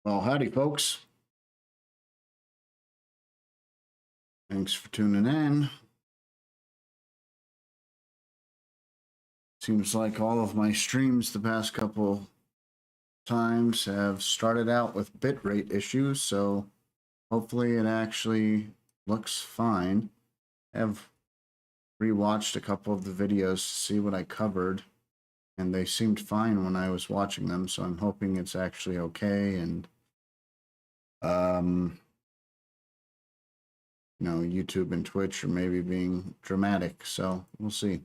Well, howdy, folks. Thanks for tuning in. Seems like all of my streams the past couple times have started out with bitrate issues, so hopefully it actually looks fine. I've rewatched a couple of the videos to see what I covered, and they seemed fine when I was watching them, so I'm hoping it's actually okay. And YouTube and Twitch are maybe being dramatic, so we'll see.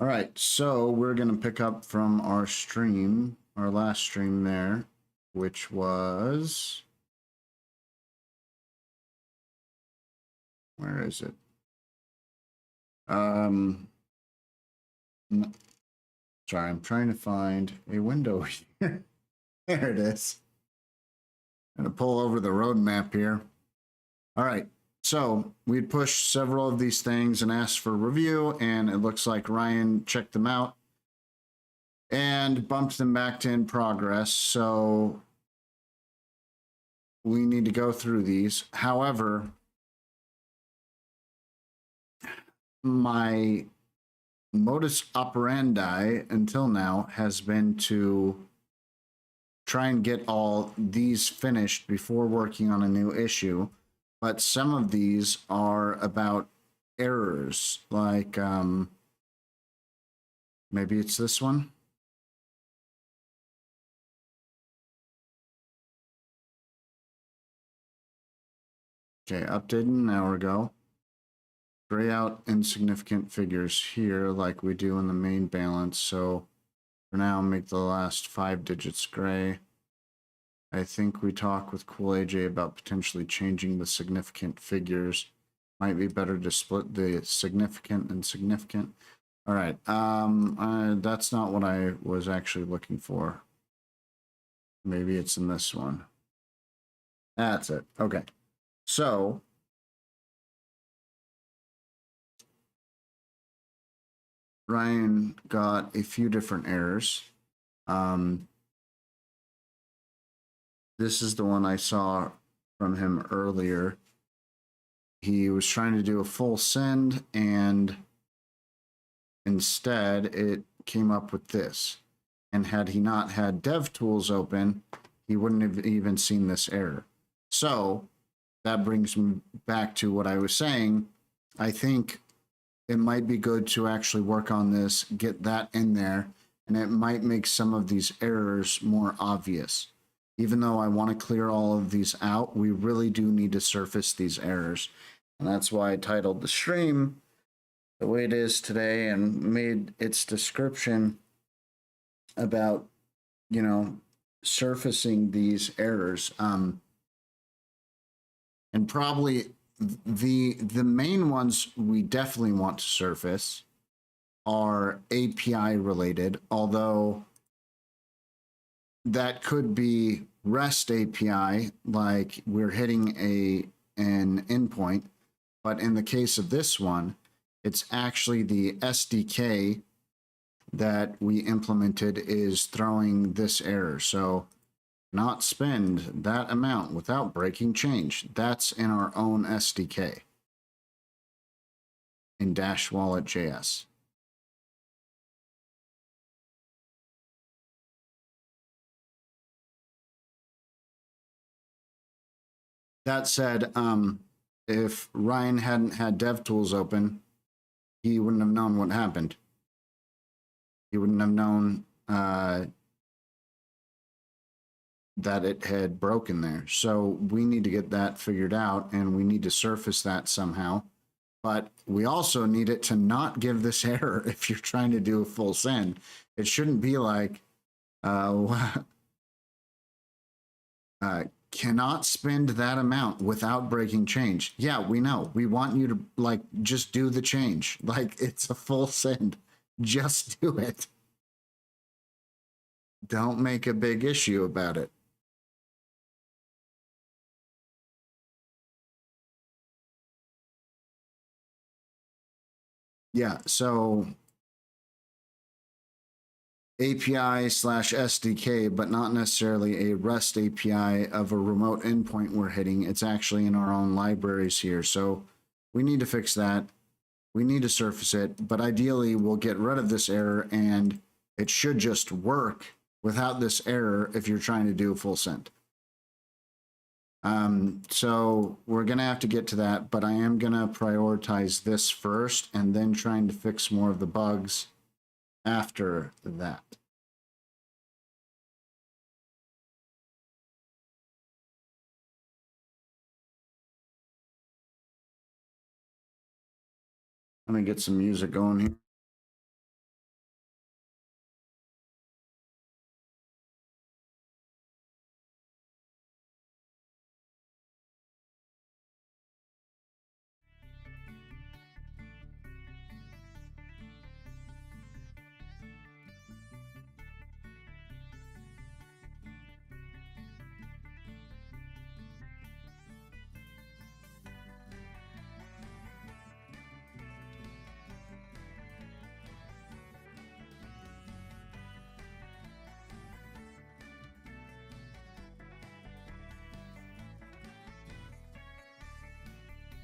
All right, so we're going to pick up from our stream, our last stream there, which was, where is it? Sorry, I'm trying to find a window here. There it is. I'm going to pull over the roadmap here. All right, so we'd pushed several of these things and asked for review, and it looks like Ryan checked them out and bumped them back to in progress. So we need to go through these. However, my modus operandi until now has been to try and get all these finished before working on a new issue. But some of these are about errors, like maybe it's this one. Okay, updated an hour ago. Gray out insignificant figures here like we do in the main balance. So for now, make the last 5 digits gray. I think we talked with Cool AJ about potentially changing the significant figures. Might be better to split the significant and significant. All right, that's not what I was actually looking for. Maybe it's in this one. That's it. Okay, so Ryan got a few different errors. This is the one I saw from him earlier. He was trying to do a full send, and instead it came up with this. And had he not had DevTools open, he wouldn't have even seen this error. So that brings me back to what I was saying. I think it might be good to actually work on this, get that in there, and it might make some of these errors more obvious. Even though I want to clear all of these out, we really do need to surface these errors. And that's why I titled the stream the way it is today and made its description about, surfacing these errors. And probably the main ones we definitely want to surface are API related, although that could be REST API, like we're hitting an endpoint. But in the case of this one, it's actually the SDK that we implemented is throwing this error. So not spend that amount without breaking change. That's in our own SDK in -wallet.js. That said, if Ryan hadn't had DevTools open, he wouldn't have known what happened. He wouldn't have known that it had broken there. So we need to get that figured out, and we need to surface that somehow. But we also need it to not give this error if you're trying to do a full send. It shouldn't be like, cannot spend that amount without breaking change. Yeah, we know. We want you to just do the change. Like, it's a full send. Just do it. Don't make a big issue about it. Yeah, so API slash SDK, but not necessarily a REST API of a remote endpoint we're hitting. It's actually in our own libraries here. So we need to fix that. We need to surface it, but ideally we'll get rid of this error and it should just work without this error if you're trying to do a full send. So we're going to have to get to that, but I am going to prioritize this first and then trying to fix more of the bugs after that. Let me get some music going here.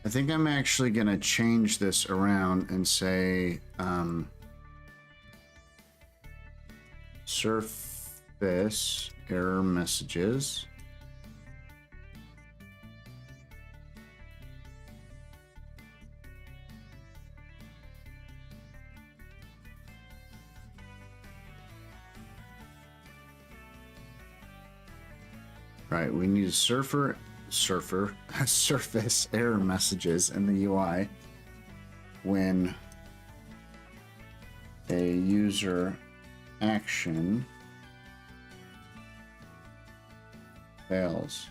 I think I'm actually going to change this around and say surface error messages. Right, we need a surface error messages in the UI when a user action fails.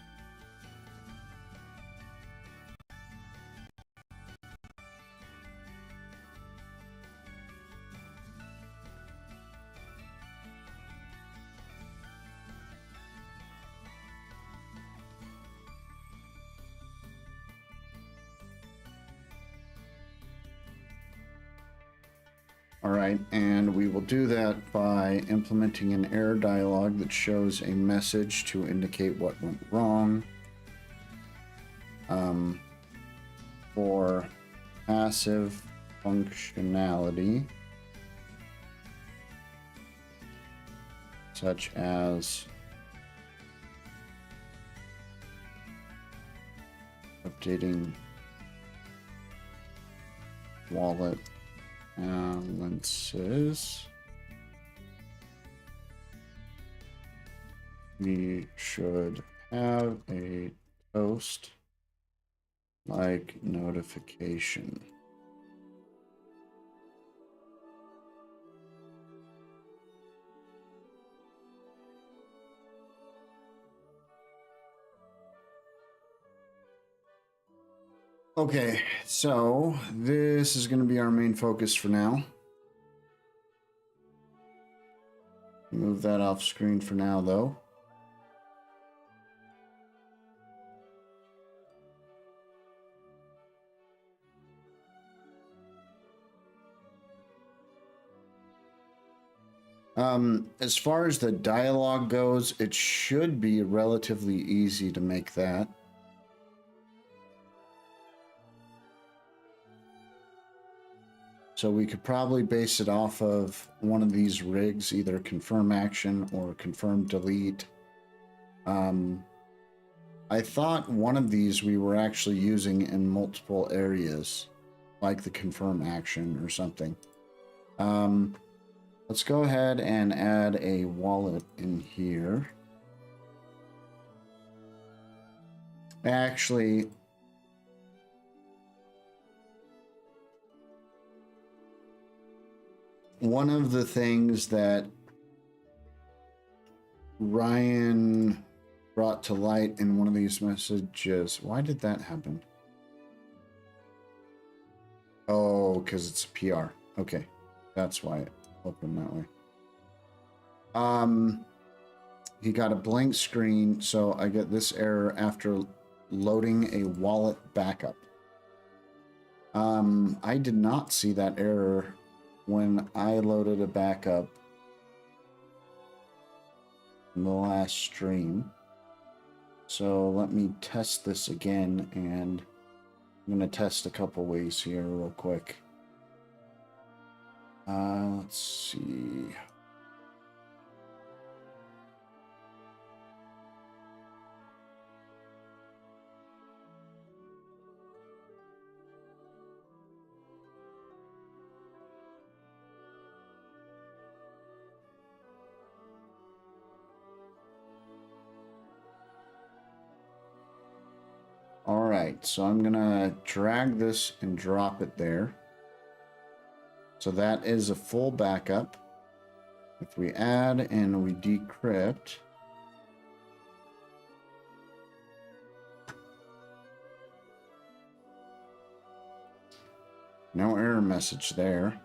All right, and we will do that by implementing an error dialog that shows a message to indicate what went wrong. For passive functionality, such as updating wallet balances, we should have a toast like notification. Okay, so this is going to be our main focus for now. Move that off screen for now, though. As far as the dialogue goes, it should be relatively easy to make that. So we could probably base it off of one of these rigs, either confirm action or confirm delete. I thought one of these we were actually using in multiple areas, like the confirm action or something. Let's go ahead and add a wallet in here. Actually, one of the things that Ryan brought to light in one of these messages, why did that happen? Oh, because it's a PR. Okay, that's why it opened that way. He got a blank screen, so I get this error after loading a wallet backup. I did not see that error when I loaded a backup in the last stream. So let me test this again, and I'm going to test a couple ways here real quick. Let's see. All right, so I'm gonna drag this and drop it there. So that is a full backup. If we add and we decrypt, no error message there.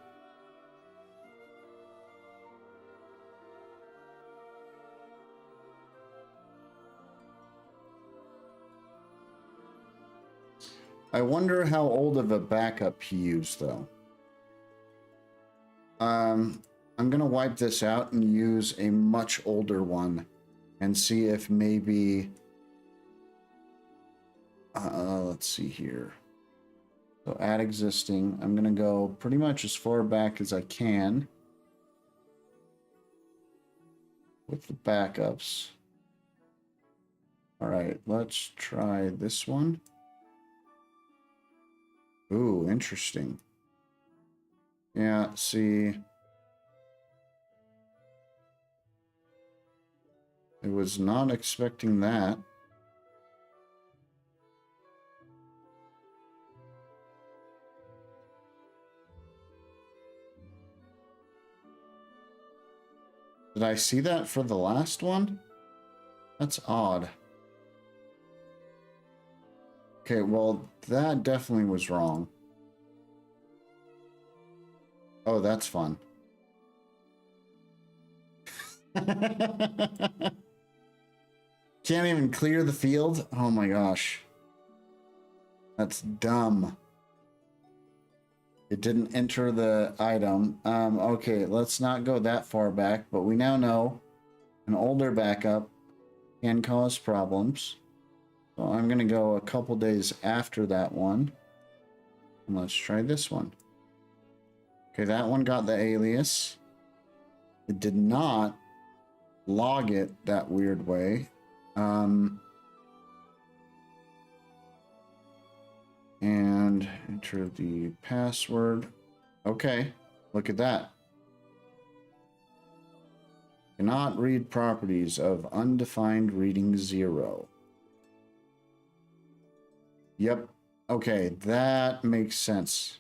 I wonder how old of a backup he used, though. I'm gonna wipe this out and use a much older one and see if maybe let's see here. So add existing. I'm gonna go pretty much as far back as I can with the backups. All right, let's try this one. Ooh, interesting. Yeah, see, I was not expecting that. Did I see that for the last one? That's odd. Okay, well, that definitely was wrong. Oh, that's fun. Can't even clear the field? Oh my gosh. That's dumb. It didn't enter the item. Okay, let's not go that far back, but we now know an older backup can cause problems. So I'm going to go a couple days after that one. And let's try this one. Okay, that one got the alias. It did not log it that weird way. And enter the password. Okay, look at that. Cannot read properties of undefined reading 0. Yep. Okay, that makes sense.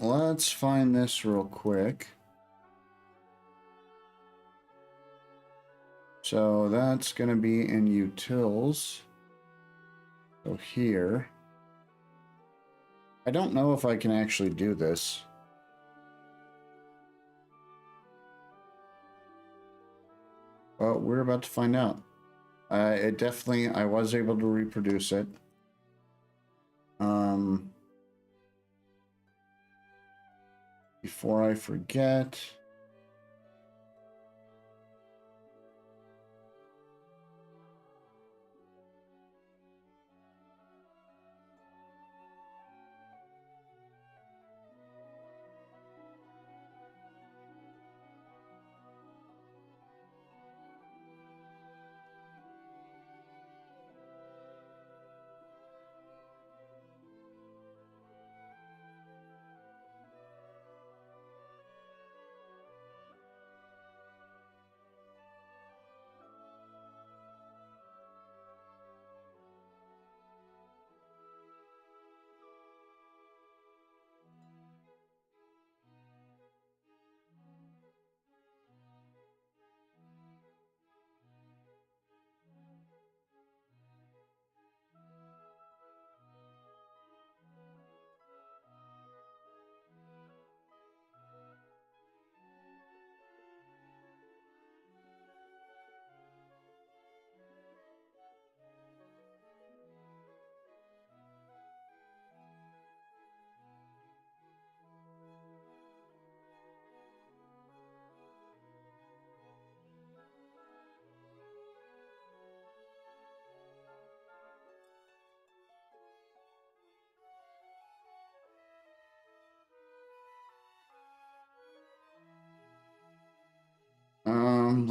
Let's find this real quick. So that's going to be in utils. So here. I don't know if I can actually do this. Well, we're about to find out. I was able to reproduce it. Before I forget.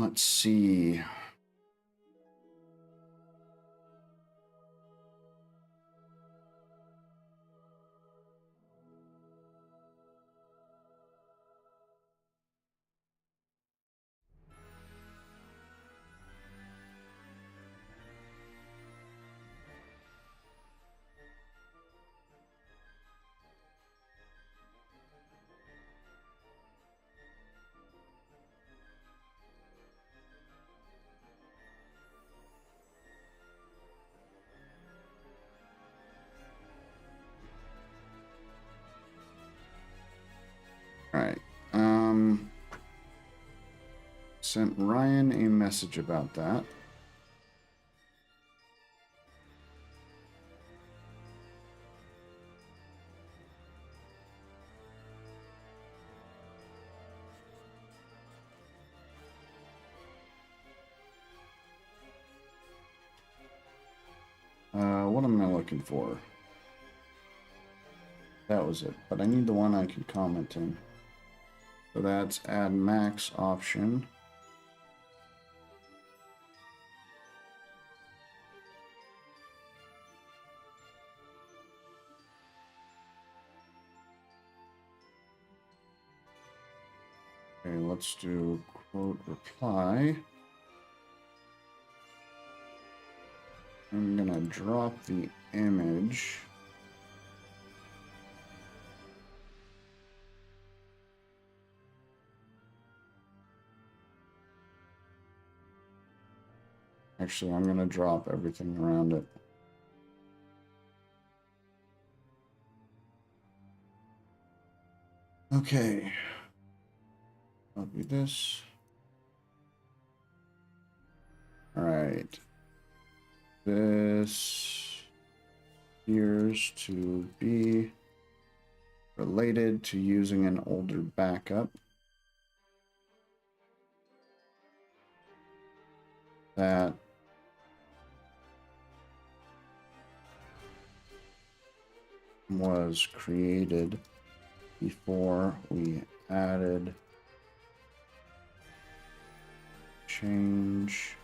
Let's see. All right. Sent Ryan a message about that. What am I looking for? That was it, but I need the one I can comment in. So that's add max option. Okay, let's do quote reply. I'm gonna drop the image. Actually, I'm gonna drop everything around it. Okay. Copy this. All right. This appears to be related to using an older backup that was created before we added change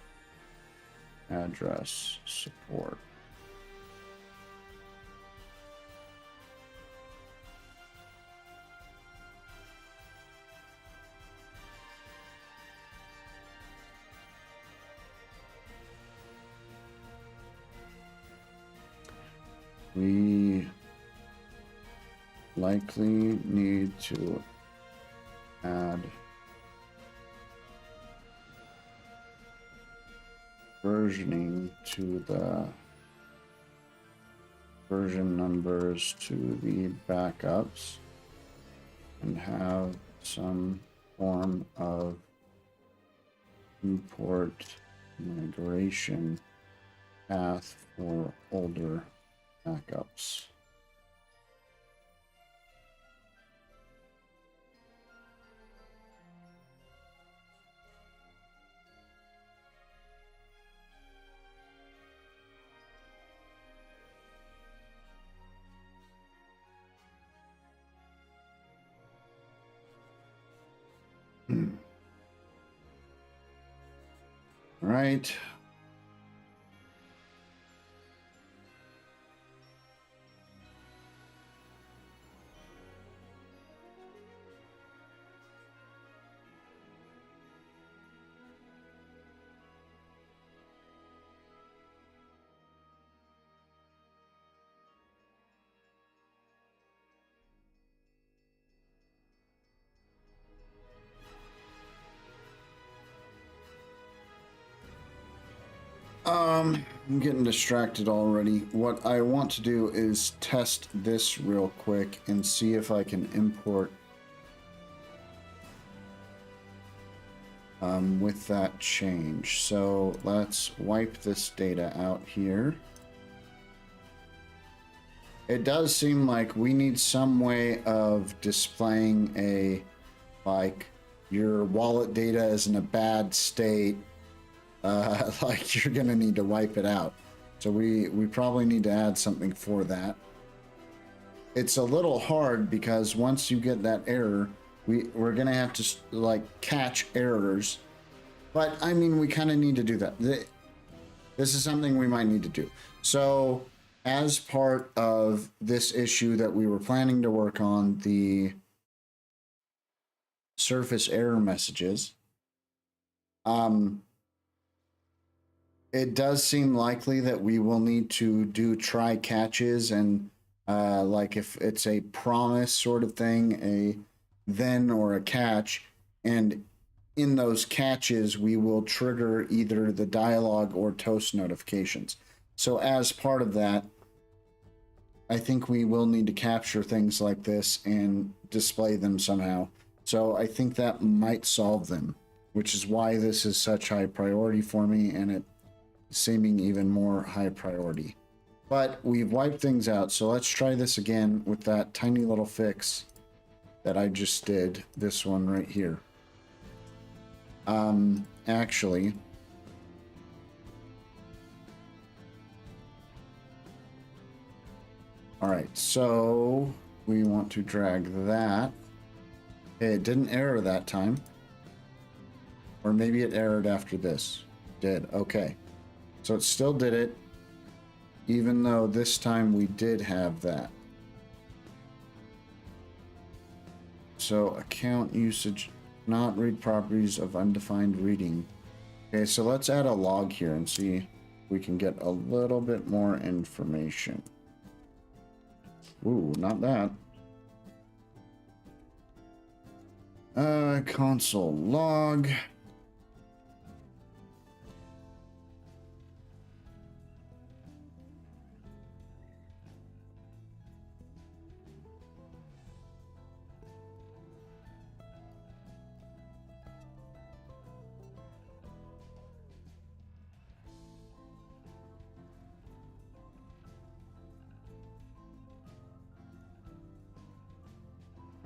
address support. We likely need to add versioning to the version numbers to the backups and have some form of import migration path for older backups. All right. I'm getting distracted already. What I want to do is test this real quick and see if I can import with that change. So let's wipe this data out here. It does seem like we need some way of displaying a, like, your wallet data is in a bad state. Like you're gonna need to wipe it out. So we probably need to add something for that. It's a little hard because once you get that error, we're gonna have to like catch errors But I mean, we kind of need to do that. This is something we might need to do. So as part of this issue that we were planning to work on, the surface error messages, it does seem likely that we will need to do try catches, and like if it's a promise sort of thing, a then or a catch, and in those catches we will trigger either the dialog or toast notifications. So as part of that, I think we will need to capture things like this and display them somehow. So I think that might solve them, which is why this is such high priority for me, and it seeming even more high priority. But we've wiped things out, so let's try this again with that tiny little fix that I just did, this one right here. Actually, all right, so we want to drag that. Okay, it didn't error that time, or maybe it errored after this. Did. Okay, so it still did it, even though this time we did have that. So account usage, not read properties of undefined reading. Okay, so let's add a log here and see if we can get a little bit more information. Ooh, not that. Console log.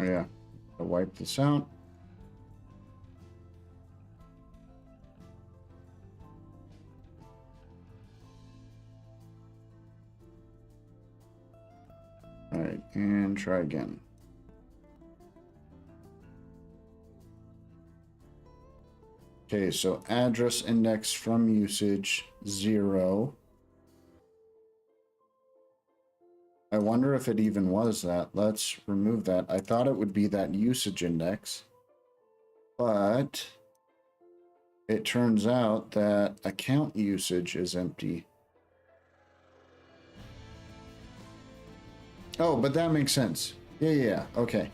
Oh, yeah, I'll wipe this out. All right, and try again. Okay, so address index from usage 0. I wonder if it even was that. Let's remove that. I thought it would be that usage index, but it turns out that account usage is empty. Oh, but that makes sense. Yeah, okay.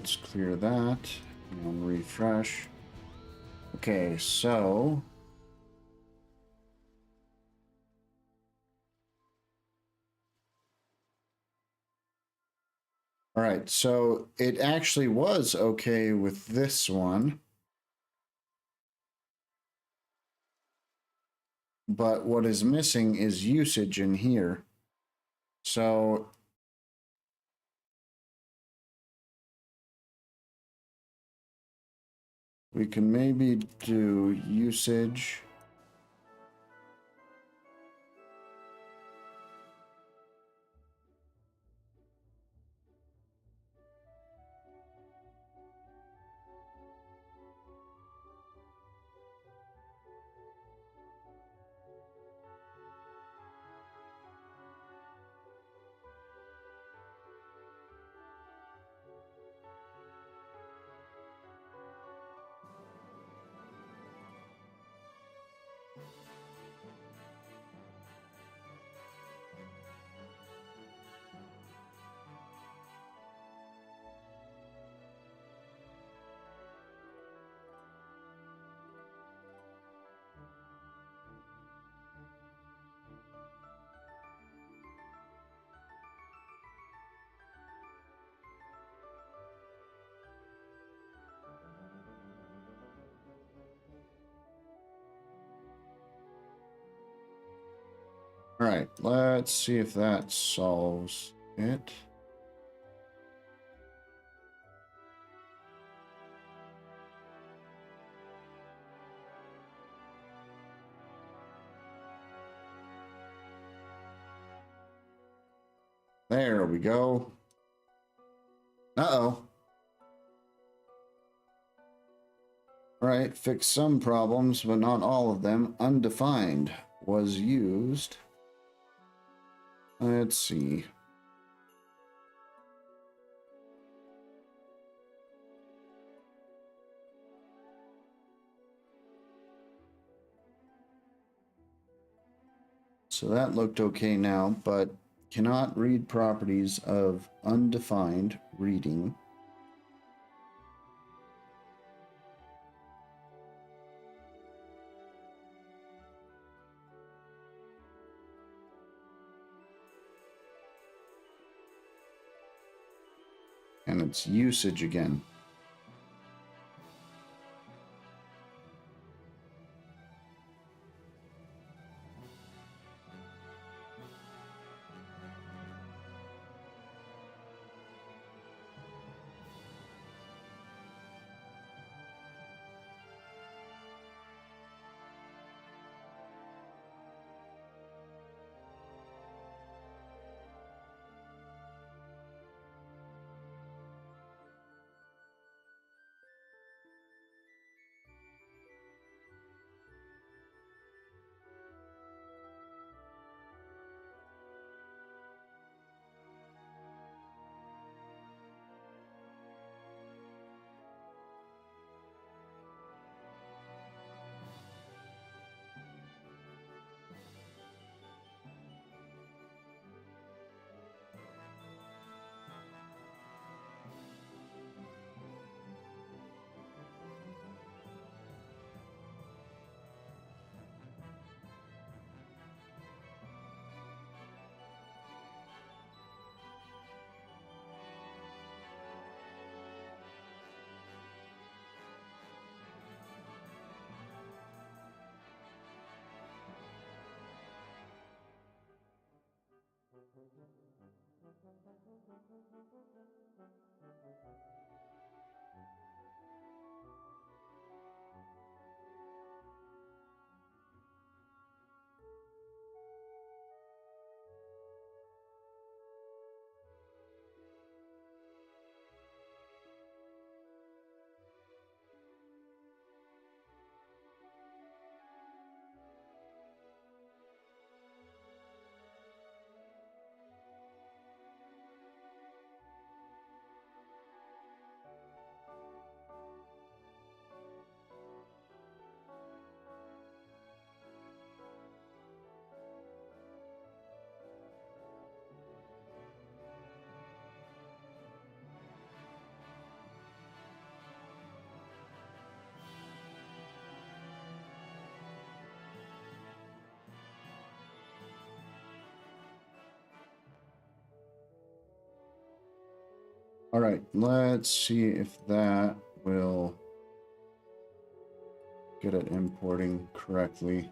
Let's clear that and refresh. Okay, so all right, so it actually was okay with this one, but what is missing is usage in here. So we can maybe do usage. All right, let's see if that solves it. There we go. Uh-oh. All right, fix some problems, but not all of them. Undefined was used. Let's see. So that looked okay now, but cannot read properties of undefined reading. And it's usage again. All right, let's see if that will get it importing correctly.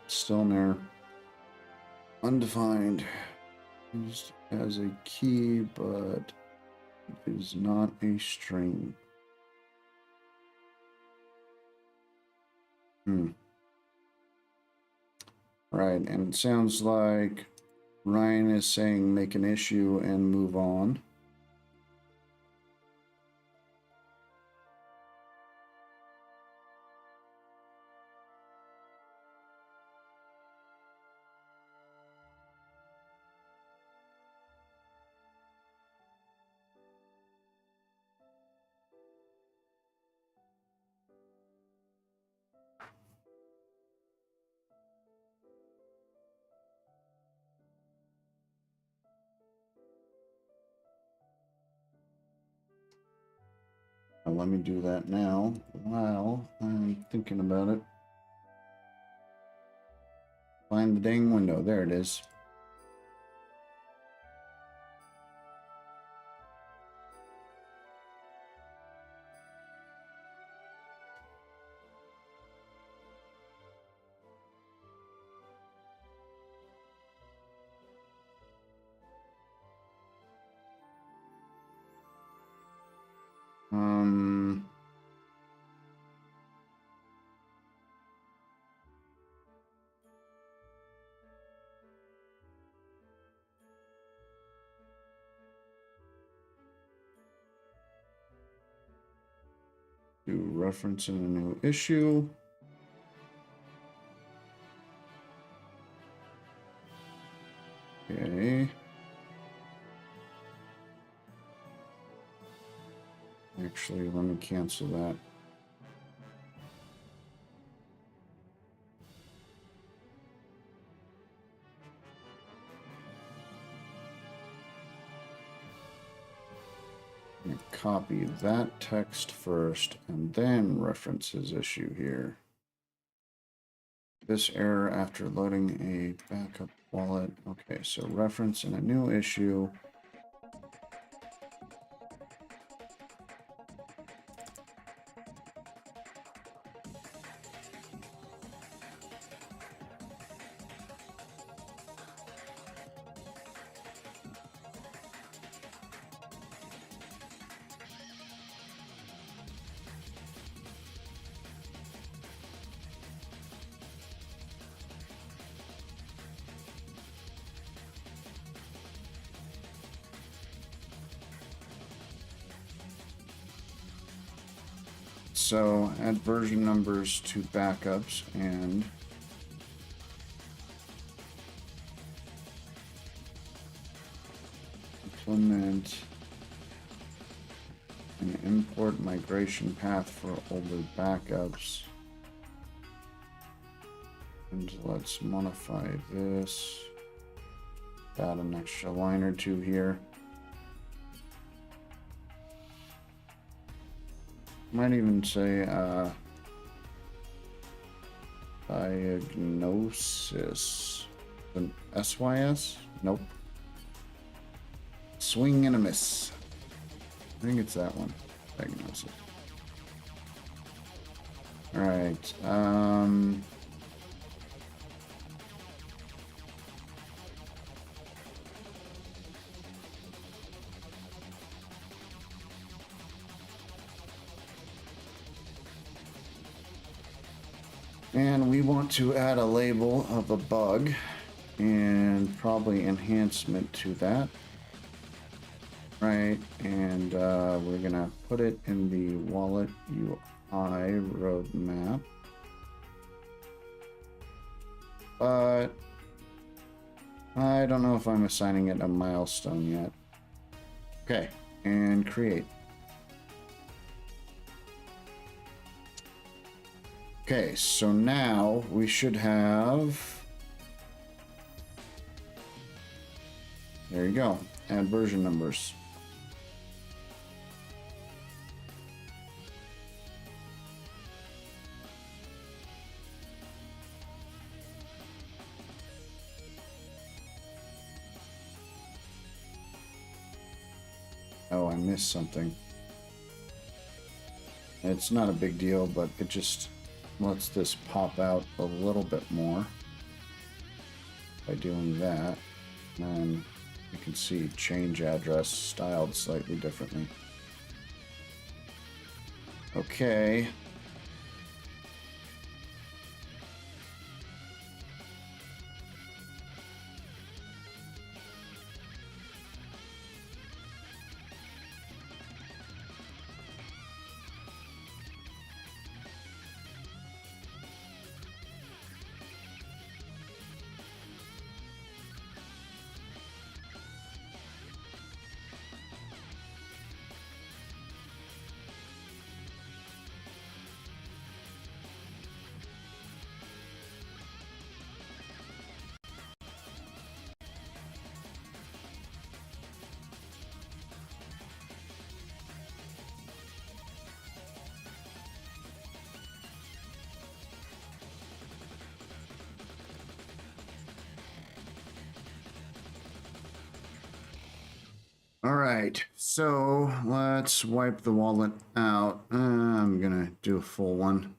Still in there. Undefined. Used as a key, but it is not a string. Right, and it sounds like Ryan is saying make an issue and move on. Let me do that now while I'm thinking about it. Find the dang window. There it is. Do reference in a new issue. Okay. Actually, let me cancel that. Copy that text first and then reference his issue here. This error after loading a backup wallet. Okay, so reference in a new issue. So add version numbers to backups and implement an import migration path for older backups. And let's modify this. Add an extra line or two here. Might even say diagnosis. An SYS? Nope. Swing and a miss. I think it's that one. Diagnosis. All right. And we want to add a label of a bug and probably enhancement to that. Right, and we're gonna put it in the wallet UI roadmap. But I don't know if I'm assigning it a milestone yet. Okay, and create. Okay, so now we should have, there you go, add version numbers. Oh, I missed something. It's not a big deal, but it just lets this pop out a little bit more by doing that. And you can see change address styled slightly differently. Okay. All right, so let's wipe the wallet out. I'm gonna do a full one.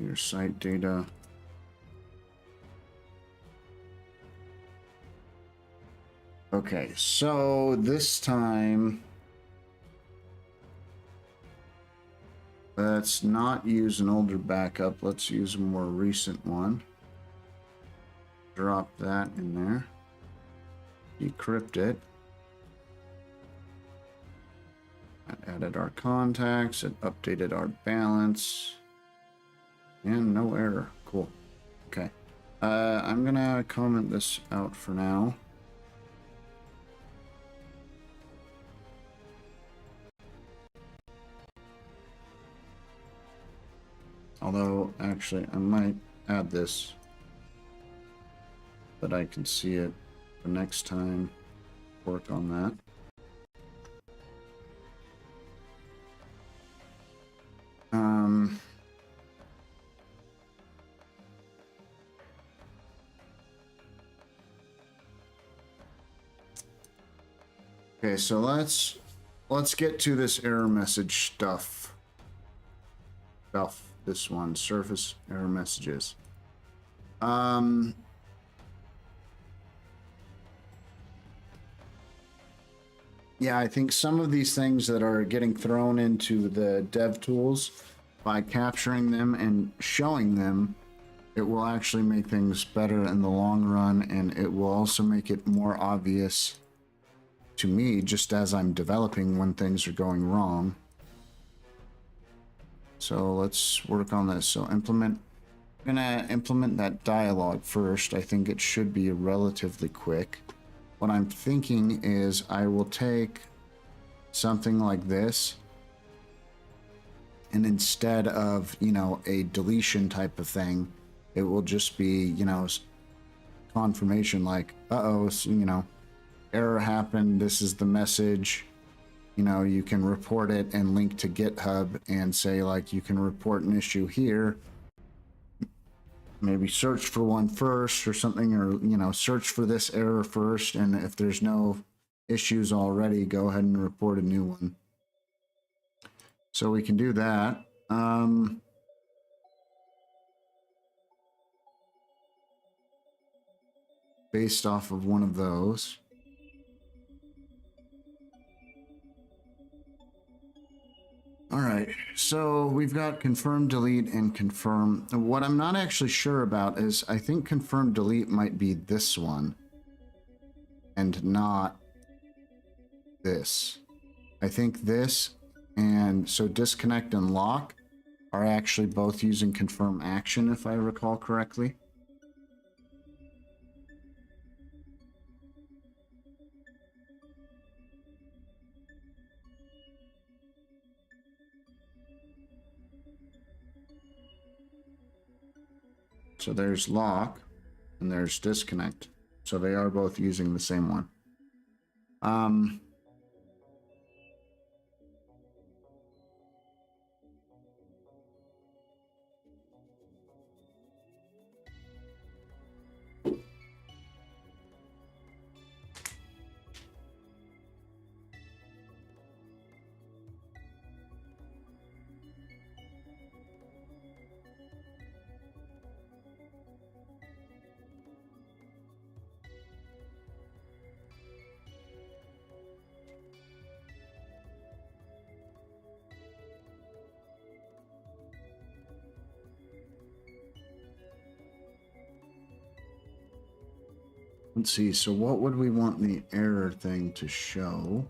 Your site data. Okay, so this time, let's not use an older backup. Let's use a more recent one. Drop that in there. Decrypt it. added our contacts, it updated our balance, and no error. Cool. Okay. I'm gonna comment this out for now. Although, actually, I might add this that I can see it for next time. Work on that. Okay, so let's get to this error message stuff. This one, surface error messages. Yeah, I think some of these things that are getting thrown into the dev tools, by capturing them and showing them, it will actually make things better in the long run, and it will also make it more obvious to me just as I'm developing when things are going wrong. So let's work on this. So implement, I'm gonna implement that dialog first. I think it should be relatively quick. What I'm thinking is I will take something like this, and instead of, you know, a deletion type of thing, it will just be, you know, confirmation like, uh-oh, so, you know, error happened, this is the message. You know, you can report it and link to GitHub and say, like, you can report an issue here. Maybe search for one first or something, or, you know, search for this error first. And if there's no issues already, go ahead and report a new one. So we can do that. Based off of one of those. All right, so we've got confirm, delete, and confirm. What I'm not actually sure about is I think confirm, delete might be this one and not this. I think this, and so disconnect and lock are actually both using confirm action, if I recall correctly. So there's lock and there's disconnect. So they are both using the same one. Let's see, so what would we want the error thing to show?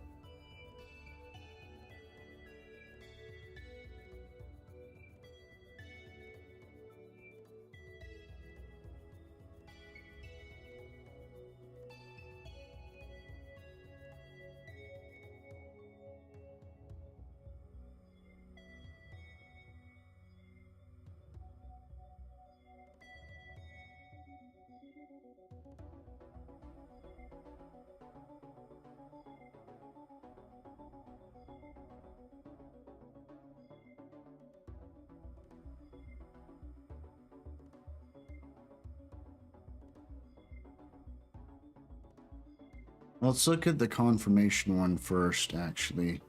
Let's look at the confirmation one first, actually.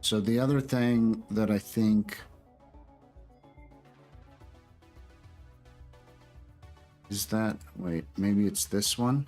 So the other thing that I think is that, wait, maybe it's this one.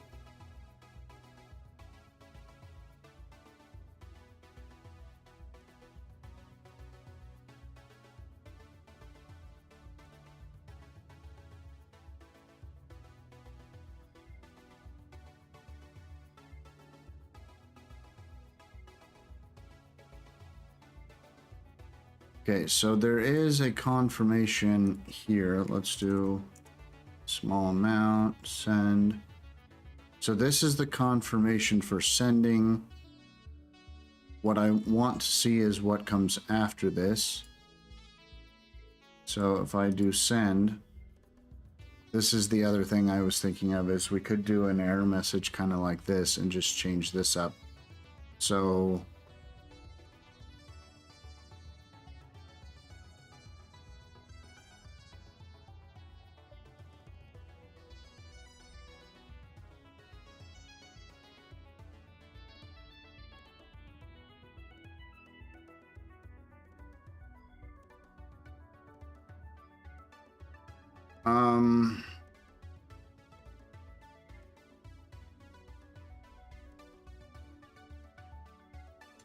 Okay, so there is a confirmation here. Let's do small amount, send. So this is the confirmation for sending. What I want to see is what comes after this. So if I do send, this is the other thing I was thinking of, is we could do an error message kind of like this and just change this up. So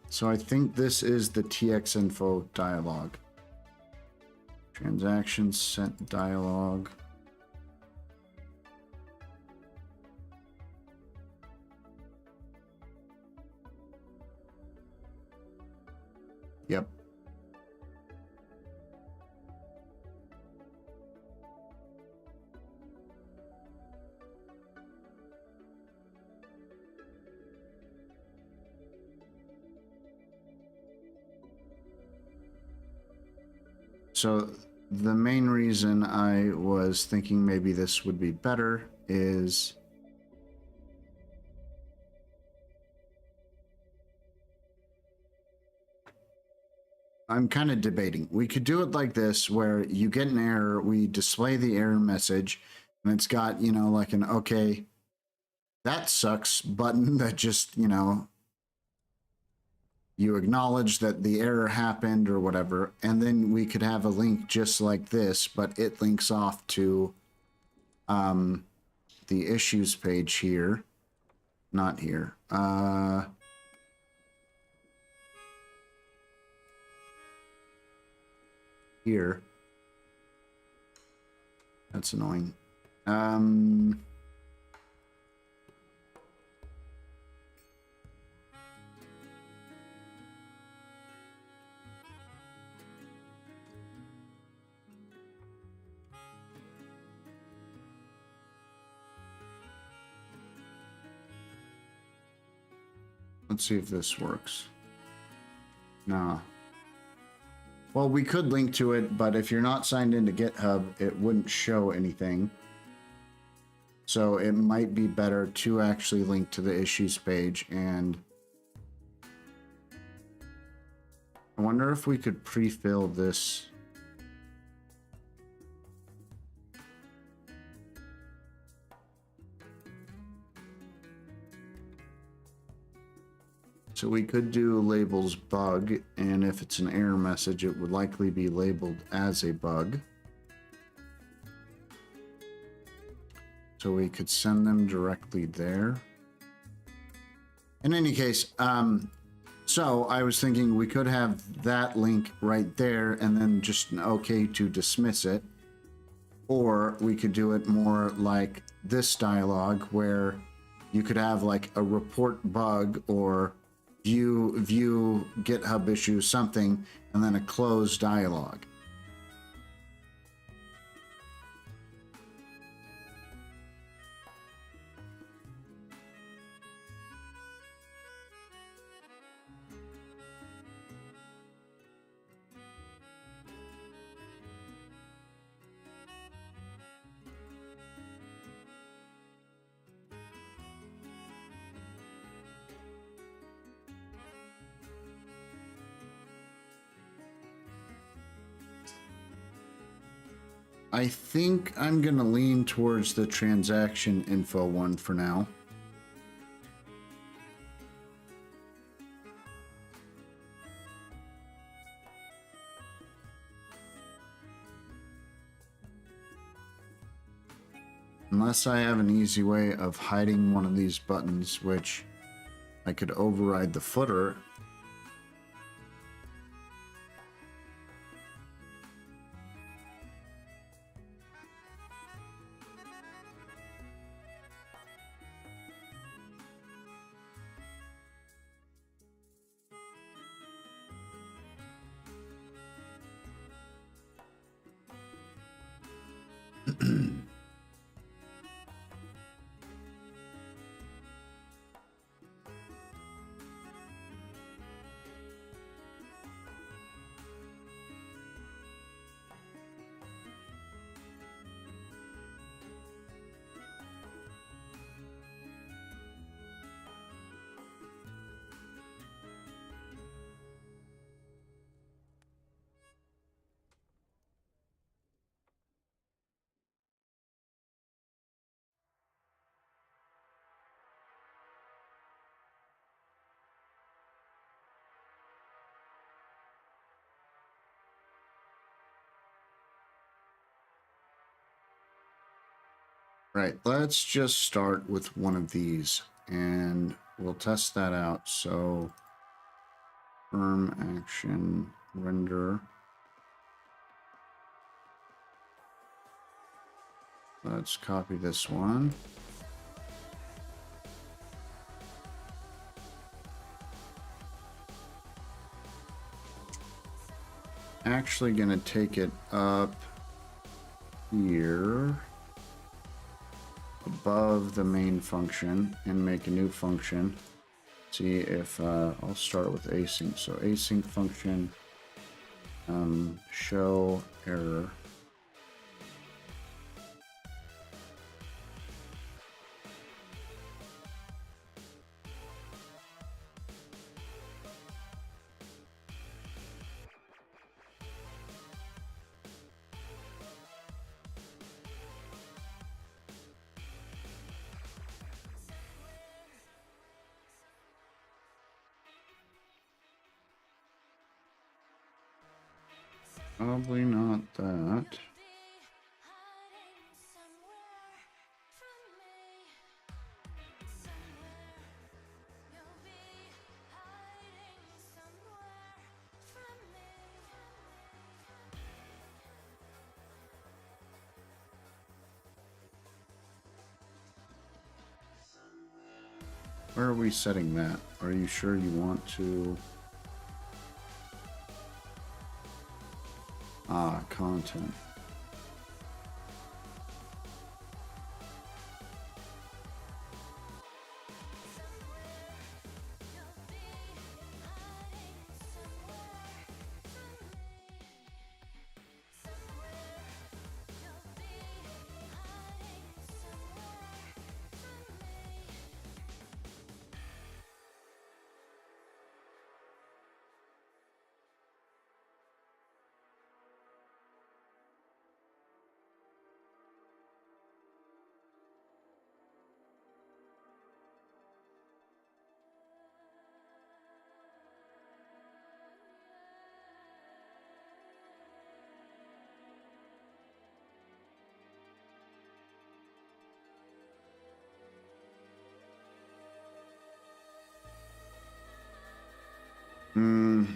so I think this is the TX info dialog. Transactions sent dialog. Yep. So the main reason I was thinking maybe this would be better is I'm kind of debating. We could do it like this, where you get an error, we display the error message, and it's got, you know, like an okay, that sucks button that just, you know, you acknowledge that the error happened or whatever, and then we could have a link just like this, but it links off to the issues page here. Not here. Here. That's annoying. Let's see if this works. No. Well, we could link to it, but if you're not signed into GitHub, it wouldn't show anything. So it might be better to actually link to the issues page. And I wonder if we could pre-fill this. So we could do labels bug, and if it's an error message, it would likely be labeled as a bug. So we could send them directly there. In any case, so I was thinking we could have that link right there and then just an okay to dismiss it. Or we could do it more like this dialog, where you could have like a report bug or view GitHub issue, something, and then a close dialog. I think I'm going to lean towards the transaction info one for now. Unless I have an easy way of hiding one of these buttons, which I could override the footer. Right, let's just start with one of these and we'll test that out. So firm action render. Let's copy this one. Actually gonna take it up here above the main function and make a new function. See if I'll start with async. So async function, show error. Probably not that. Where are we setting that? Are you sure you want to? Content. Um,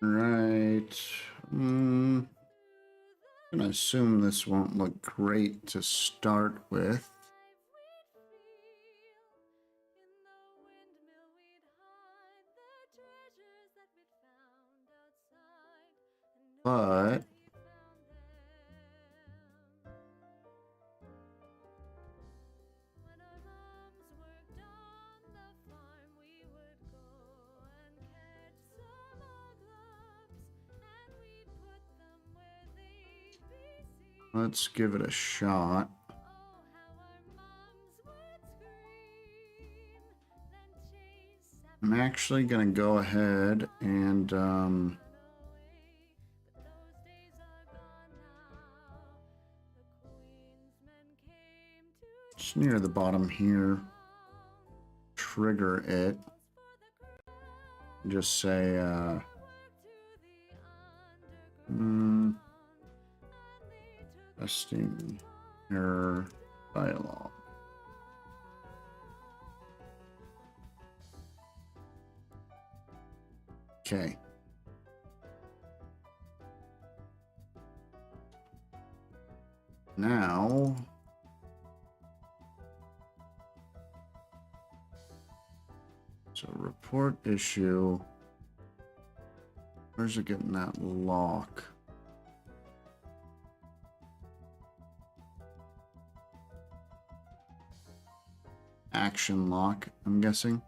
Right. I'm gonna assume this won't look great to start with. But let's give it a shot. I'm actually going to go ahead and just near the bottom here, trigger it. Just say, testing error dialog. Okay. Now, so report issue. Where's it getting that lock? Action lock, I'm guessing.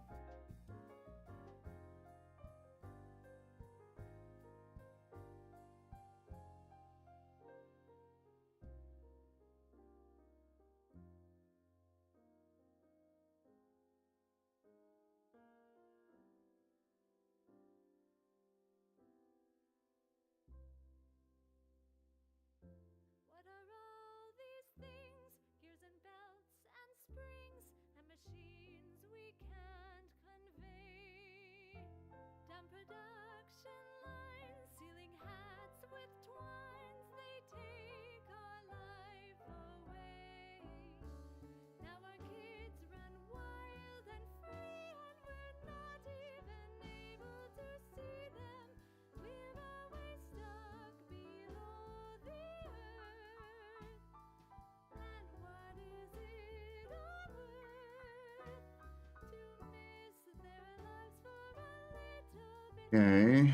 Okay,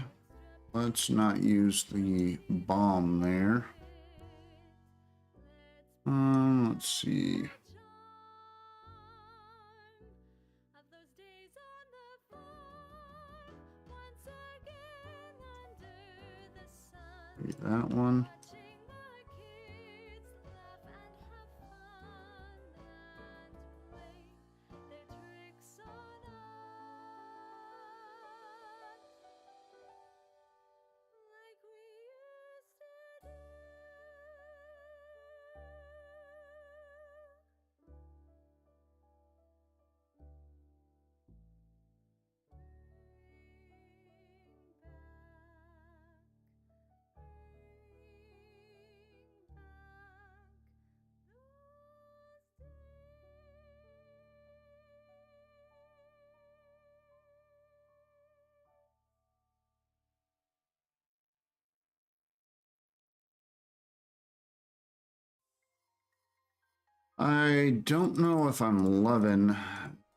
let's not use the bomb there. Let's see. That one. I don't know if I'm loving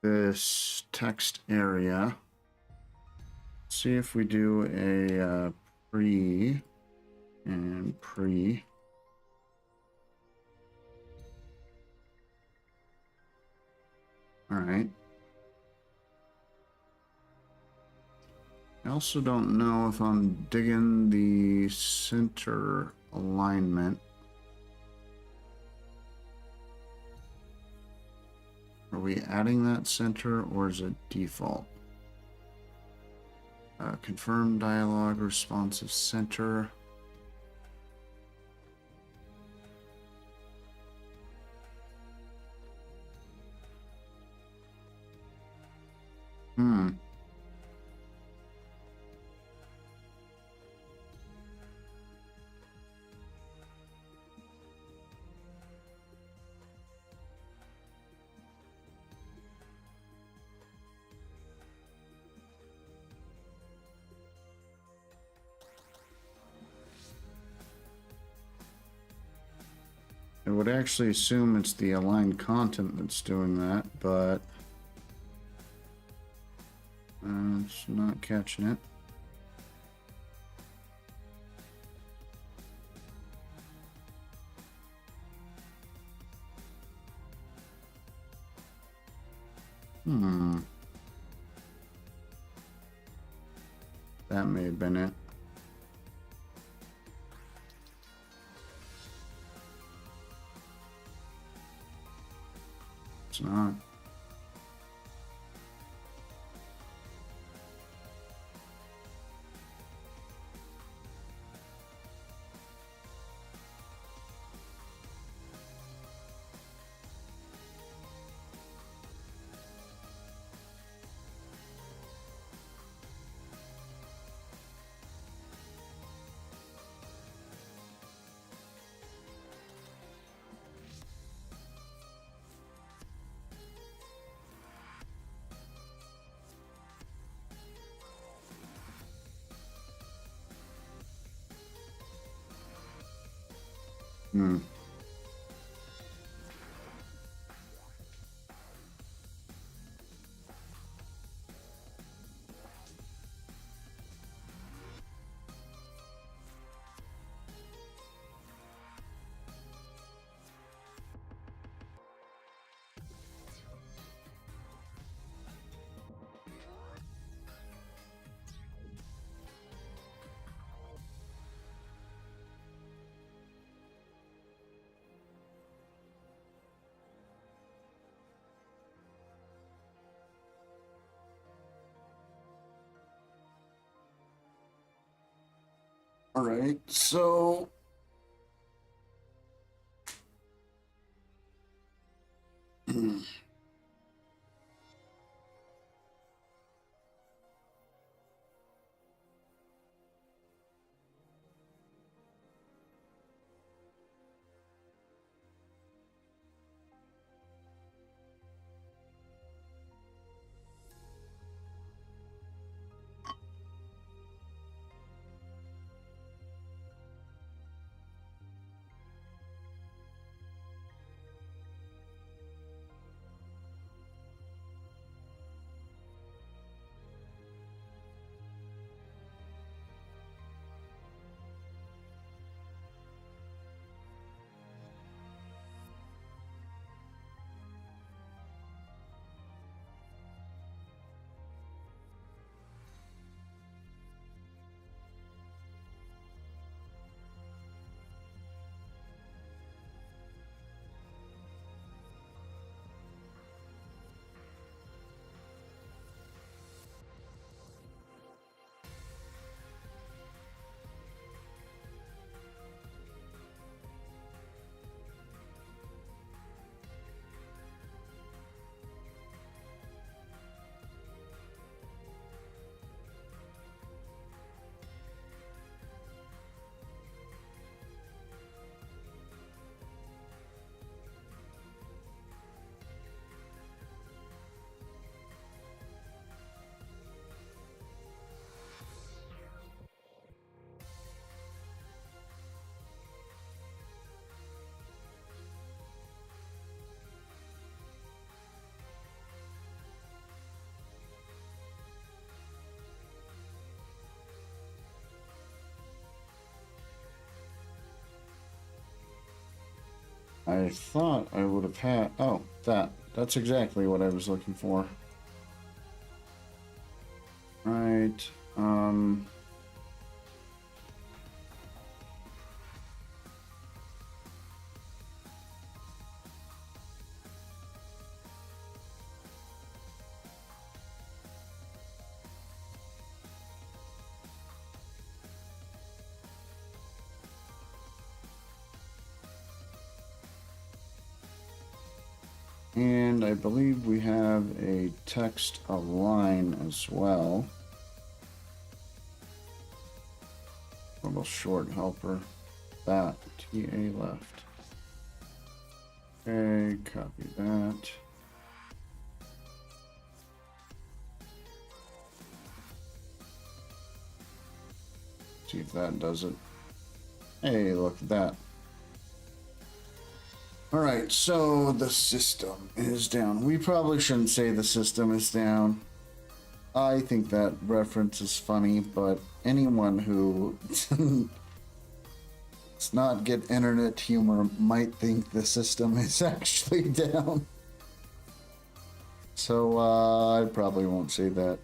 this text area. Let's see if we do a pre and pre. All right. I also don't know if I'm digging the center alignment. Are we adding that center or is it default? Confirm dialog responsive center. I would actually assume it's the aligned content that's doing that, but it's not catching it. That may have been it. It's not. All right, so I thought I would have had. Oh, that's exactly what I was looking for. Right. And I believe we have a text align as well. Little short helper. That TA left. Okay, copy that. See if that does it. Hey, look at that. All right, so the system is down. We probably shouldn't say the system is down. I think that reference is funny, but anyone who does not get internet humor might think the system is actually down. So I probably won't say that.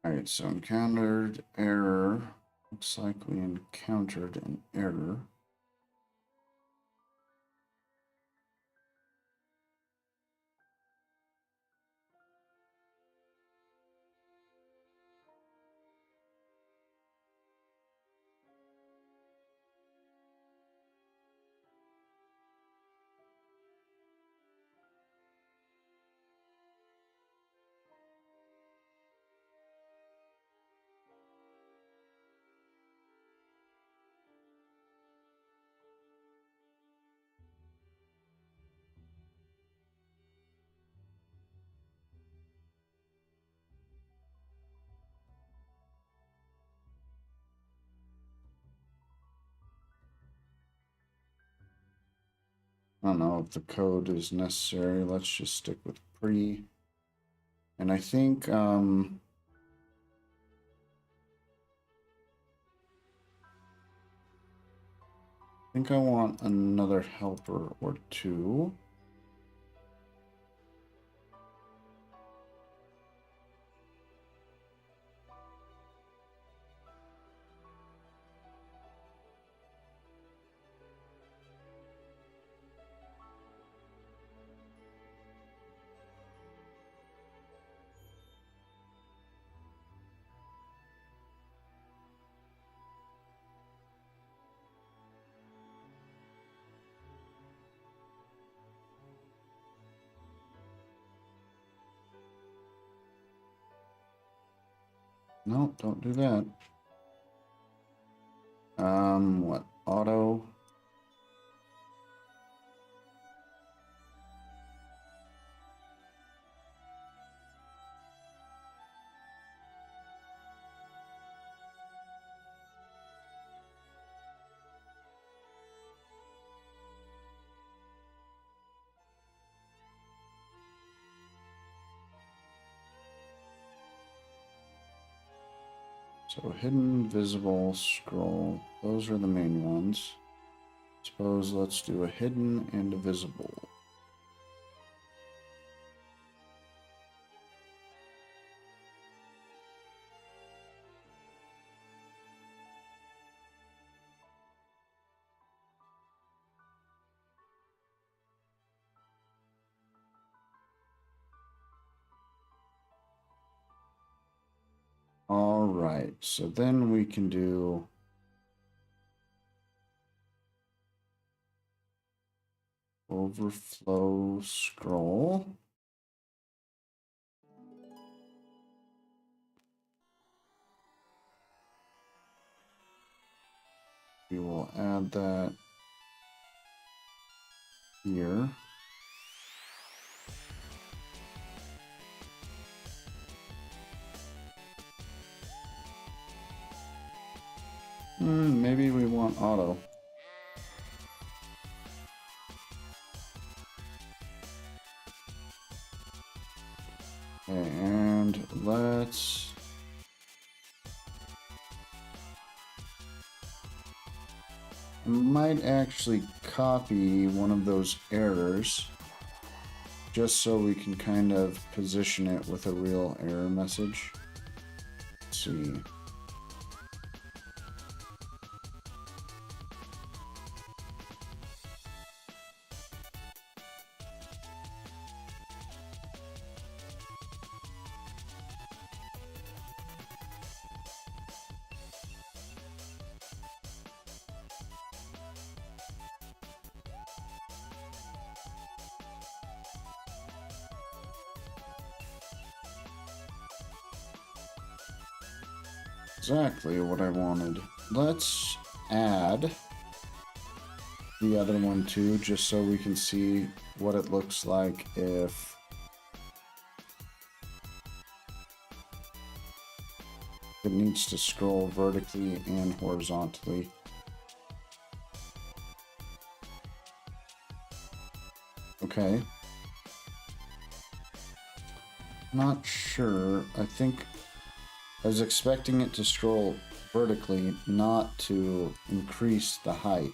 All right, so encountered error. Looks like we encountered an error. I don't know if the code is necessary. Let's just stick with pre. And I think I want another helper or two. No, don't do that. What? Auto. So hidden, visible, scroll. Those are the main ones. Suppose let's do a hidden and a visible. All right, so then we can do overflow scroll. We will add that here. Maybe we want auto. And let's I might actually copy one of those errors just so we can kind of position it with a real error message. Let's see. Exactly what I wanted. Let's add the other one too, just so we can see what it looks like if it needs to scroll vertically and horizontally. Okay. Not sure. I think I was expecting it to scroll vertically, not to increase the height.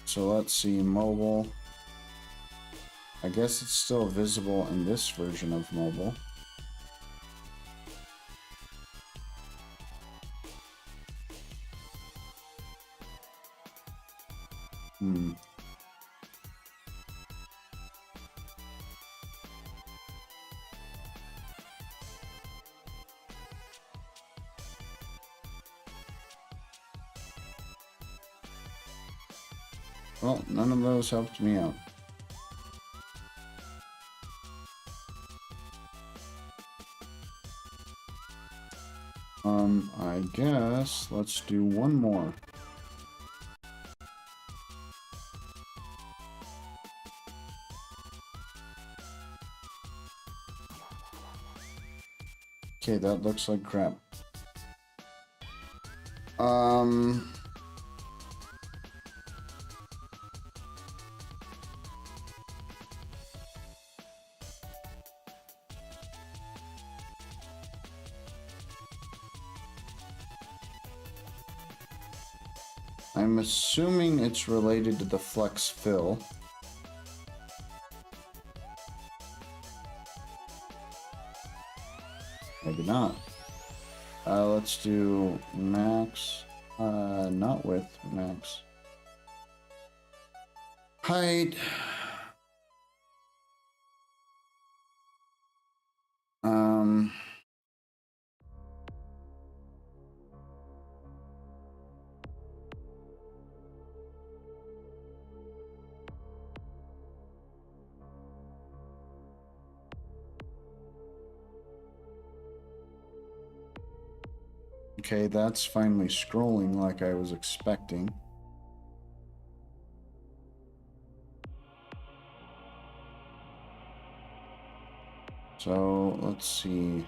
So let's see, mobile. I guess it's still visible in this version of mobile. Well, none of those helped me out. I guess let's do one more. Okay, that looks like crap. I'm assuming it's related to the flex fill. Maybe not. Let's do max, not width, max. Height. Okay, that's finally scrolling like I was expecting. So, let's see.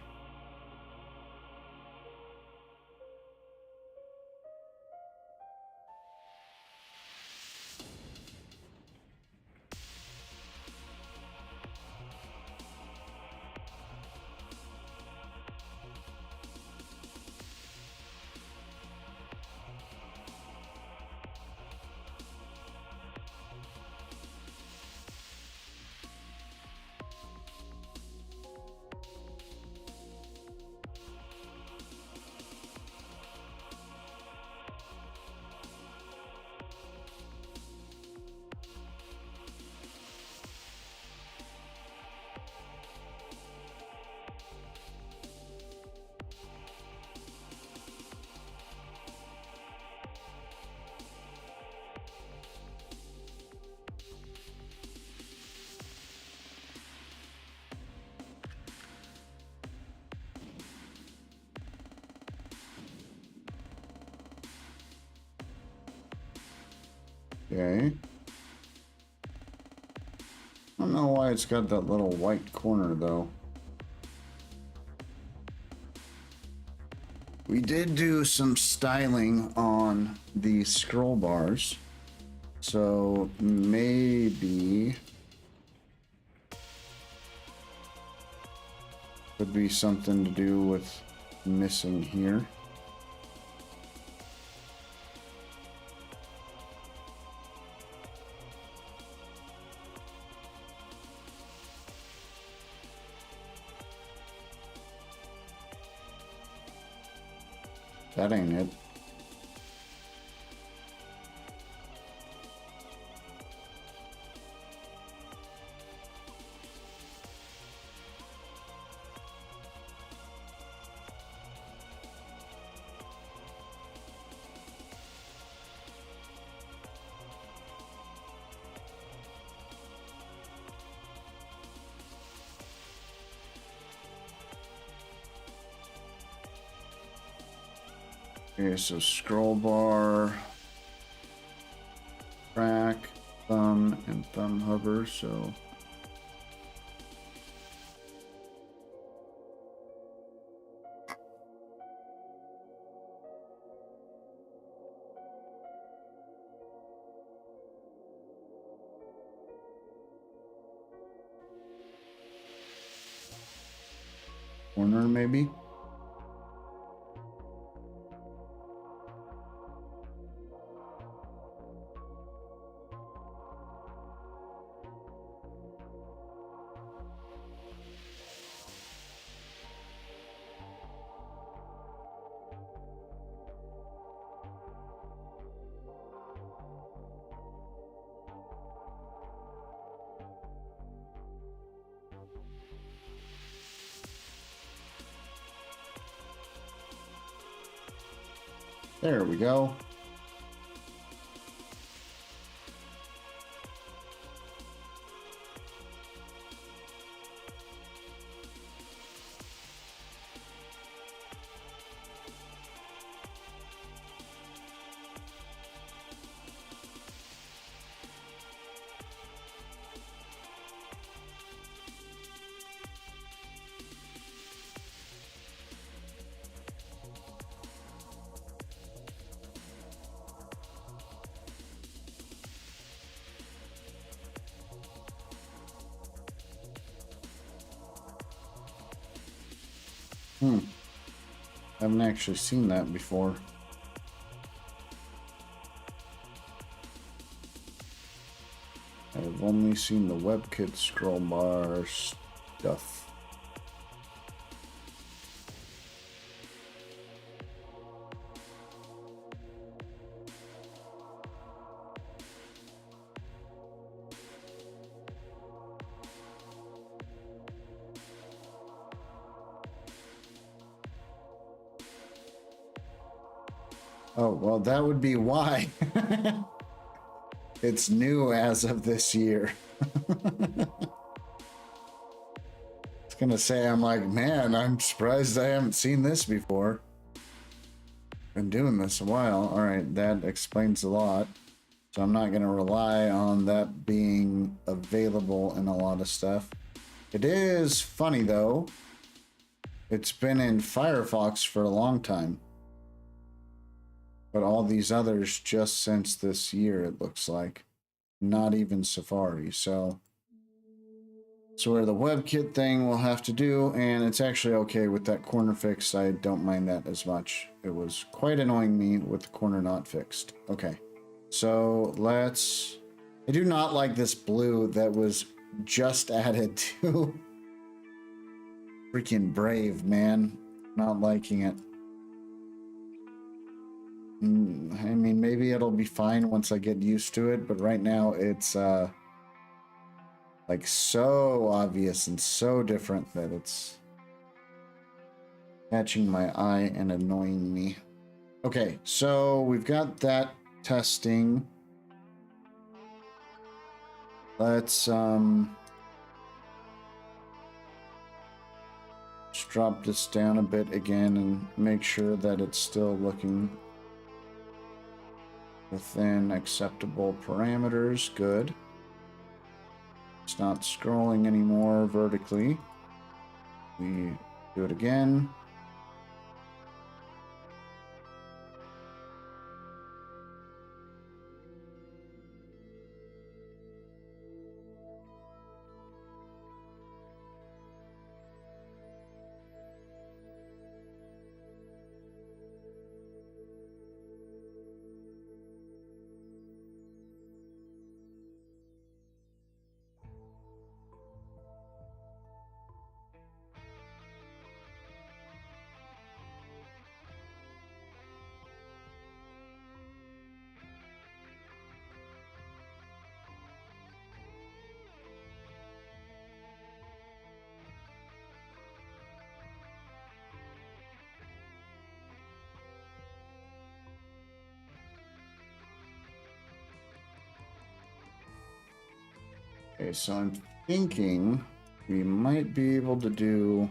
Okay. I don't know why it's got that little white corner though. We did do some styling on the scroll bars, so maybe could be something to do with missing here. That ain't it. Okay, so scroll bar, track, thumb, and thumb hover, so. Corner, maybe? There we go. I haven't actually seen that before. I've only seen the WebKit scroll bar stuff. Oh, well, that would be why. It's new as of this year. I was gonna say, I'm like, man, I'm surprised I haven't seen this before. Been doing this a while. All right, that explains a lot. So I'm not gonna rely on that being available in a lot of stuff. It is funny though. It's been in Firefox for a long time. But all these others just since this year, it looks like. Not even Safari. So where the WebKit thing will have to do, and it's actually okay with that corner fix. I don't mind that as much. It was quite annoying me with the corner not fixed. Okay. So let's... I do not like this blue that was just added to freaking Brave, man. Not liking it. I mean, maybe it'll be fine once I get used to it, but right now it's like so obvious and so different that it's catching my eye and annoying me. Okay, so we've got that testing. Let's just drop this down a bit again and make sure that it's still looking within acceptable parameters. Good. It's not scrolling anymore vertically. We do it again. Okay, so I'm thinking we might be able to do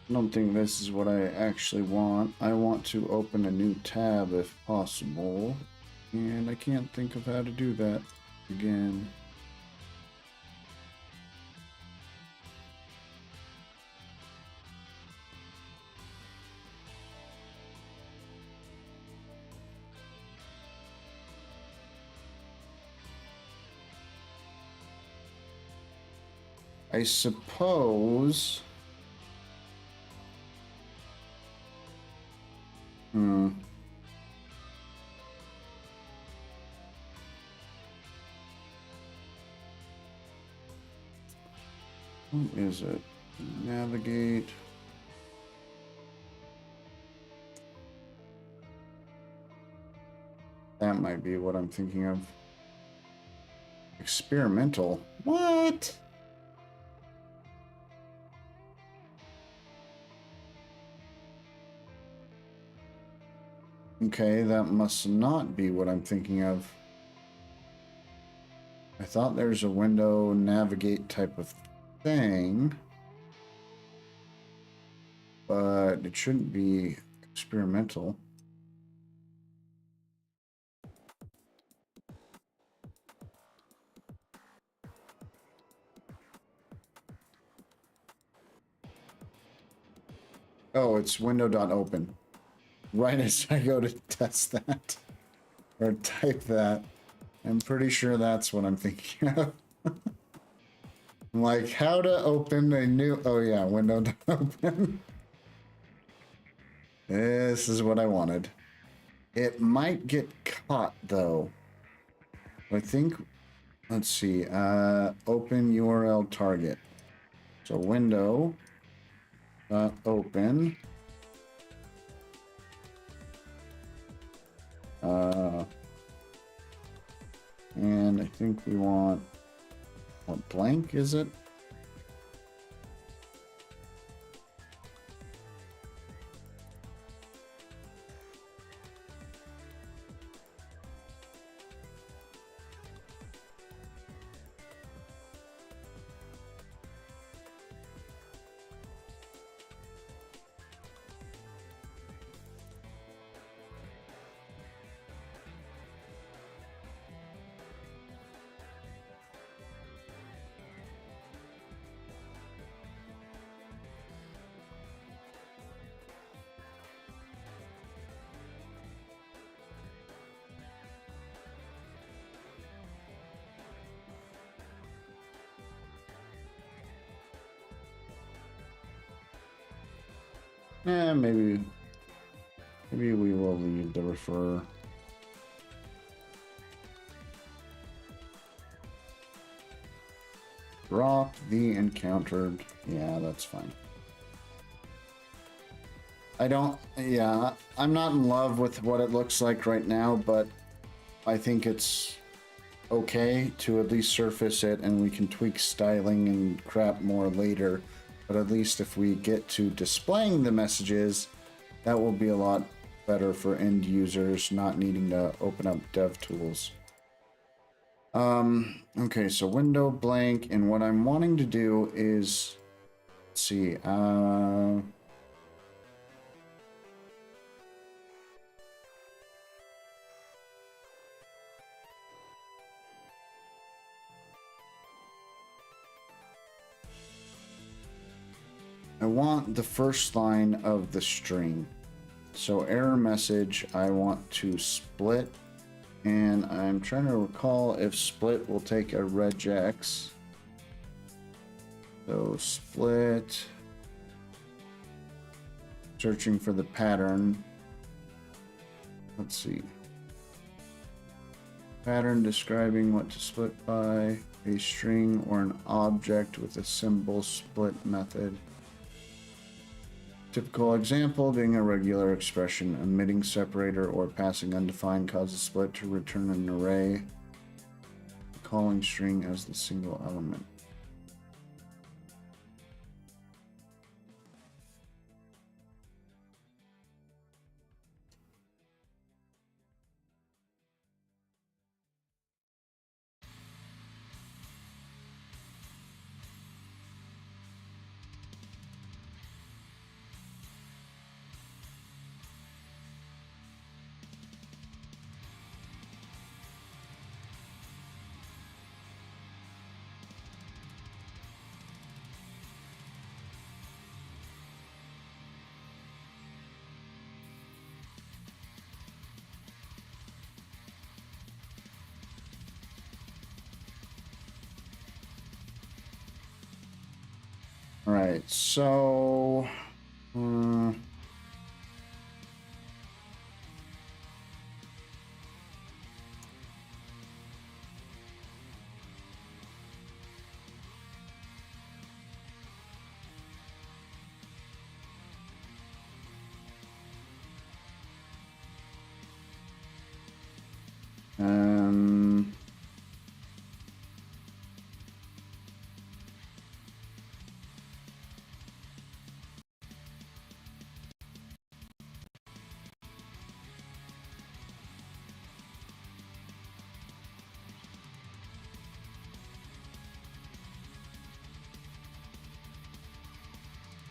I don't think this is what I actually want. I want to open a new tab if possible. And I can't think of how to do that again. I suppose... What is it? Navigate. That might be what I'm thinking of. Experimental. What? Okay, that must not be what I'm thinking of. I thought there's a window navigate type of thing, but it shouldn't be experimental. Oh, it's window.open. Right as I go to test that or type that, I'm pretty sure that's what I'm thinking of. Like how to open a new, oh yeah, window.open. This is what I wanted. It might get caught though. I think, let's see, open URL target. So window open. And I think we want, what blank is it? Maybe we will leave the refer. Drop the encountered. Yeah, that's fine. I don't, yeah, I'm not in love with what it looks like right now, but I think it's okay to at least surface it, and we can tweak styling and crap more later. But at least if we get to displaying the messages, that will be a lot better for end users not needing to open up dev tools. Okay, so window blank, and what I'm wanting to do is, let's see, I want the first line of the string. So error message, I want to split, and I'm trying to recall if split will take a regex. So split, searching for the pattern. Let's see. Pattern describing what to split by, a string or an object with a symbol split method. Typical example being a regular expression, omitting separator or passing undefined causes split to return an array, calling string as the single element. All right, so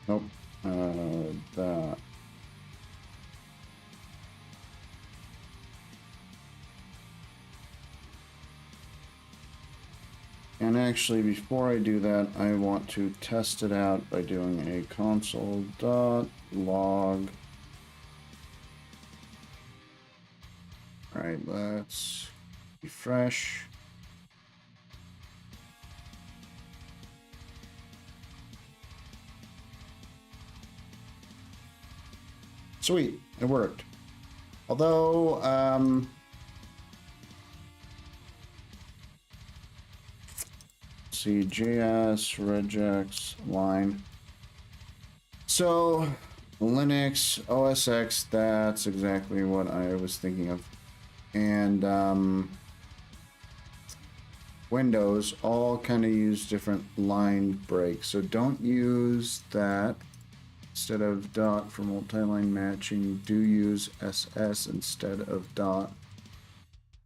nope, that. And actually, before I do that, I want to test it out by doing a console.log. All right, let's refresh. Sweet, it worked. Although, see, JS, regex, line. So, Linux, OS X, that's exactly what I was thinking of. And, Windows all kind of use different line breaks. So don't use that. Instead of dot for multi-line matching, do use SS instead of dot.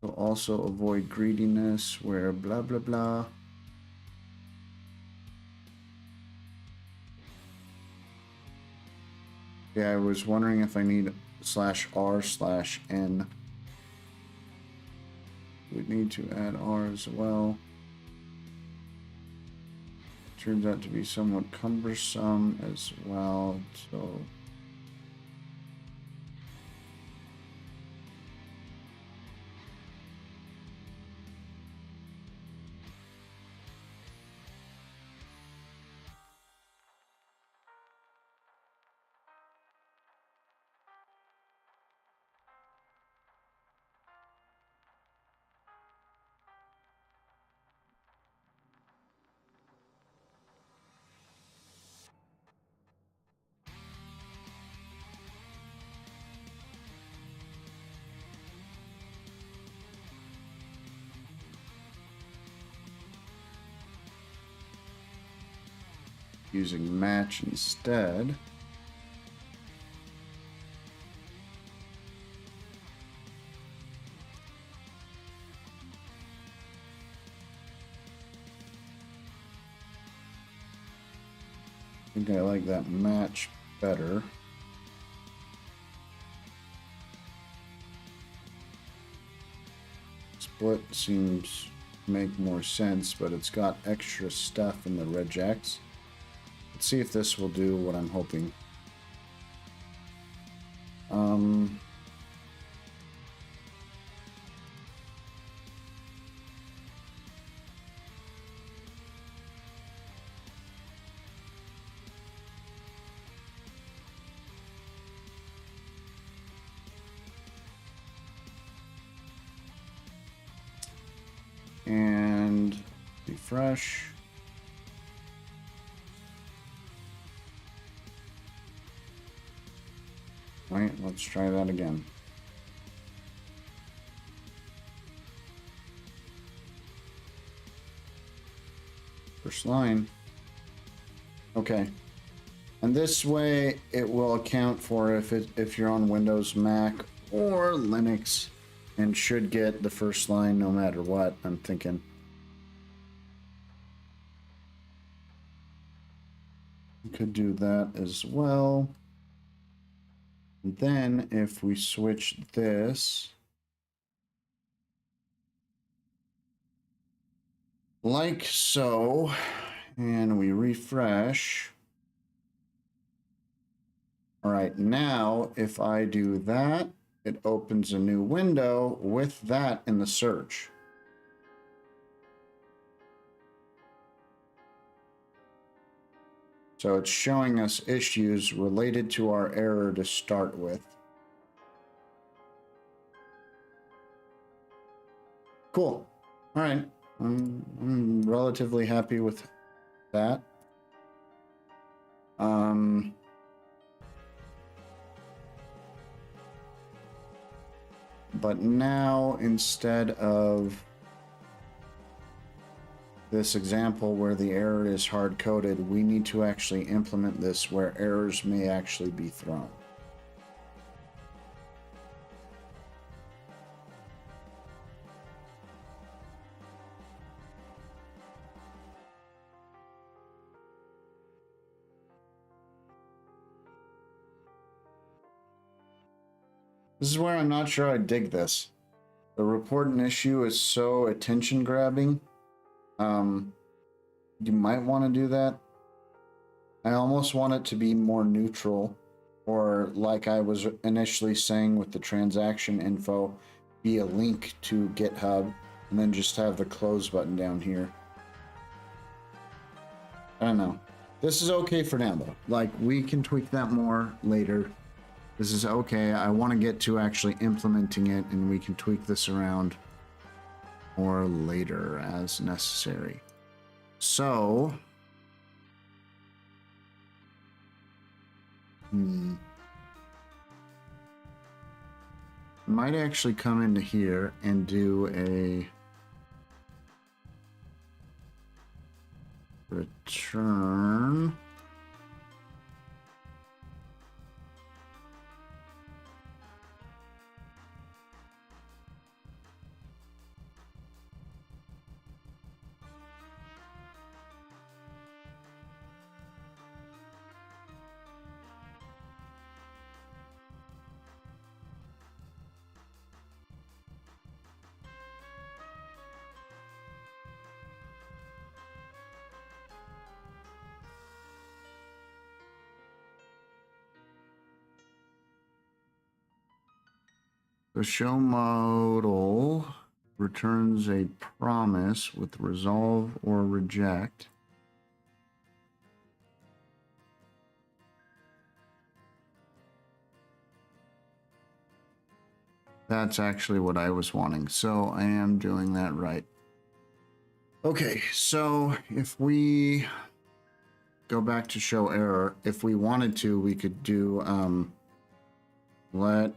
So also avoid greediness where blah blah blah. Yeah, I was wondering if I need /r/n. We'd need to add r as well. Turns out to be somewhat cumbersome as well, so using match instead. I think I like that match better. Split seems to make more sense, but it's got extra stuff in the regex. Let's see if this will do what I'm hoping. And refresh. Wait, let's try that again. First line. Okay. And this way it will account for if you're on Windows, Mac, or Linux, and should get the first line no matter what, I'm thinking. You could do that as well. And then if we switch this like so, and we refresh. All right, now if I do that, it opens a new window with that in the search. So it's showing us issues related to our error to start with. Cool. All right. I'm relatively happy with that. But now, instead of this example where the error is hard-coded, we need to actually implement this where errors may actually be thrown. This is where I'm not sure I dig this. The report an issue is so attention grabbing. You might want to do that. I almost want it to be more neutral, or like I was initially saying with the transaction info, be a link to GitHub, and then just have the close button down here. I don't know. This is okay for now though. Like, we can tweak that more later. This is okay. I want to get to actually implementing it, and we can tweak this around more later as necessary. So, might actually come into here and do a return. The show modal returns a promise with resolve or reject. That's actually what I was wanting, so I am doing that right. Okay, so if we go back to show error, if we wanted to, we could do let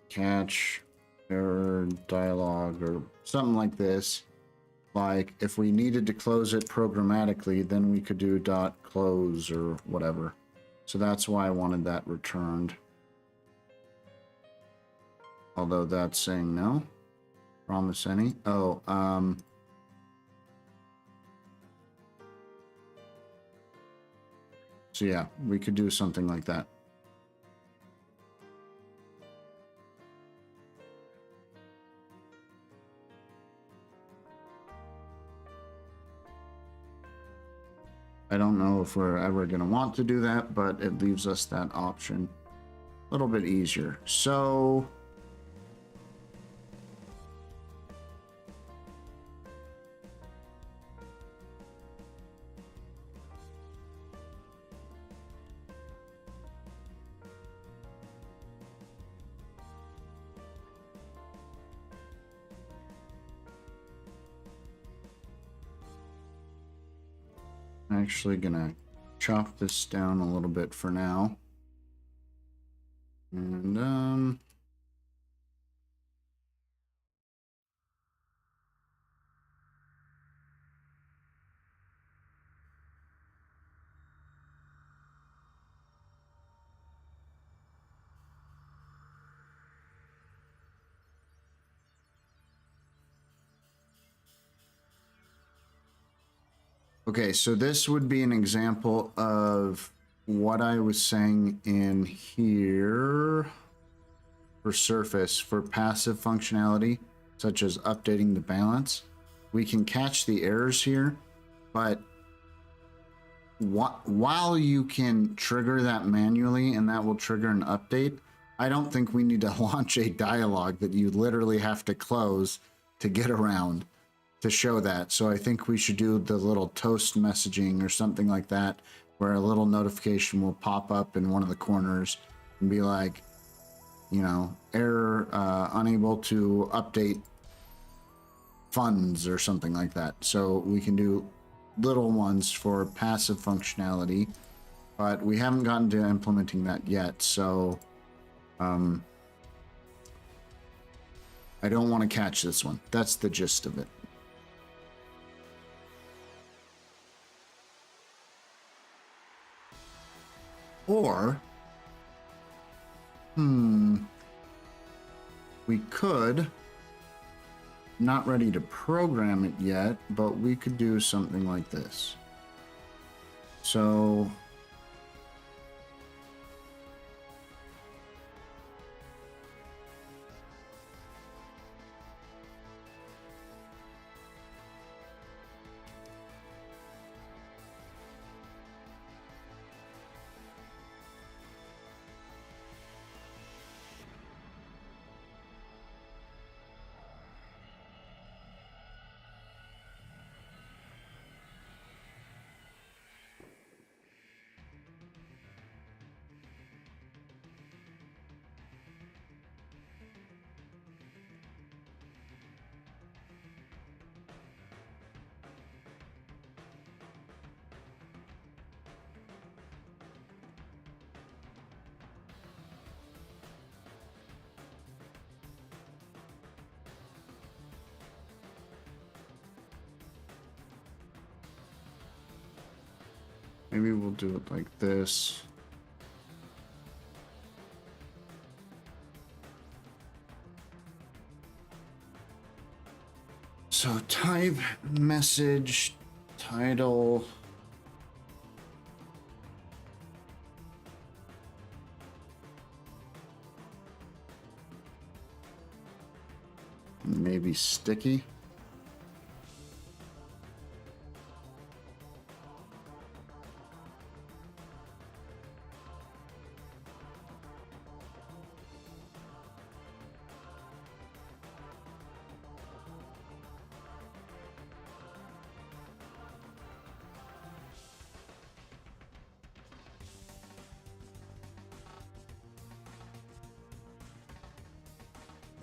catch error dialog or something like this, like if we needed to close it programmatically, then we could do dot close or whatever. So that's why I wanted that returned. Although that's saying no. Promise any. Oh, so yeah, we could do something like that. I don't know if we're ever going to want to do that, but it leaves us that option a little bit easier. So I'm actually gonna chop this down a little bit for now. And okay, so this would be an example of what I was saying in here for surface for passive functionality, such as updating the balance. We can catch the errors here, but while you can trigger that manually and that will trigger an update, I don't think we need to launch a dialog that you literally have to close to get around to show that. So I think we should do the little toast messaging or something like that, where a little notification will pop up in one of the corners and be like, you know, error, unable to update funds or something like that. So we can do little ones for passive functionality, but we haven't gotten to implementing that yet. So I don't want to catch this one. That's the gist of it. Or, we could, not ready to program it yet, but we could do something like this. So maybe we'll do it like this. So type message title. Maybe sticky.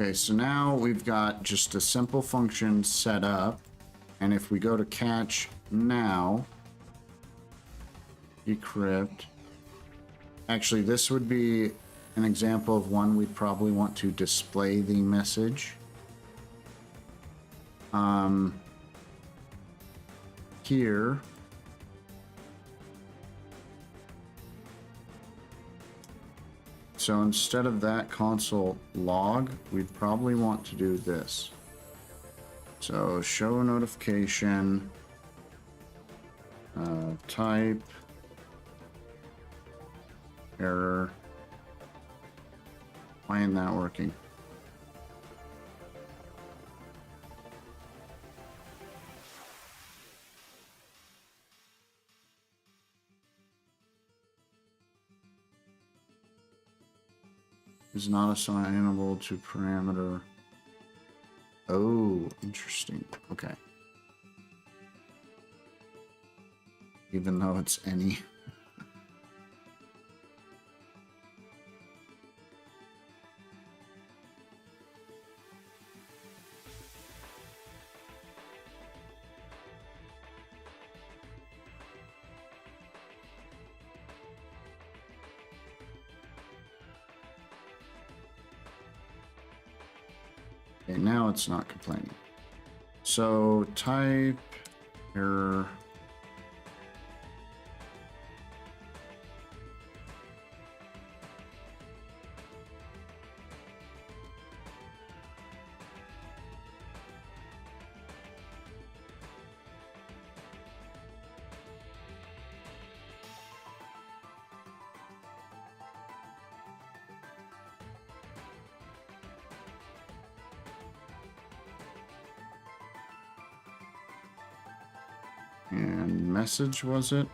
Okay, so now we've got just a simple function set up. And if we go to catch now, decrypt. Actually, this would be an example of one we'd probably want to display the message. here. So instead of that console log, we'd probably want to do this. So show notification, type, error. Why isn't that working? Is not assignable to parameter. Oh, interesting. Okay. Even though it's any. Okay, now it's not complaining. So type error. And message, was it?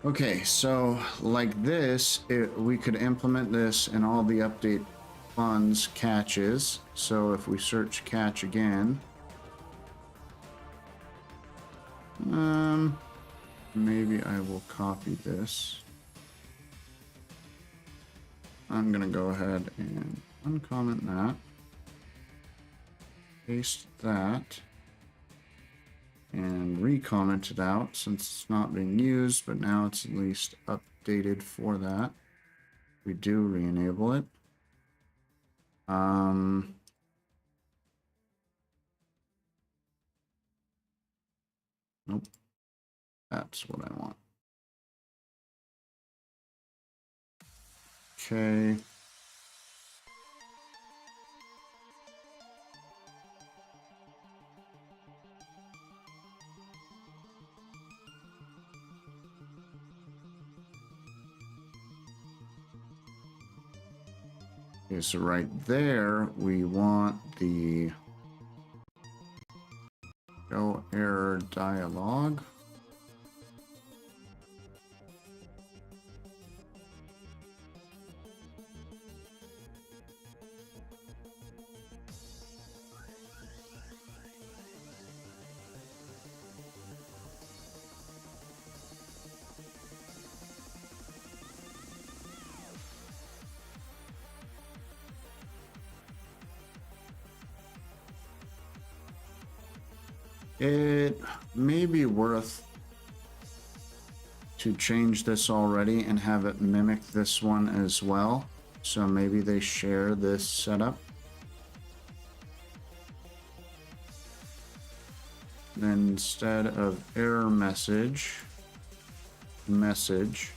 Okay, so like this, we could implement this in all the update funds catches. So if we search catch again, maybe I will copy this. I'm gonna go ahead and uncomment that, paste that, and recomment it out since it's not being used, but now it's at least updated for that. We do re-enable it. Nope. That's what I want. Okay. Okay, so right there, we want the show error dialog. It may be worth to change this already and have it mimic this one as well. So maybe they share this setup. Then instead of error message, message.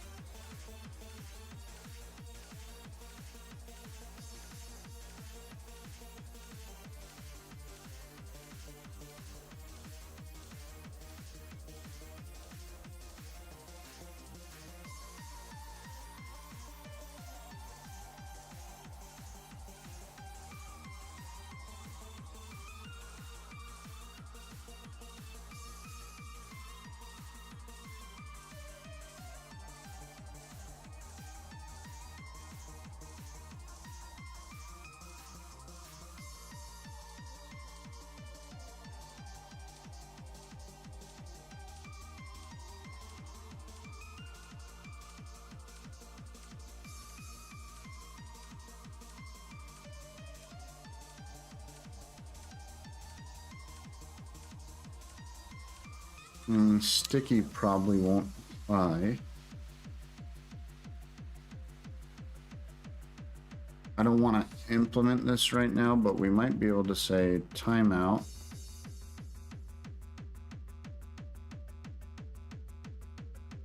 Sticky probably won't apply. I don't want to implement this right now, but we might be able to say timeout.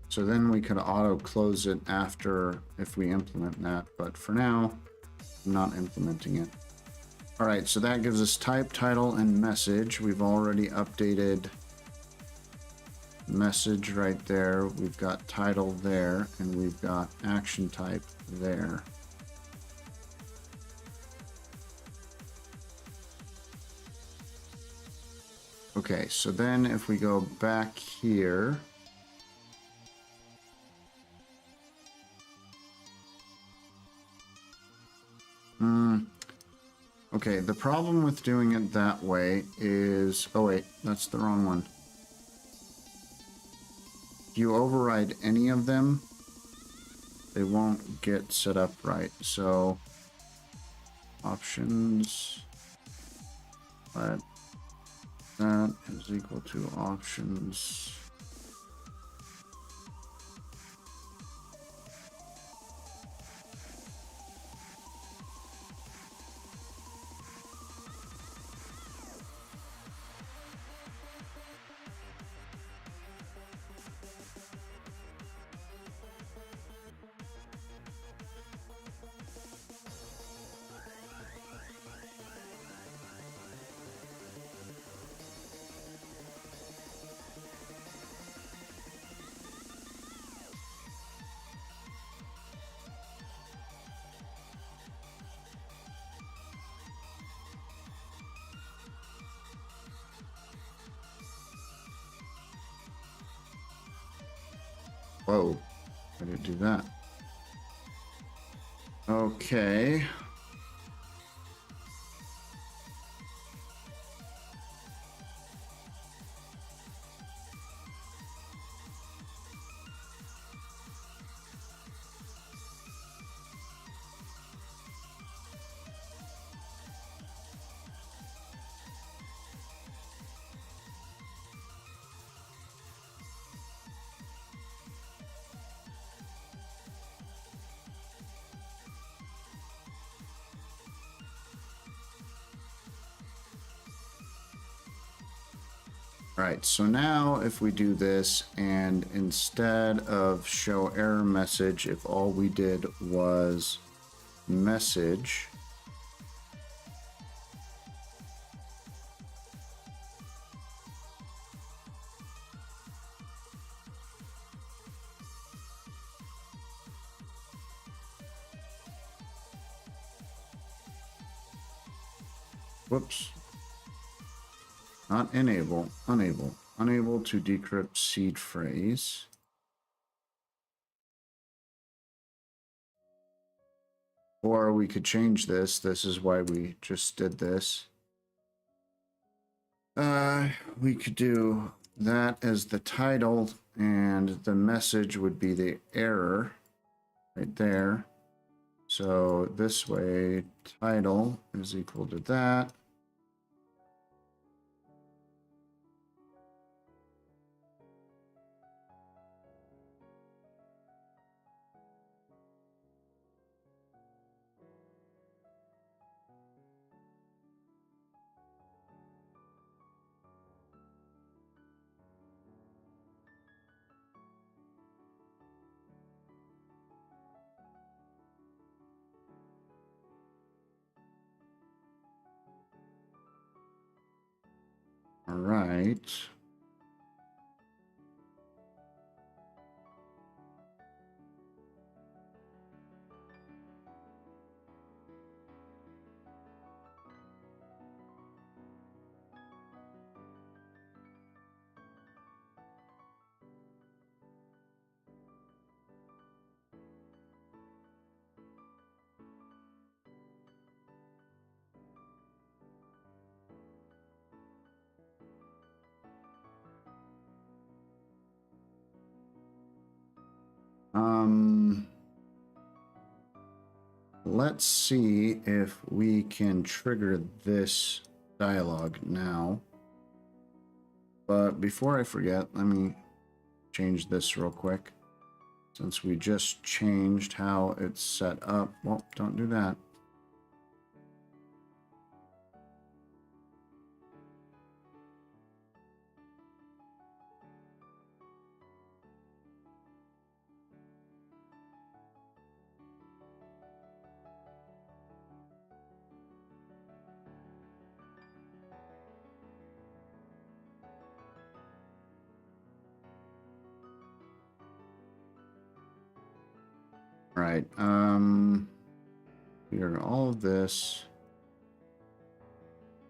So then we could auto close it after if we implement that, but for now, I'm not implementing it. All right, so that gives us type, title, and message. We've already updated message right there. We've got title there, and we've got action type there. Okay, so then if we go back here, okay, the problem with doing it that way is, oh wait, that's the wrong one. If you override any of them, they won't get set up right. So options, let that is equal to options. Whoa, how did it do that? Okay. All right, so now if we do this and instead of show error message, if all we did was message, whoops, not unable to decrypt seed phrase. Or we could change this. This is why we just did this. We could do that as the title, and the message would be the error right there. So this way, title is equal to that. All right. Let's see if we can trigger this dialogue now. But before I forget, let me change this real quick. Since we just changed how it's set up. Well, don't do that. Right. Clear all of this.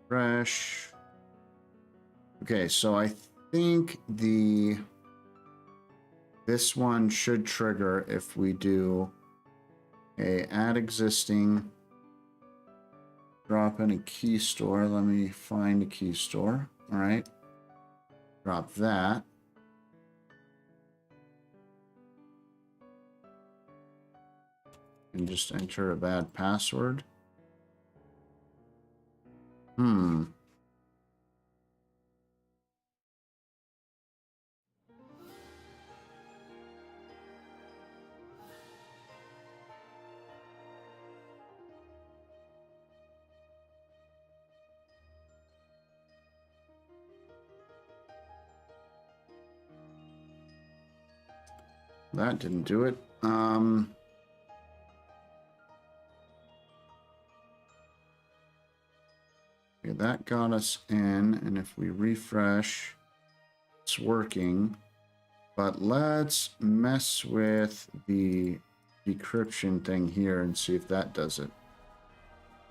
Fresh. Okay, so I think this one should trigger if we do a add existing, drop in a key store. Let me find a key store. All right. Drop that. And just enter a bad password. That didn't do it. Okay, that got us in, and if we refresh, it's working. But let's mess with the decryption thing here and see if that does it.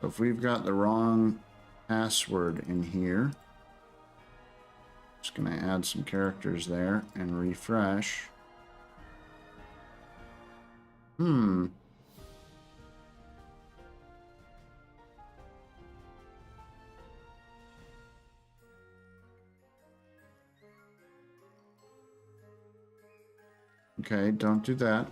So if we've got the wrong password in here, just gonna add some characters there and refresh. Okay, don't do that.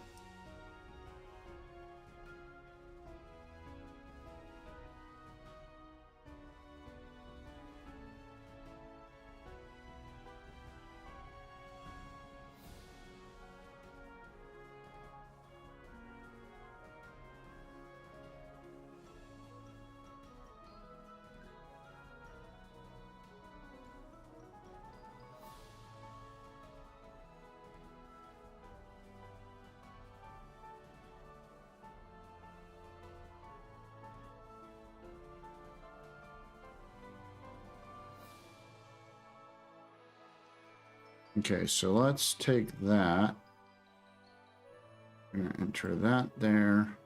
Okay, so let's take that. I'm gonna enter that there.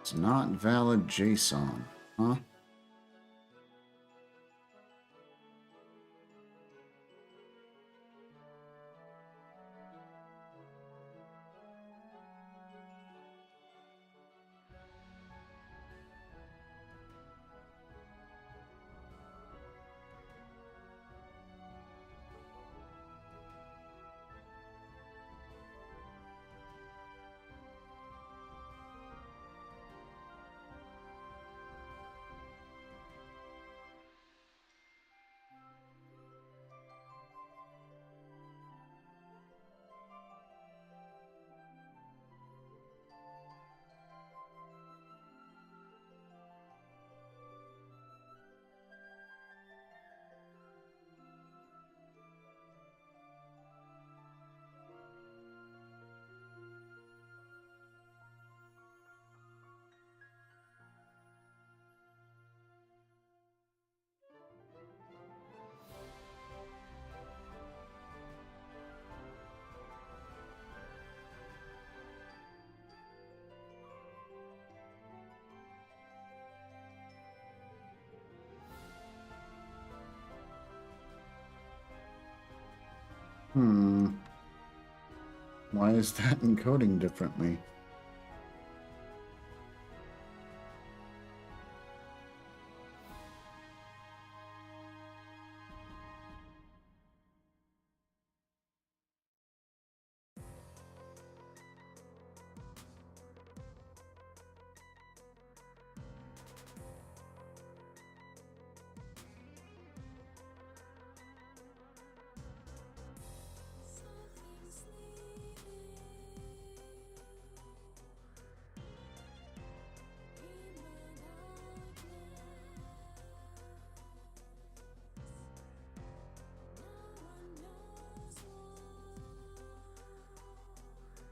It's not valid JSON, huh? Why is that encoding differently?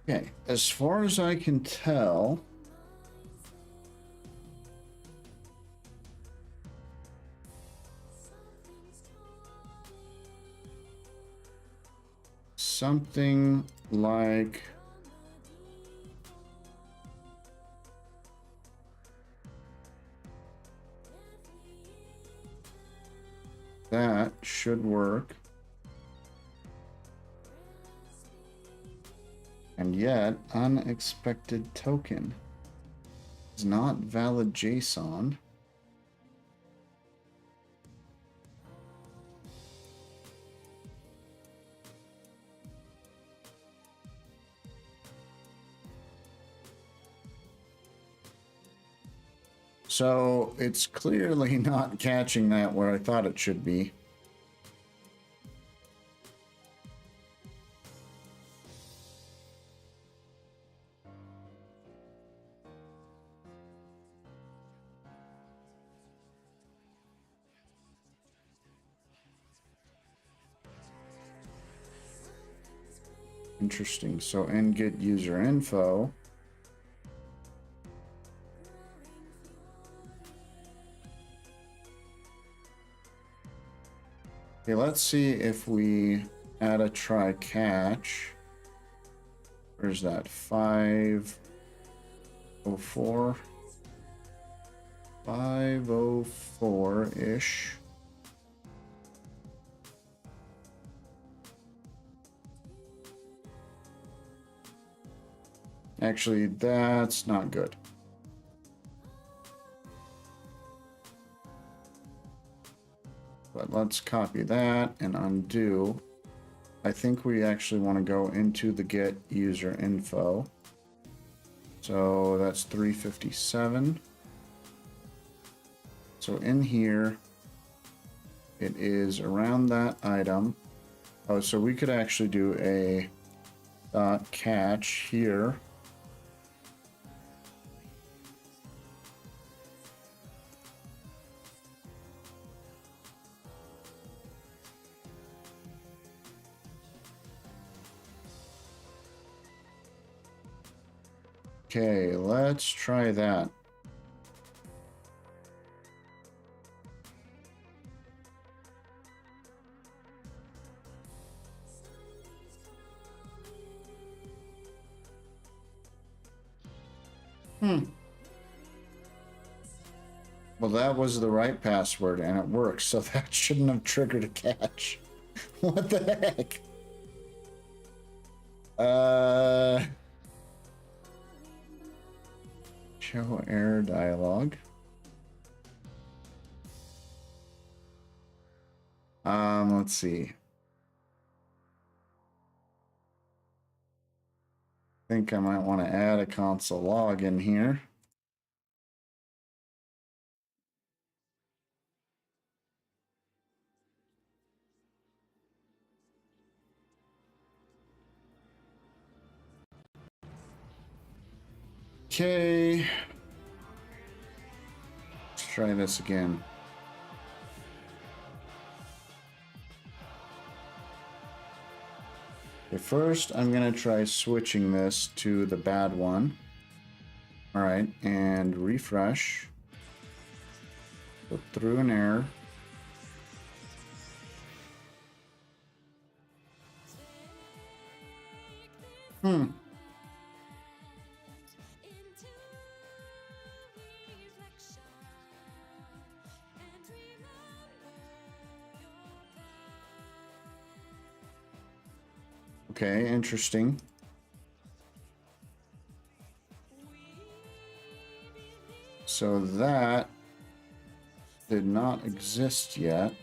Okay, as far as I can tell, something like that should work. And yet, unexpected token is not valid JSON. So it's clearly not catching that where I thought it should be. Interesting. So in get user info. Okay, let's see if we add a try catch. Where's that? 504. 504-ish. Actually, that's not good. But let's copy that and undo. I think we actually want to go into the get user info. So that's 357. So in here, it is around that item. Oh, so we could actually do a dot catch here. Okay, let's try that. Well, that was the right password and it works, so that shouldn't have triggered a catch. What the heck? Show error dialog. Let's see. I think I might want to add a console log in here. Okay. Let's try this again. Okay, first, I'm going to try switching this to the bad one. All right, and refresh. Go through an error. Okay, interesting. So that did not exist yet.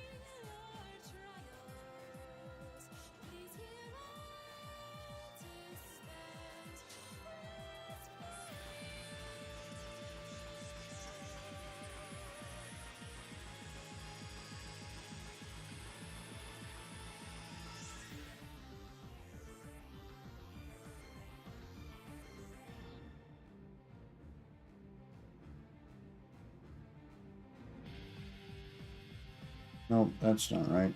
Nope, that's not right.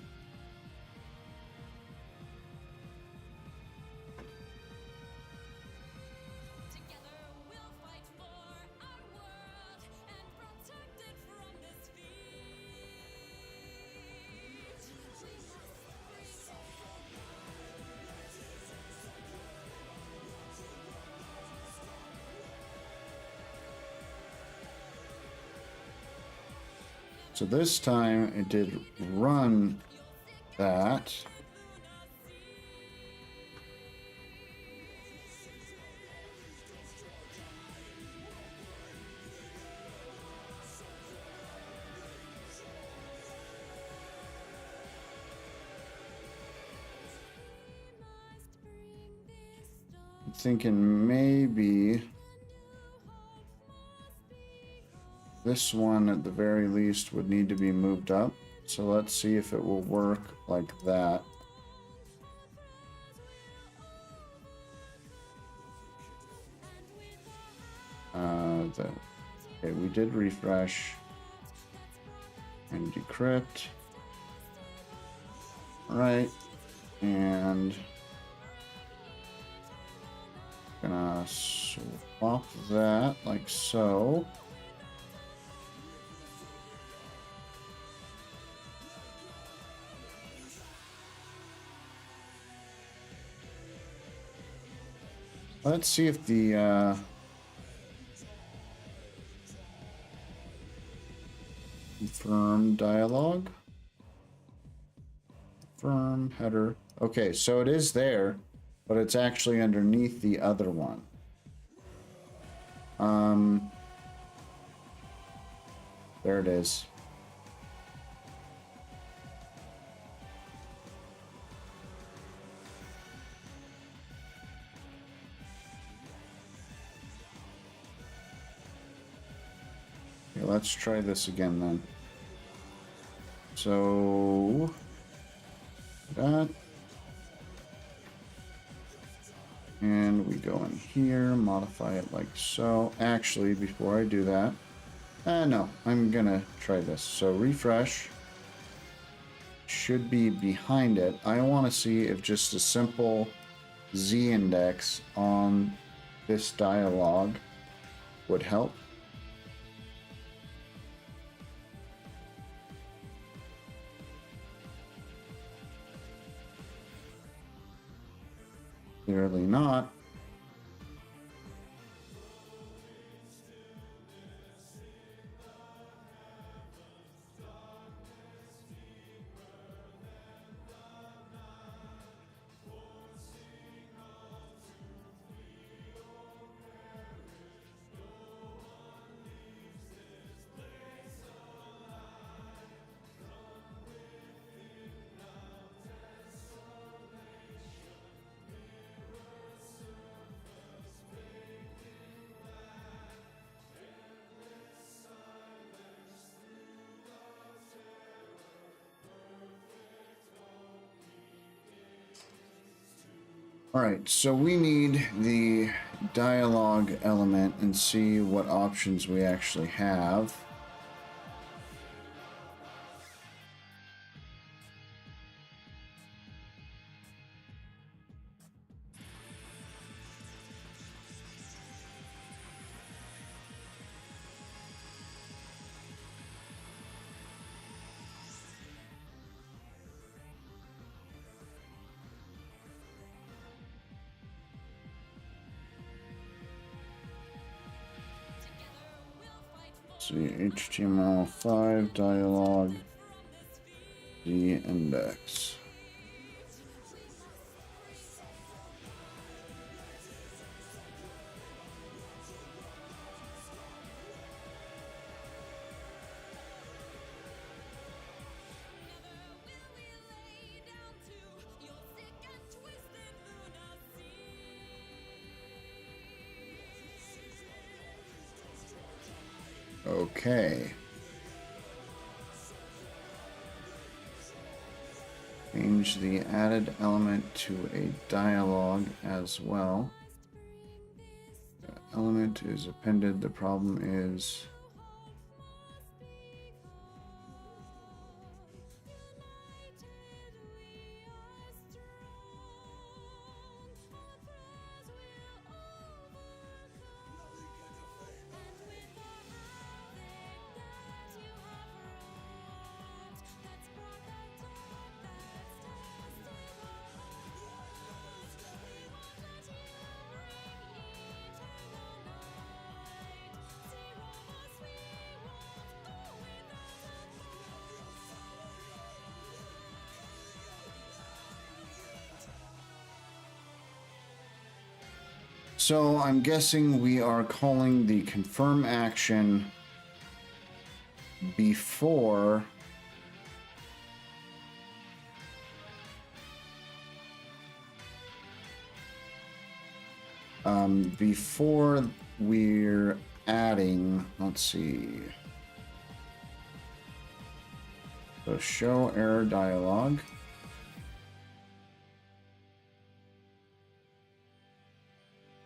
So this time it did run that. I'm thinking maybe this one at the very least would need to be moved up. So let's see if it will work like that. Okay, we did refresh and decrypt. All right, and gonna swap that like so. Let's see if the confirm dialog, confirm header. Okay, so it is there, but it's actually underneath the other one. There it is. Okay, let's try this again then. So that, and we go in here, modify it like so. Actually, before I do that, no, I'm gonna try this. So refresh should be behind it. I want to see if just a simple Z index on this dialog would help. Clearly not. All right, so we need the dialog element and see what options we actually have. See, HTML5 dialog, the index. Okay. Change the added element to a dialog as well. The element is appended. The problem is So I'm guessing we are calling the confirm action before before we're adding, let's see. So show error dialog.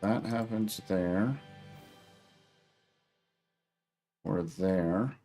That happens there. Or there.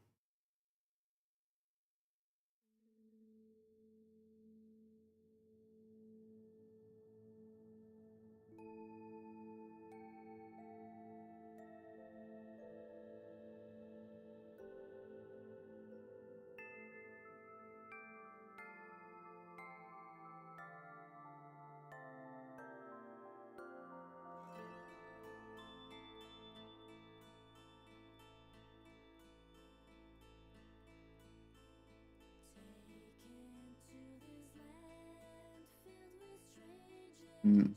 Mm.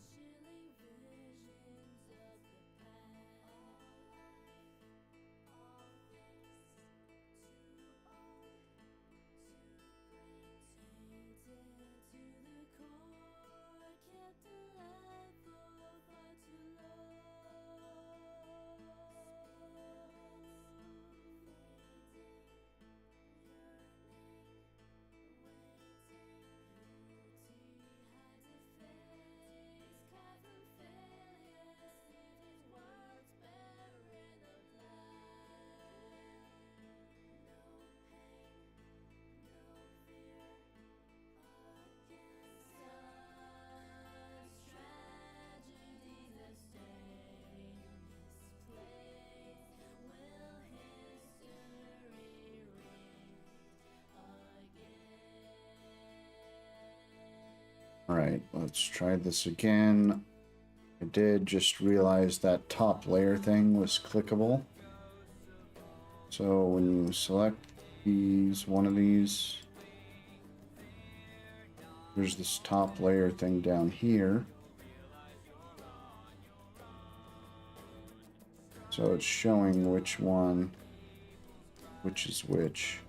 All right, let's try this again. I did just realize that top layer thing was clickable. So when you select one of these, there's this top layer thing down here. So it's showing which one, which is which.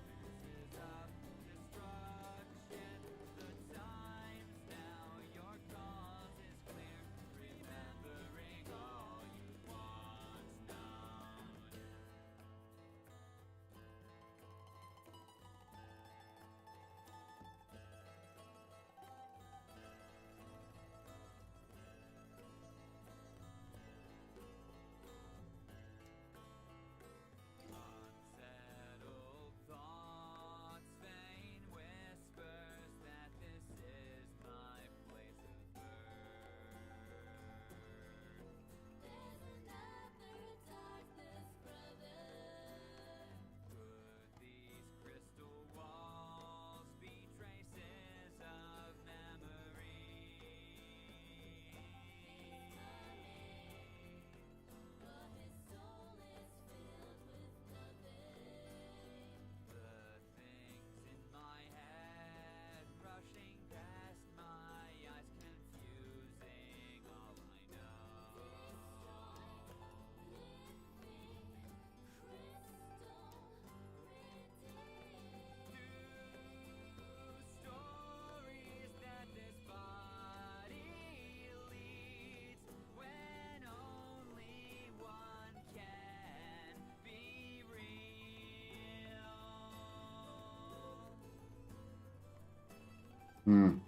Hmm.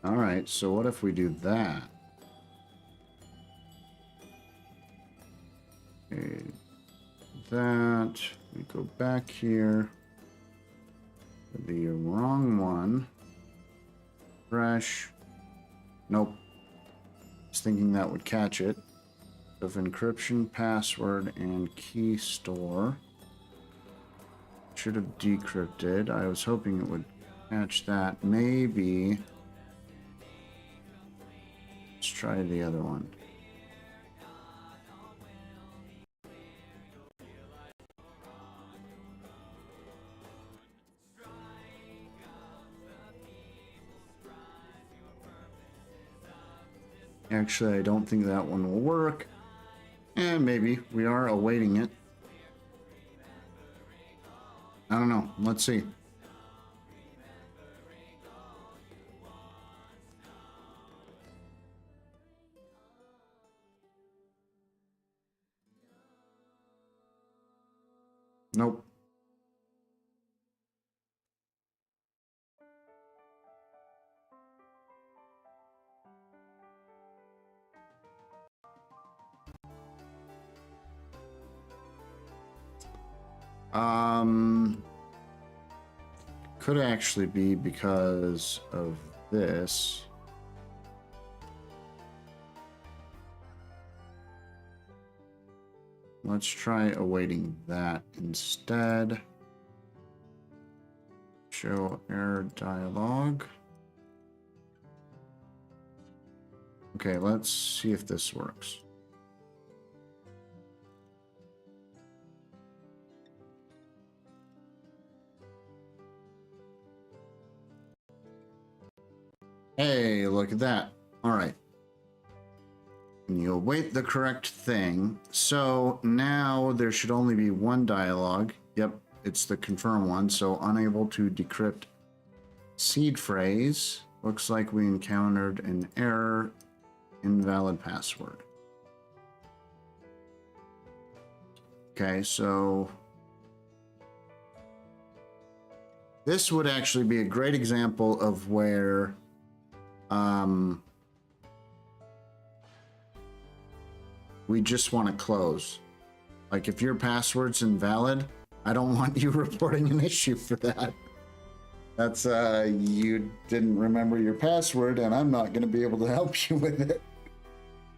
All right, so what if we do that? Okay, that, We go back here. The wrong one. Fresh. Nope. I was thinking that would catch it. Of encryption, password, and key store. Should have decrypted. I was hoping it would catch that. Maybe. Let's try the other one. Actually, I don't think that one will work. And maybe we are awaiting it. I don't know. Let's see. Nope. Could actually be because of this. Let's try awaiting that instead. Show error dialog. Okay, let's see if this works. Hey, look at that. All right. And you await the correct thing. So now there should only be one dialog. Yep, it's the confirm one. So unable to decrypt seed phrase. Looks like we encountered an error. Invalid password. Okay, so this would actually be a great example of where we just want to close. Like if your password's invalid, I don't want you reporting an issue for that. That's you didn't remember your password and I'm not going to be able to help you with it.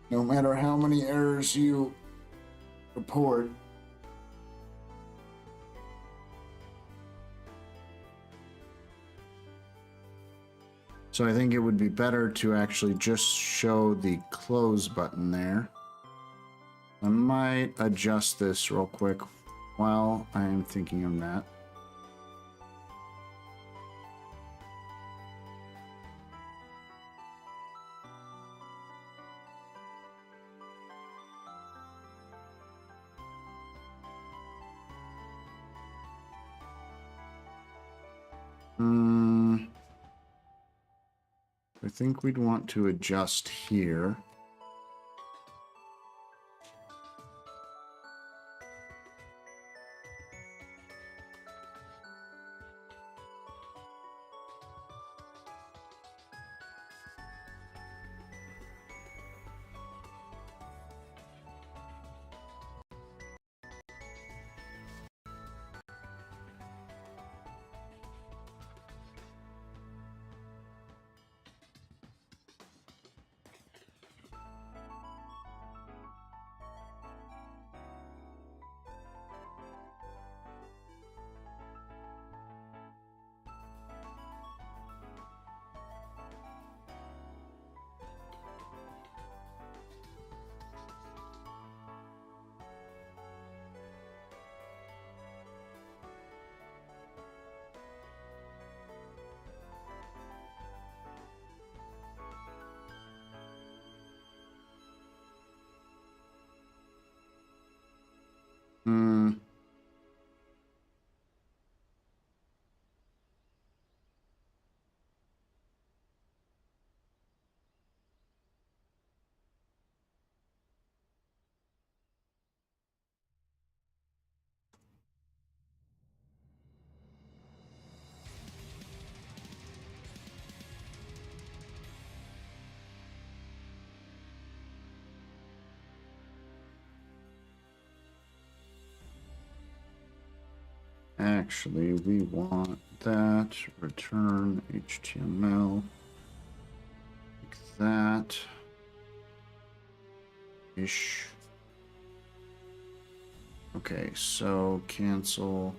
No matter how many errors you report. So I think it would be better to actually just show the close button there. I might adjust this real quick while I am thinking of that. I think we'd want to adjust here. actually, we want that return HTML like that ish. Okay, so cancel.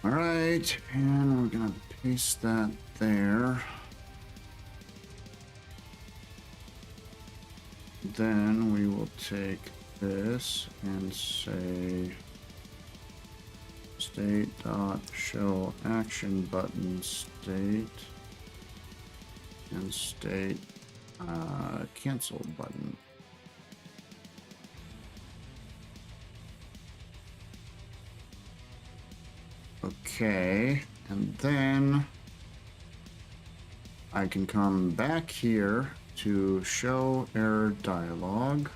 All right, and we're gonna paste that there. Then we will take this and say state dot show action button state and state cancel button. Okay, and then I can come back here to show error dialog.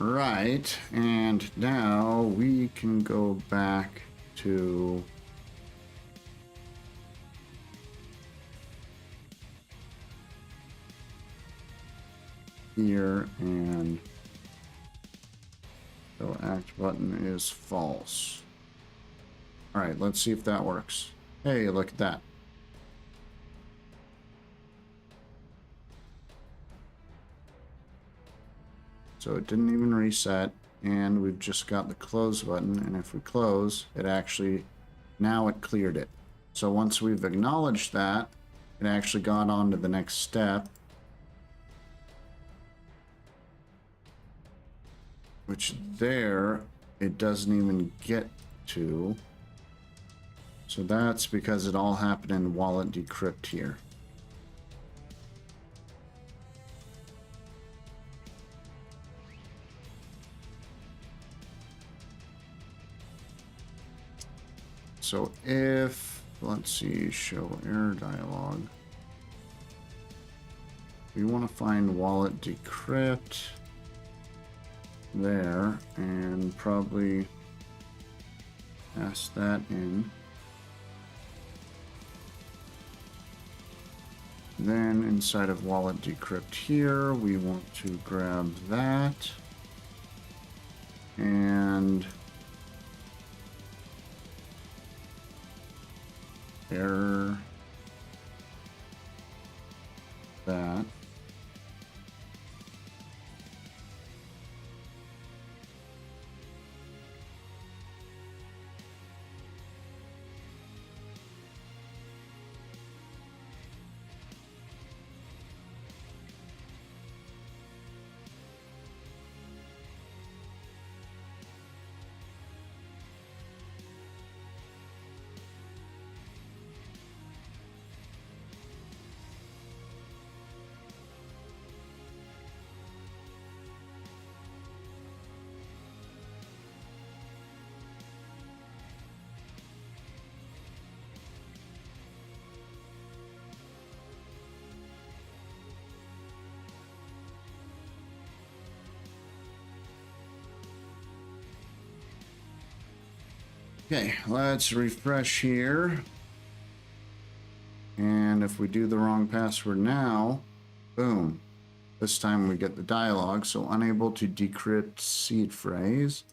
Right, and now we can go back to here and so act button is false. All right, let's see if that works. Hey, look at that. So it didn't even reset, and we've just got the close button, and if we close, it actually, now it cleared it. So once we've acknowledged that, it actually got on to the next step, which there, it doesn't even get to. So that's because it all happened in wallet decrypt here. So if, let's see, show error dialog, we want to find wallet decrypt there and probably pass that in. Then inside of wallet decrypt here, we want to grab that and error that. Okay, let's refresh here. And if we do the wrong password now, boom. This time we get the dialog. So unable to decrypt seed phrase.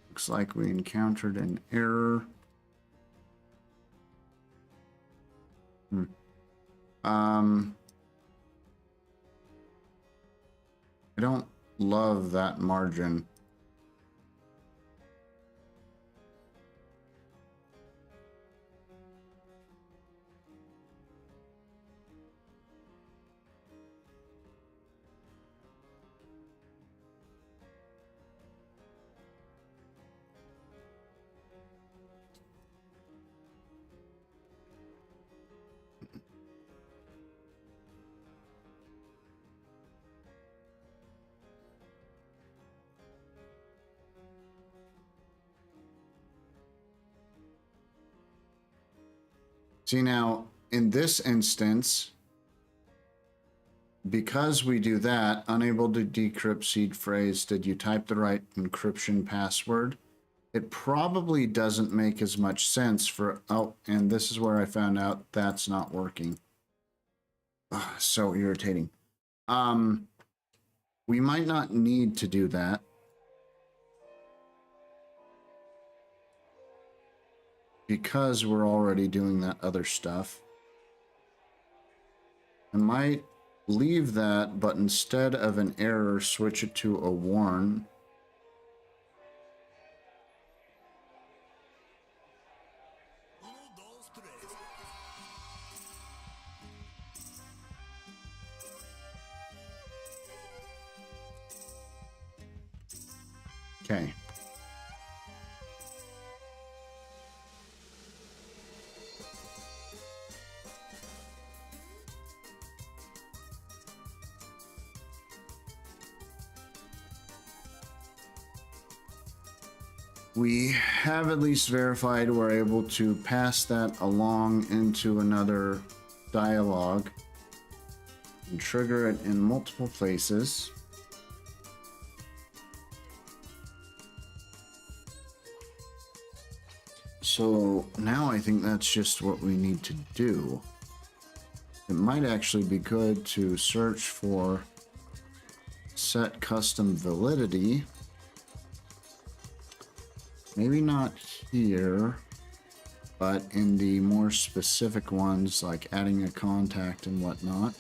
Looks like we encountered an error. I don't love that margin. See now, in this instance, because we do that, unable to decrypt seed phrase, did you type the right encryption password? It probably doesn't make as much sense for, oh, and this is where I found out that's not working. Ugh, so irritating. We might not need to do that. Because we're already doing that other stuff. I might leave that, but instead of an error, switch it to a warn. Okay. We have at least verified we're able to pass that along into another dialogue and trigger it in multiple places. So now I think that's just what we need to do. It might actually be good to search for set custom validity. Maybe not here, but in the more specific ones like adding a contact and whatnot.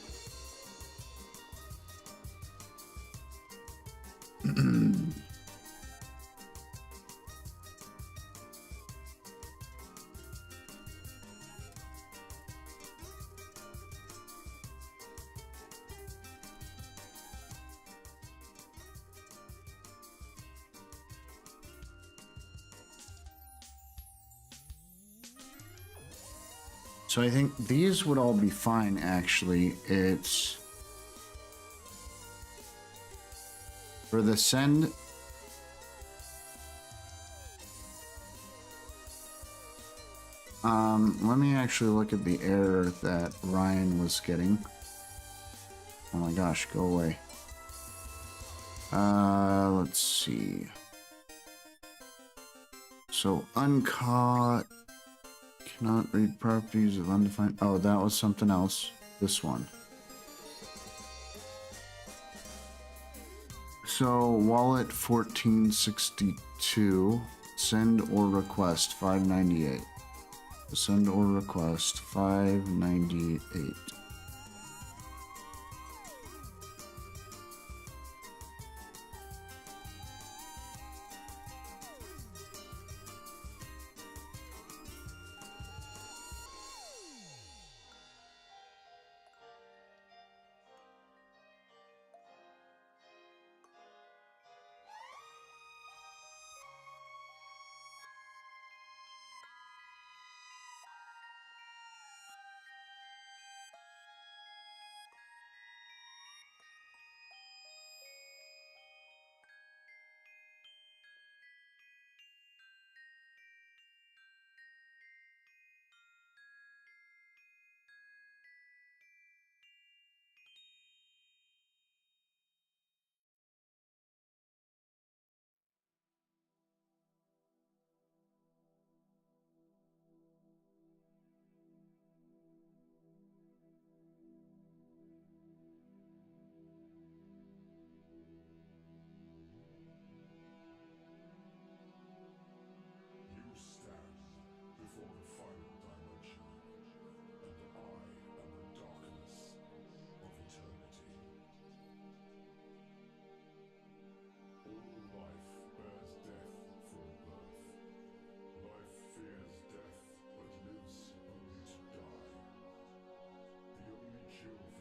So I think these would all be fine, actually. It's for the send. Let me actually look at the error that Ryan was getting. Oh my gosh, go away. Let's see. So uncaught. Cannot read properties of undefined. Oh, that was something else. This one. So wallet 1462. Send or request 598. Send or request 598.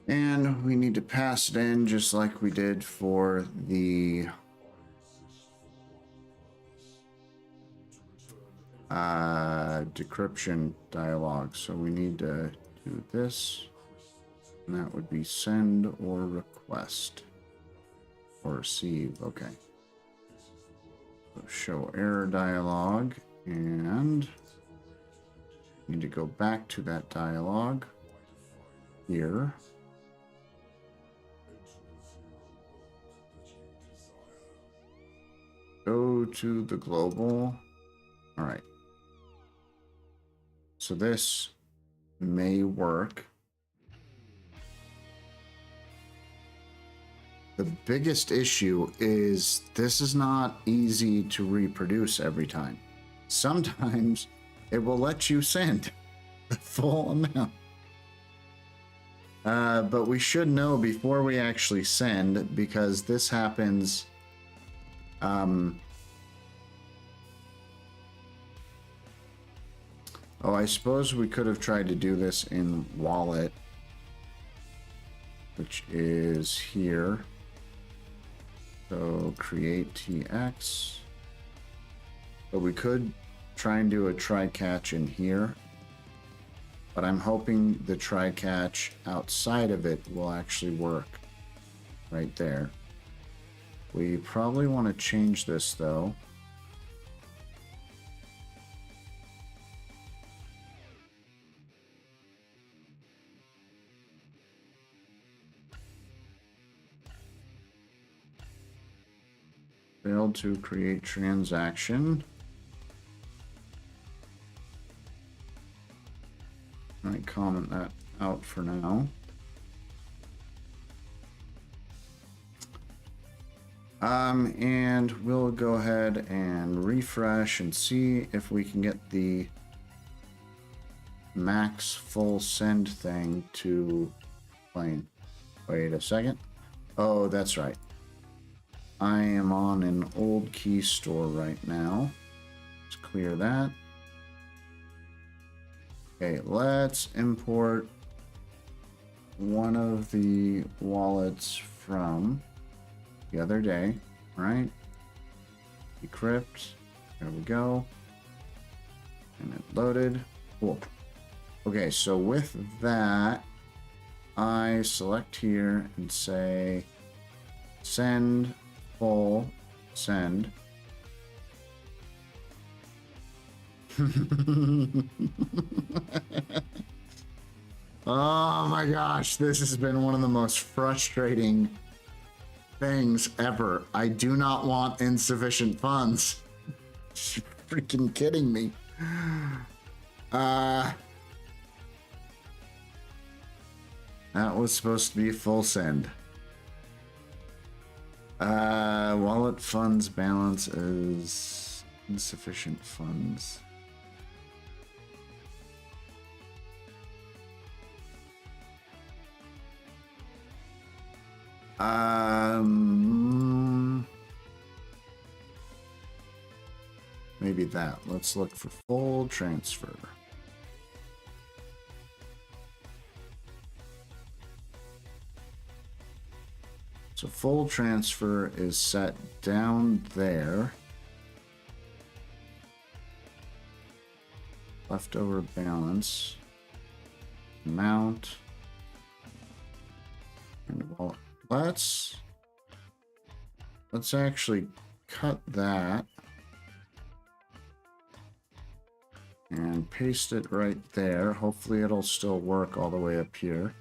And we need to pass it in just like we did for the decryption dialog. So we need to do this, and that would be send or request or receive. Okay. So show error dialog, and need to go back to that dialog here. Go to the global. All right. So this may work. The biggest issue is this is not easy to reproduce every time. Sometimes it will let you send the full amount. But we should know before we actually send, because this happens. Oh, I suppose we could have tried to do this in Wallet, which is here. So create TX. But we could try and do a try catch in here. But I'm hoping the try catch outside of it will actually work right there. We probably want to change this though. Failed to create transaction. I might comment that out for now. And we'll go ahead and refresh and see if we can get the max full send thing to plain. Wait a second. Oh, that's right. I am on an old key store right now. Let's clear that. Okay, let's import one of the wallets from the other day, right? Decrypt. There we go. And it loaded. Cool. Okay, so with that, I select here and say send full send. Oh my gosh, this has been one of the most frustrating things ever. I do not want insufficient funds. You're freaking kidding me. That was supposed to be full send. Wallet funds balance is insufficient funds. Maybe that. Let's look for full transfer. So full transfer is set down there. Leftover balance. Amount. And wallet. Let's actually cut that and paste it right there. Hopefully it'll still work all the way up here.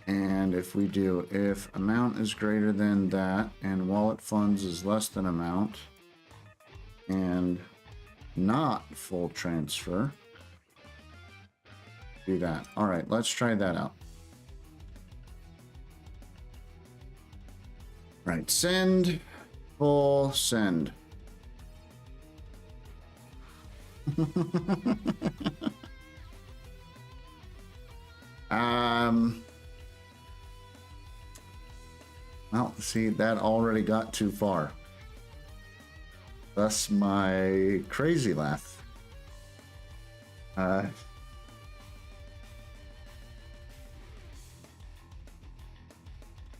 And if we do, if amount is greater than that and wallet funds is less than amount and not full transfer, do that. All right, let's try that out. Right, send, full send. Well, see, that already got too far. Thus my crazy laugh.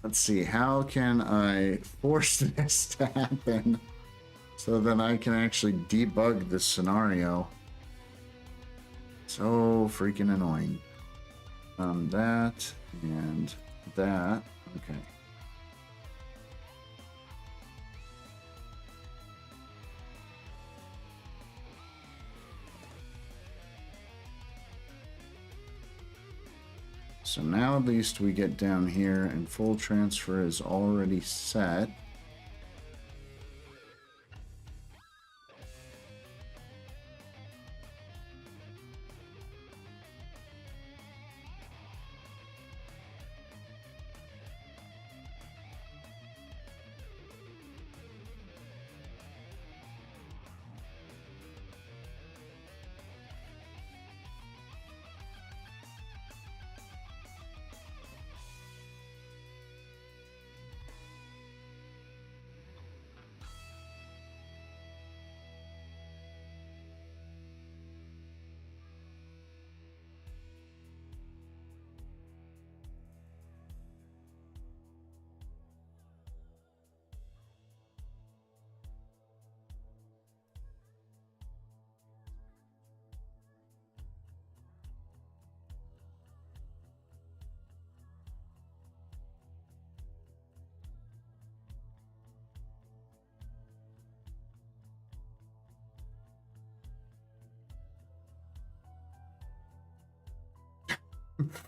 Let's see, how can I force this to happen so that I can actually debug this scenario? So freaking annoying. That and that. Okay. So now at least we get down here and full transfer is already set.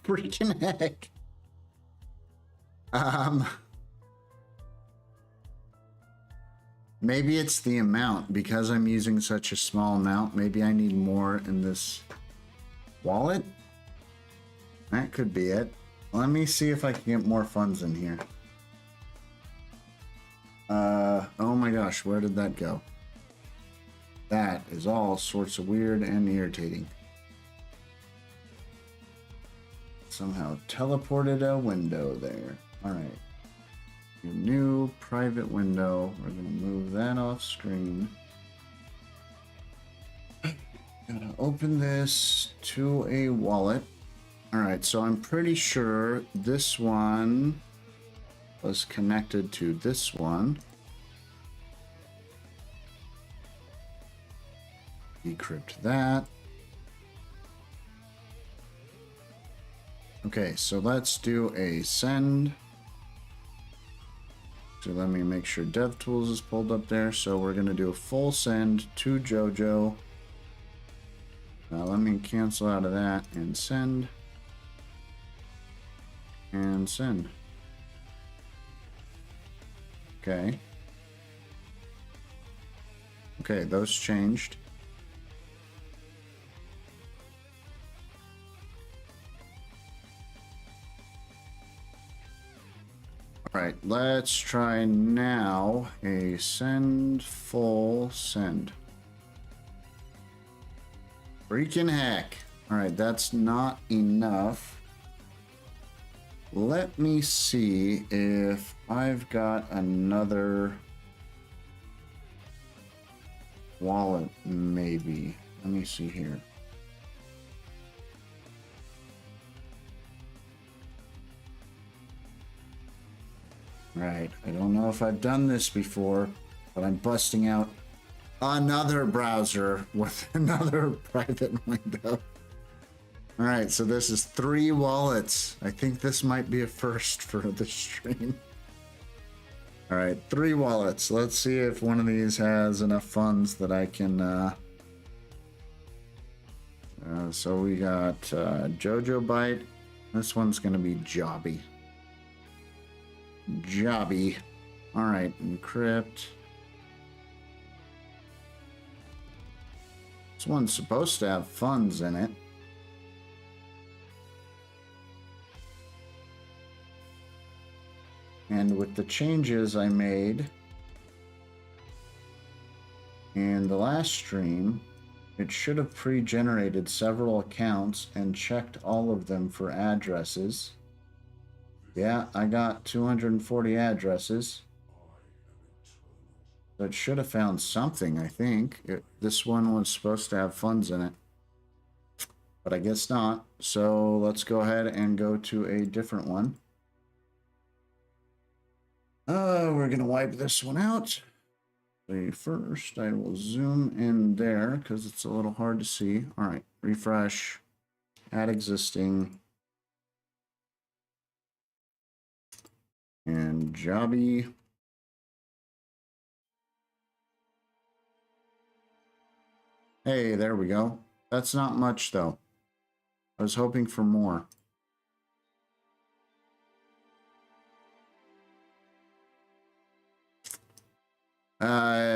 Freaking heck. Maybe it's the amount. Because I'm using such a small amount, maybe I need more in this wallet? That could be it. Let me see if I can get more funds in here. Oh my gosh, where did that go? That is all sorts of weird and irritating. Somehow teleported a window there. Alright. Your new private window. We're going to move that off screen. Gotta open this to a wallet. Alright, so I'm pretty sure this one was connected to this one. Decrypt that. Okay, so let's do a send. So let me make sure DevTools is pulled up there. So we're going to do a full send to Jojo. Now let me cancel out of that and send. And send. Okay. Okay, those changed. Alright, let's try now a send full send. Freaking heck. Alright, that's not enough. Let me see if I've got another wallet, maybe. Let me see here. Right, I don't know if I've done this before, but I'm busting out another browser with another private window. All right, so this is 3 wallets. I think this might be a first for the stream. All right, 3 wallets. Let's see if one of these has enough funds that I can... so we got Jojo Byte. This one's going to be Jobby. Jobby. All right, encrypt. This one's supposed to have funds in it. And with the changes I made in the last stream, it should have pre-generated several accounts and checked all of them for addresses. Yeah, I got 240 addresses. So it should have found something, I think. This one was supposed to have funds in it. But I guess not. So let's go ahead and go to a different one. We're going to wipe this one out. First, I will zoom in there because it's a little hard to see. All right, refresh, add existing, and Jobby. Hey, there we go. That's not much though. I was hoping for more.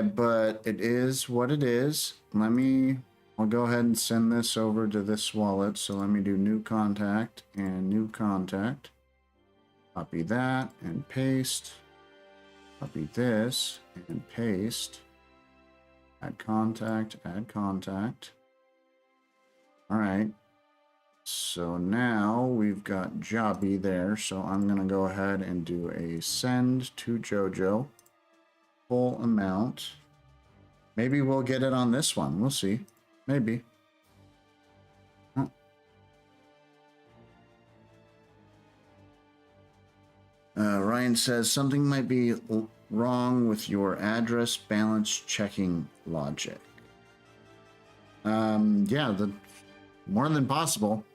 But it is what it is. I'll go ahead and send this over to this wallet. So let me do new contact and new contact. Copy that and paste. Copy this and paste. Add contact, add contact. All right. So now we've got Jobby there. So I'm going to go ahead and do a send to Jojo. Full amount. Maybe we'll get it on this one. We'll see. Maybe. Oh. Ryan says something might be wrong with your address balance checking logic. Yeah, more than possible.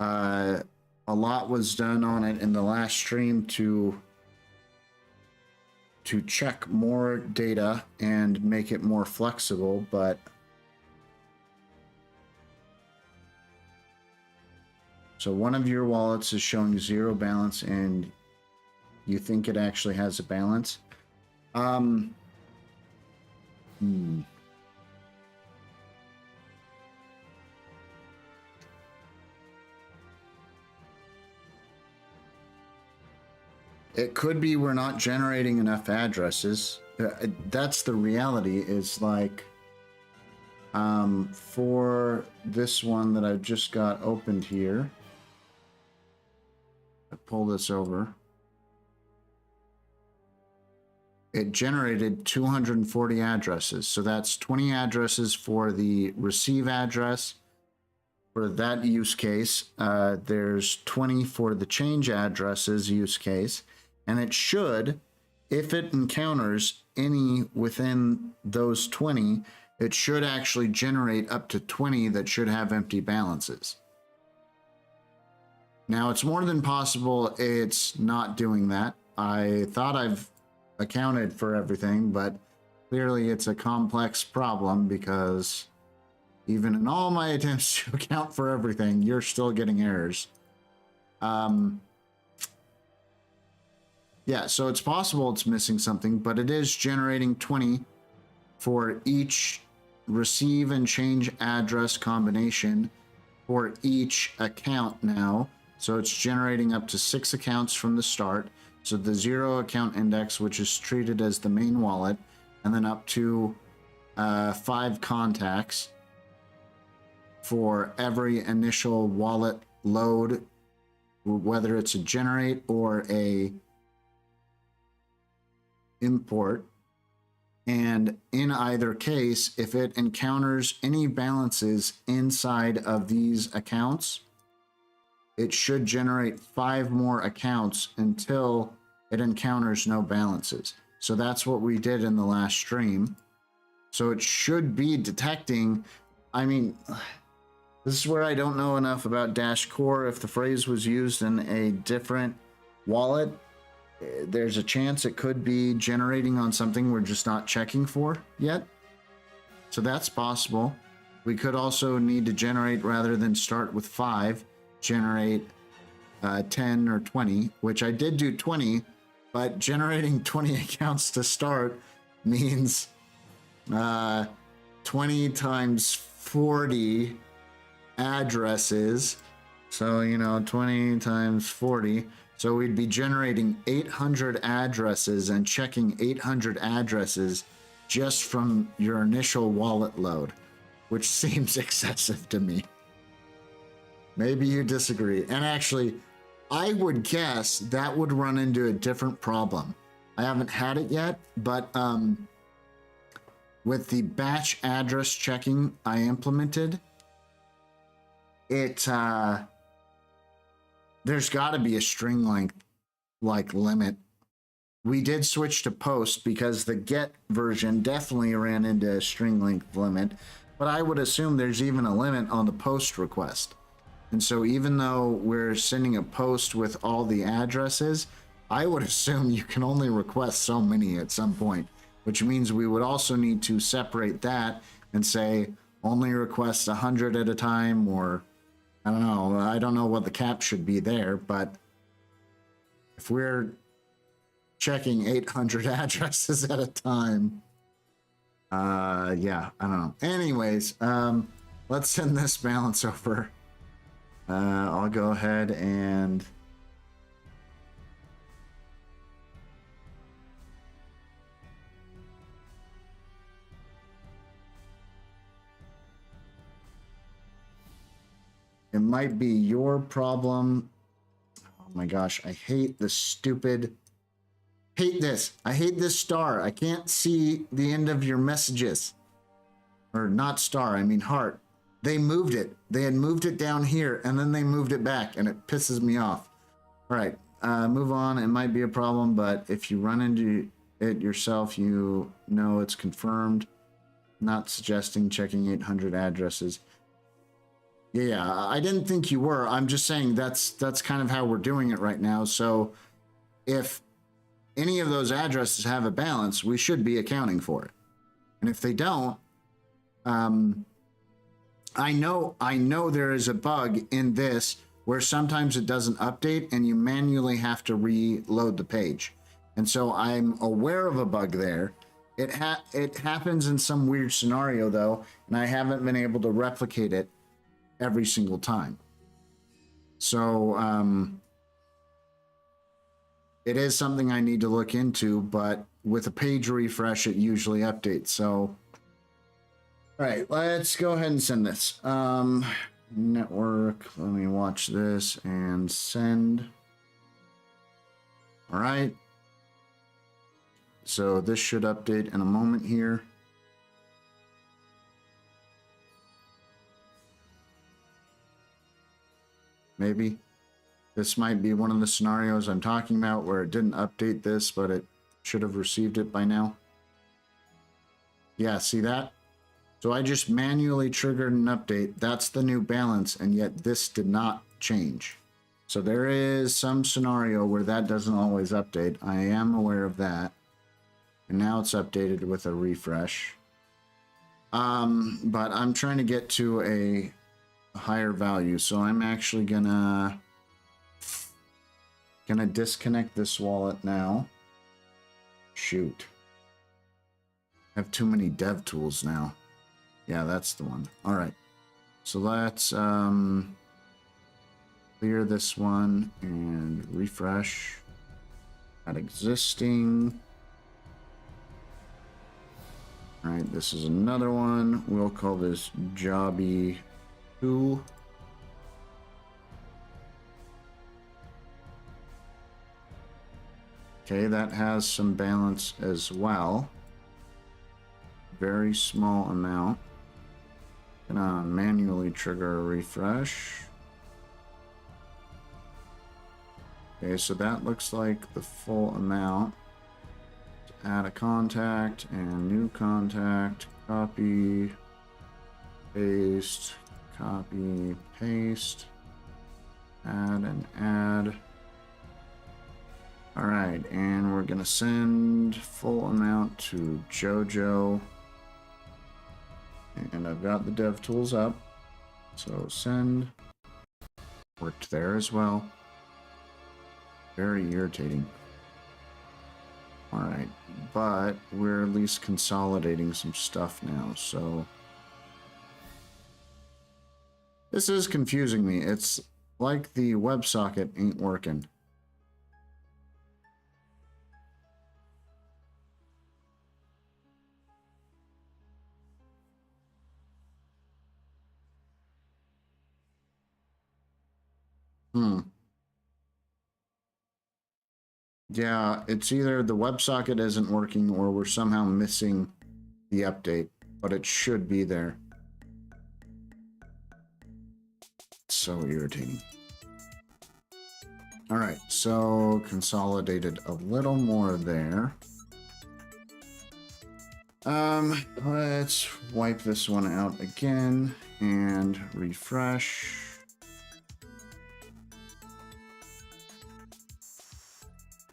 A lot was done on it in the last stream to check more data and make it more flexible, but so one of your wallets is showing 0 balance and you think it actually has a balance. It could be we're not generating enough addresses. That's the reality, is like for this one that I've just got opened here. I pull this over. It generated 240 addresses. So that's 20 addresses for the receive address. For that use case, there's 20 for the change addresses use case. And it should, if it encounters any within those 20, it should actually generate up to 20 that should have empty balances. Now, it's more than possible it's not doing that. I thought I've accounted for everything, but clearly it's a complex problem because even in all my attempts to account for everything, you're still getting errors. Yeah, so it's possible it's missing something, but it is generating 20 for each receive and change address combination for each account now. So it's generating up to 6 accounts from the start. So the 0 account index, which is treated as the main wallet, and then up to 5 contacts for every initial wallet load, whether it's a generate or a import. And in either case, if it encounters any balances inside of these accounts, it should generate 5 more accounts until it encounters no balances. So that's what we did in the last stream. So it should be detecting. I mean, this is where I don't know enough about Dash Core. If the phrase was used in a different wallet, there's a chance it could be generating on something we're just not checking for yet. So that's possible. We could also need to generate, rather than start with 5, generate 10 or 20, which I did do 20, but generating 20 accounts to start means 20 times 40 addresses. So, 20 times 40. So we'd be generating 800 addresses and checking 800 addresses just from your initial wallet load, which seems excessive to me. Maybe you disagree. And actually, I would guess that would run into a different problem. I haven't had it yet, but with the batch address checking I implemented, there's got to be a string length like limit. We did switch to post because the get version definitely ran into a string length limit, but I would assume there's even a limit on the post request. And so even though we're sending a post with all the addresses, I would assume you can only request so many at some point, which means we would also need to separate that and say only request 100 at a time, or I don't know what the cap should be there, but if we're checking 800 addresses at a time, yeah, I don't know. Anyways, let's send this balance over. I'll go ahead and it might be your problem. Oh my gosh, I hate this stupid, hate this. I hate this star. I can't see the end of your messages. Or not star, I mean heart. They moved it. They had moved it down here and then they moved it back and it pisses me off. All right, move on. It might be a problem, but if you run into it yourself, you know it's confirmed. Not suggesting checking 800 addresses. Yeah, I didn't think you were. I'm just saying that's kind of how we're doing it right now. So if any of those addresses have a balance, we should be accounting for it. And if they don't, I know there is a bug in this where sometimes it doesn't update and you manually have to reload the page. And so I'm aware of a bug there. It happens in some weird scenario though, and I haven't been able to replicate it every single time. So it is something I need to look into, but with a page refresh, it usually updates. So, all right, let's go ahead and send this. Network, let me watch this and send. All right. So this should update in a moment here. Maybe. This might be one of the scenarios I'm talking about where it didn't update this, but it should have received it by now. Yeah, see that? So I just manually triggered an update. That's the new balance, and yet this did not change. So there is some scenario where that doesn't always update. I am aware of that. And now it's updated with a refresh. But I'm trying to get to a higher value, so I'm actually gonna disconnect this wallet now. Shoot, I have too many dev tools now. Yeah, that's the one. All right, so let's clear this one and refresh. Add existing. All right, this is another one. We'll call this Jobby 2. Okay, that has some balance as well. Very small amount. Gonna manually trigger a refresh. Okay, so that looks like the full amount. Add a contact and new contact. Copy, paste, copy, paste. Add and add. All right, and we're gonna send full amount to Jojo. And I've got the dev tools up. So send. Worked there as well. Very irritating. All right, but we're at least consolidating some stuff now, so this is confusing me. It's like the WebSocket ain't working. Yeah, it's either the WebSocket isn't working or we're somehow missing the update, but it should be there. It's so irritating. All right, so consolidated a little more there. Let's wipe this one out again and refresh.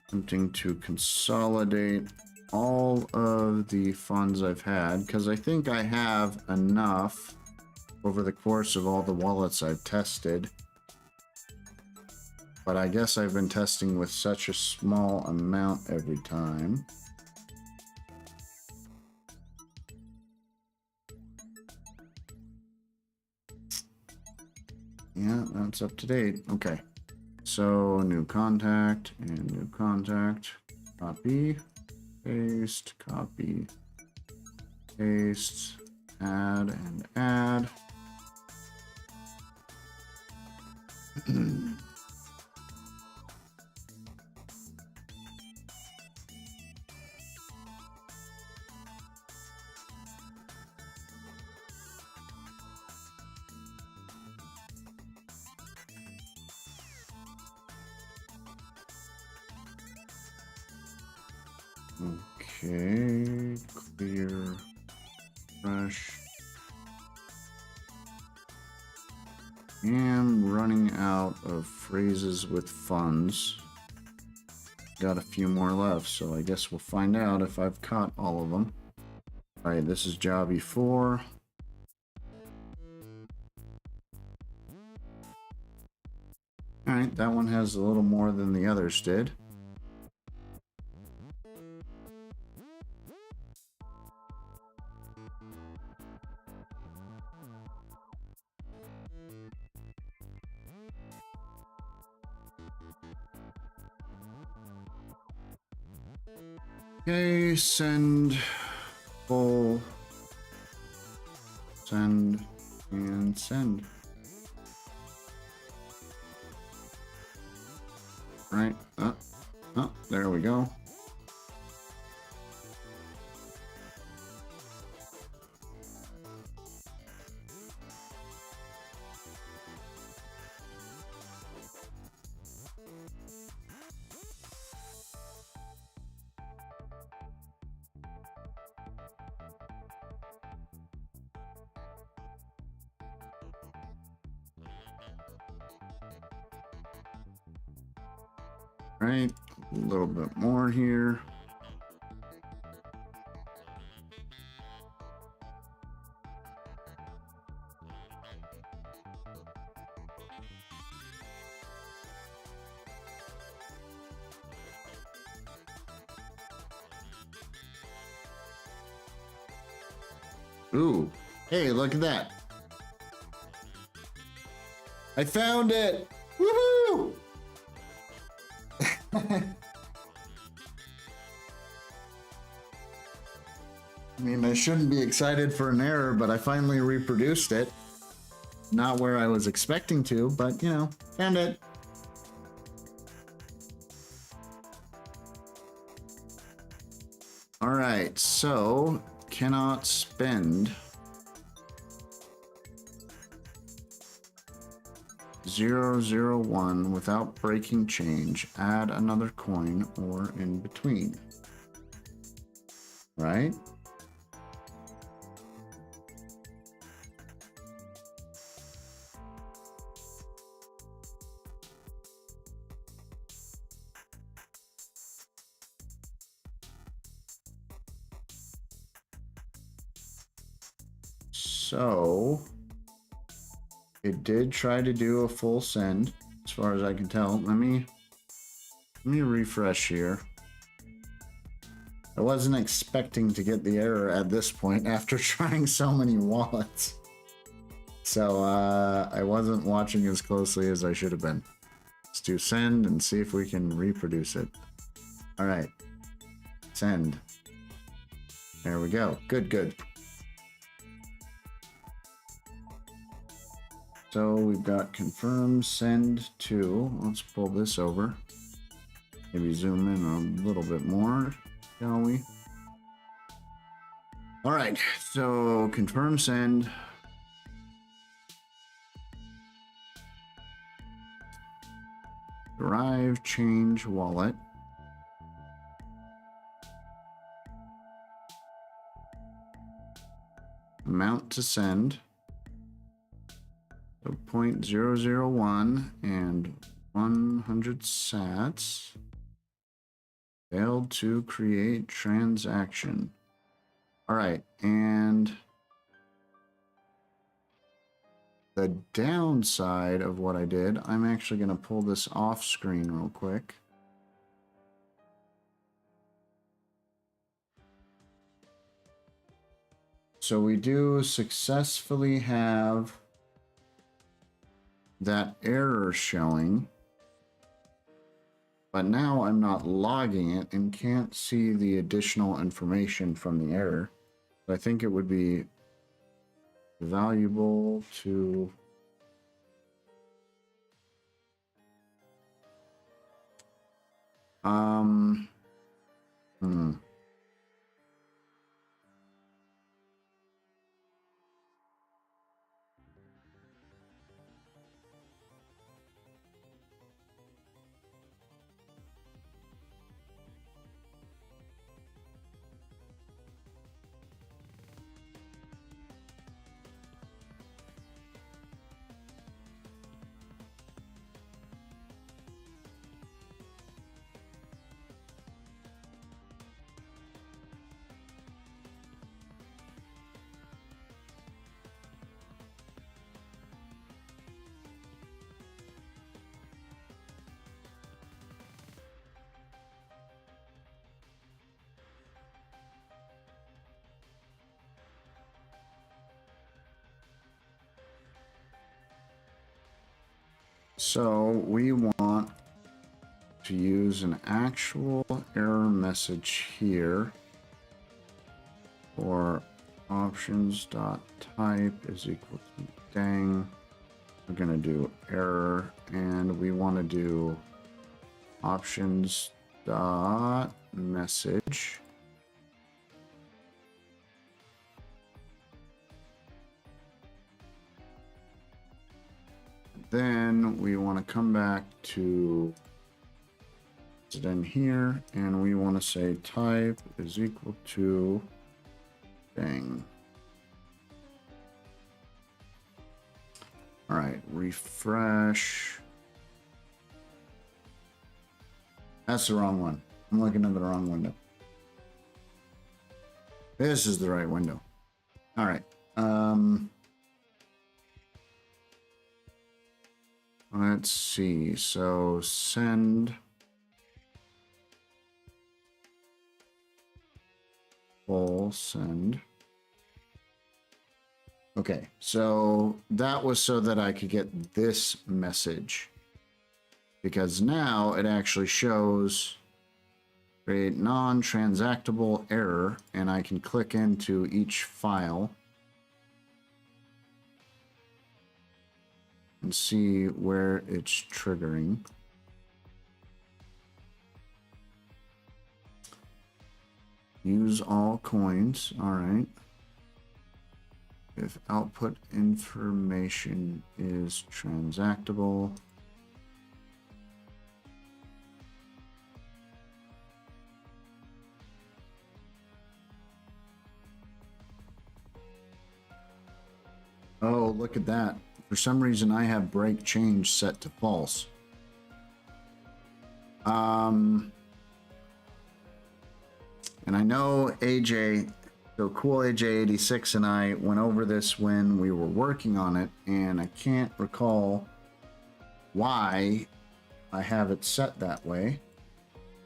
Attempting to consolidate all of the funds I've had, because I think I have enough over the course of all the wallets I've tested. But I guess I've been testing with such a small amount every time. Yeah, that's up to date. Okay. So new contact and new contact. Copy, paste, copy, paste, add and add. Okay, clear, fresh. Am running out of phrases with funds. Got a few more left, so I guess we'll find out if I've caught all of them. Alright, this is Jobby 4. Alright, that one has a little more than the others did. Okay, send, full, send, and send. Right, there we go. Right, a little bit more here. Ooh, hey, look at that. I found it. Woohoo! I mean, I shouldn't be excited for an error, but I finally reproduced it. Not where I was expecting to, but you know, found it. All right, so cannot spend 001 without breaking change, add another coin, or in between. Right? So it did try to do a full send, as far as I can tell. Let me refresh here. I wasn't expecting to get the error at this point after trying so many wallets. So I wasn't watching as closely as I should have been. Let's do send and see if we can reproduce it. All right, send. There we go. Good, good. So we've got confirm send to. Let's pull this over. Maybe zoom in a little bit more, shall we? All right, so confirm send. Drive change wallet. Amount to send. So 0.001 and 100 sats. Failed to create transaction. All right, and the downside of what I did, I'm actually going to pull this off screen real quick. So we do successfully have that error showing, but now I'm not logging it and can't see the additional information from the error. So I think it would be valuable to so we want to use an actual error message here for options.type is equal to dang. We're going to do error, and we want to do options.message. Then we want to come back to it in here, and we want to say type is equal to dang. All right, refresh. That's the wrong one. I'm looking at the wrong window. This is the right window. All right. Let's see. So send full send. Okay, so that was so that I could get this message, because now it actually shows create non-transactable error, and I can click into each file and see where it's triggering. Use all coins. All right. If output information is transactable, oh, look at that. For some reason, I have break change set to false. And I know AJ, so cool AJ86 and I went over this when we were working on it, and I can't recall why I have it set that way,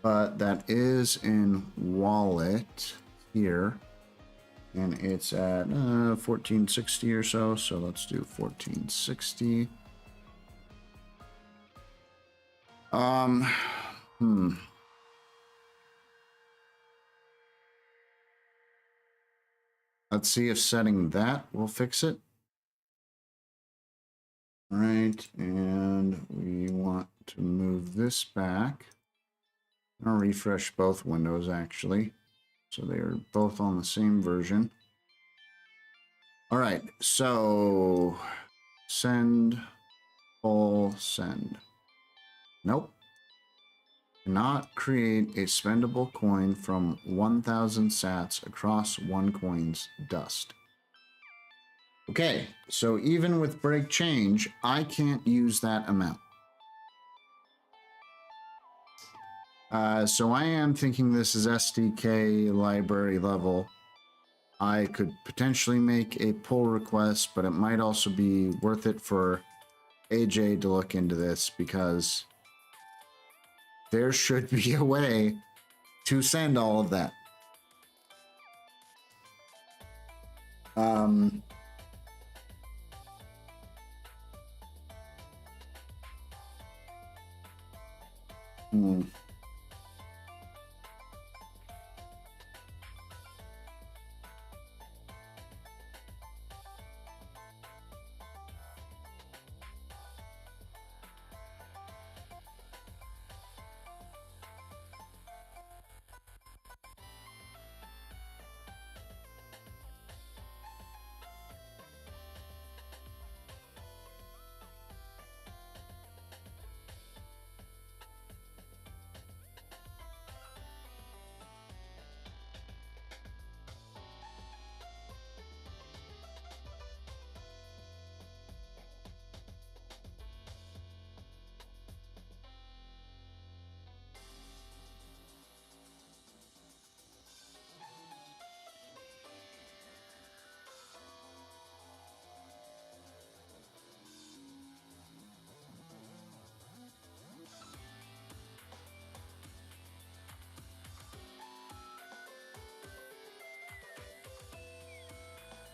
but that is in wallet here. And it's at 1460 or so. So let's do 1460. Let's see if setting that will fix it. All right, and we want to move this back. I'll refresh both windows actually, so they are both on the same version. All right, so send, full send. Nope, Cannot create a spendable coin from 1,000 sats across one coin's dust. Okay, so even with break change, I can't use that amount. So I am thinking this is SDK library level. I could potentially make a pull request, but it might also be worth it for AJ to look into this because there should be a way to send all of that.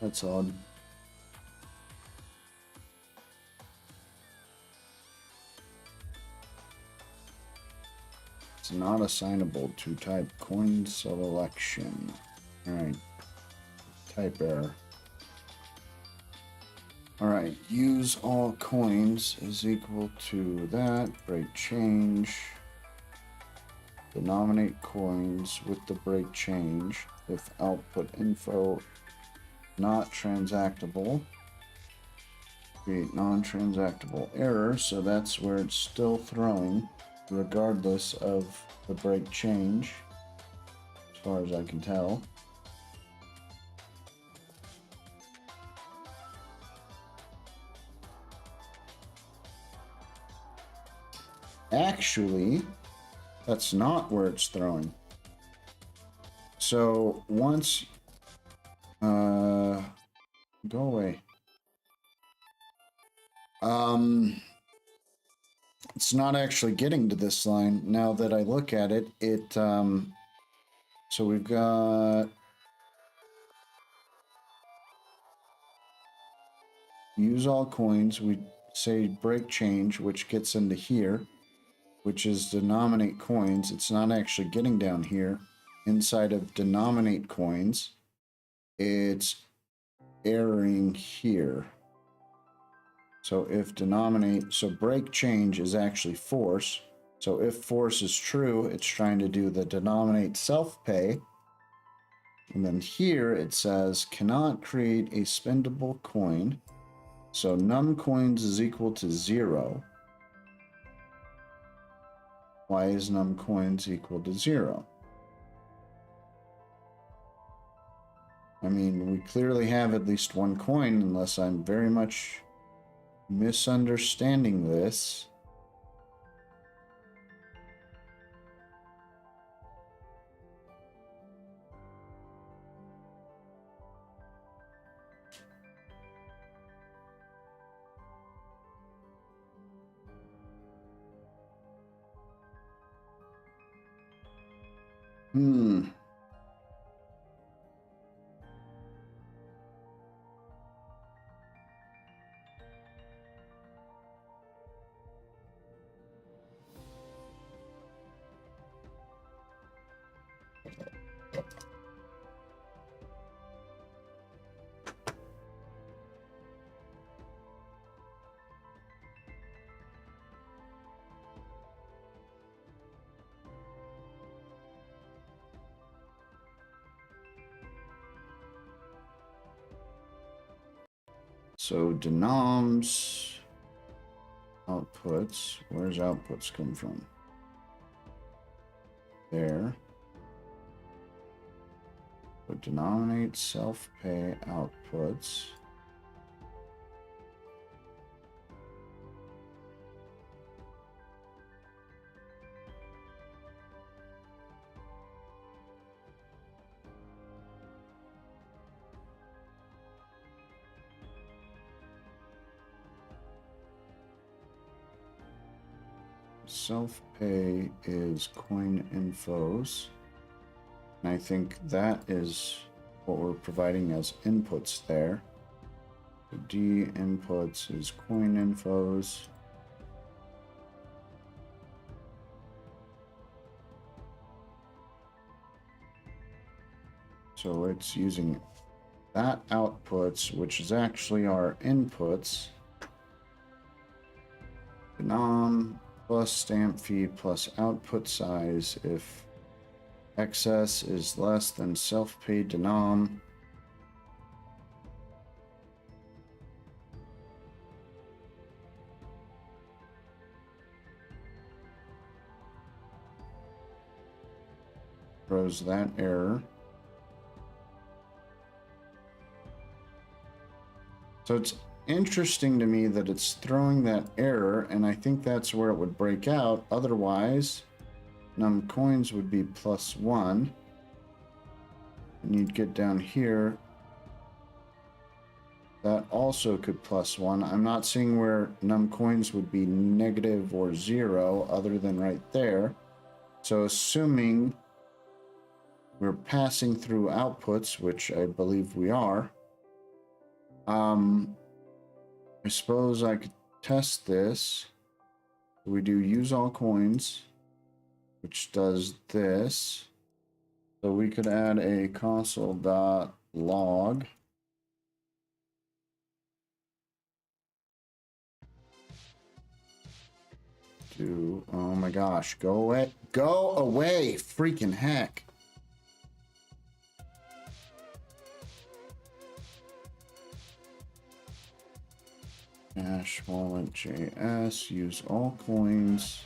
That's odd. It's not assignable to type coin selection. All right. Type error. All right. Use all coins is equal to that. Break change. Denominate coins with the break change if output info not transactable. Create non-transactable error, so that's where it's still throwing regardless of the break change as far as I can tell. Actually, that's not where it's throwing. So once go away. It's not actually getting to this line. Now that I look at it, so we've got use all coins. We say break change, which gets into here, which is denominate coins. It's not actually getting down here. Inside of denominate coins, it's erroring here. So if denominate, so break change is actually force. So if force is true, it's trying to do the denominate self-pay. And then here it says cannot create a spendable coin. So num coins is equal to 0. Why is num coins equal to 0? I mean, we clearly have at least one coin, unless I'm very much misunderstanding this. So denoms outputs, where's outputs come from? there. Would denominate self-pay outputs. Self-pay is coin infos. And I think that is what we're providing as inputs there. So D inputs is coin infos. So it's using that outputs, which is actually our inputs. Denom plus stamp fee plus output size if excess is less than self-pay denom. Throws that error. So it's interesting to me that it's throwing that error, and I think that's where it would break out. Otherwise, num coins would be +1. And you'd get down here. That also could +1. I'm not seeing where num coins would be negative or 0 other than right there. So assuming we're passing through outputs, which I believe we are, I suppose I could test this. We do use all coins, which does this. So we could add a console.log. Oh my gosh, go away. Go away, freaking heck. Dash wallet JS, use all coins.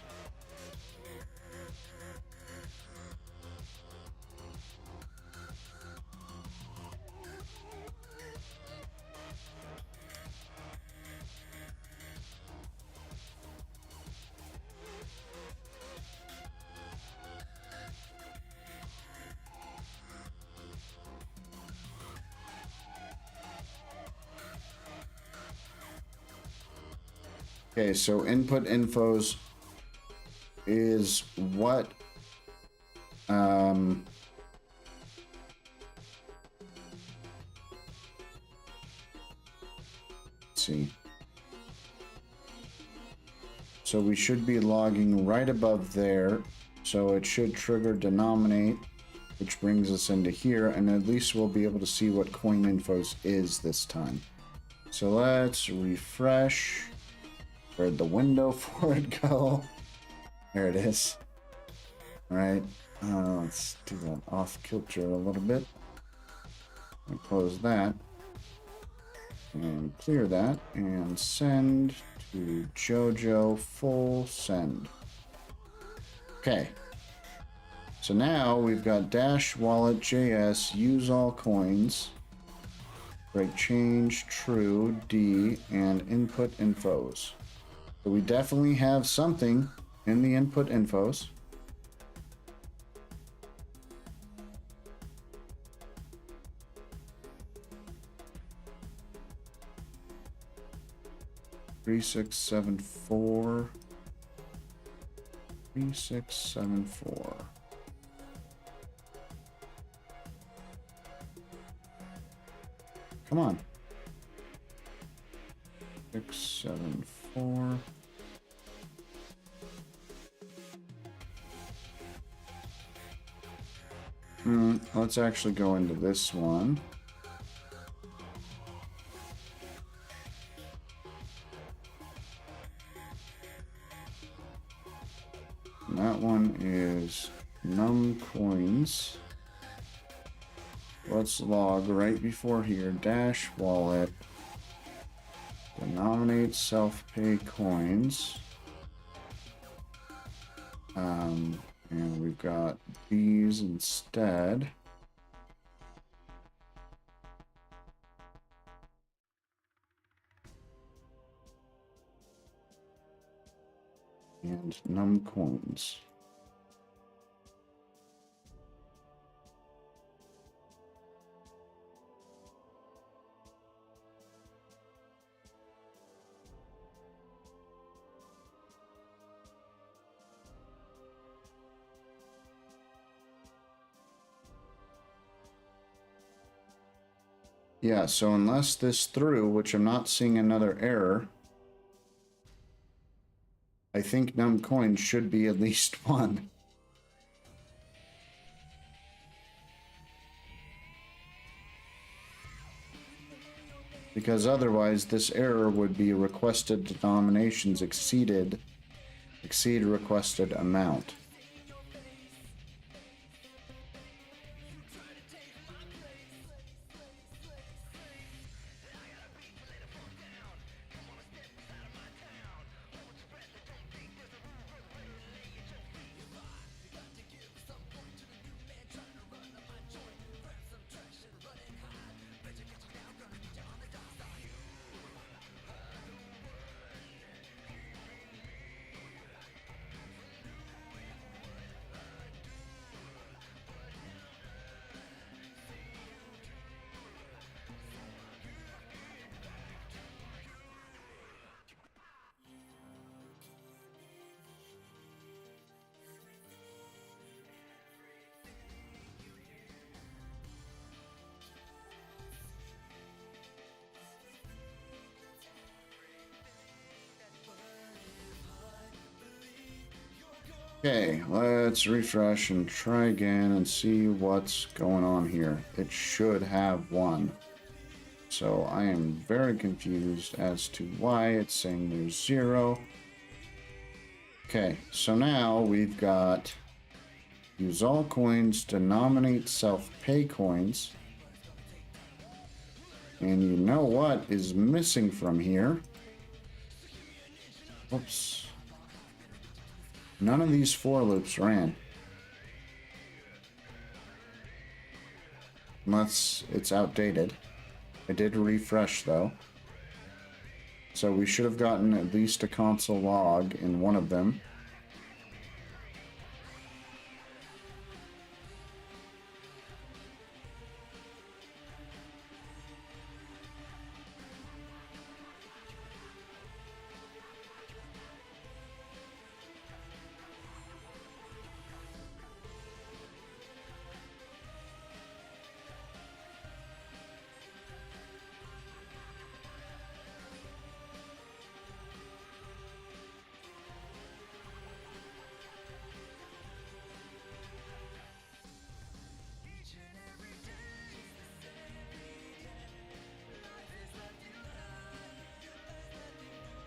Okay, so input infos is what let's see. So we should be logging right above there. So it should trigger denominate, which brings us into here, and at least we'll be able to see what coin infos is this time. So let's refresh. Where'd the window for it go? There it is. All right, let's do that off kilter a little bit. And close that. And clear that. And send to Jojo full send. Okay. So now we've got dash wallet JS, use all coins, break change, true, D, and input infos. So we definitely have something in the input infos. Three, 6, 7, 4. 3, 6, 7, 4. Come on. 6, 7, 4. Let's actually go into this one. And that one is num coins. Let's log right before here, dash wallet, denominate self-pay coins, And we've got these instead. And num coins. Yeah, so unless this threw, which I'm not seeing another error, I think num coins should be at least one. Because otherwise this error would be requested denominations exceed requested amount. Okay, let's refresh and try again and see what's going on here. It should have one. So I am very confused as to why it's saying there's 0. Okay, so now we've got use all coins, denominate self-pay coins. And you know what is missing from here? Whoops. None of these for loops ran. Unless it's outdated. I did refresh though. So we should have gotten at least a console log in one of them.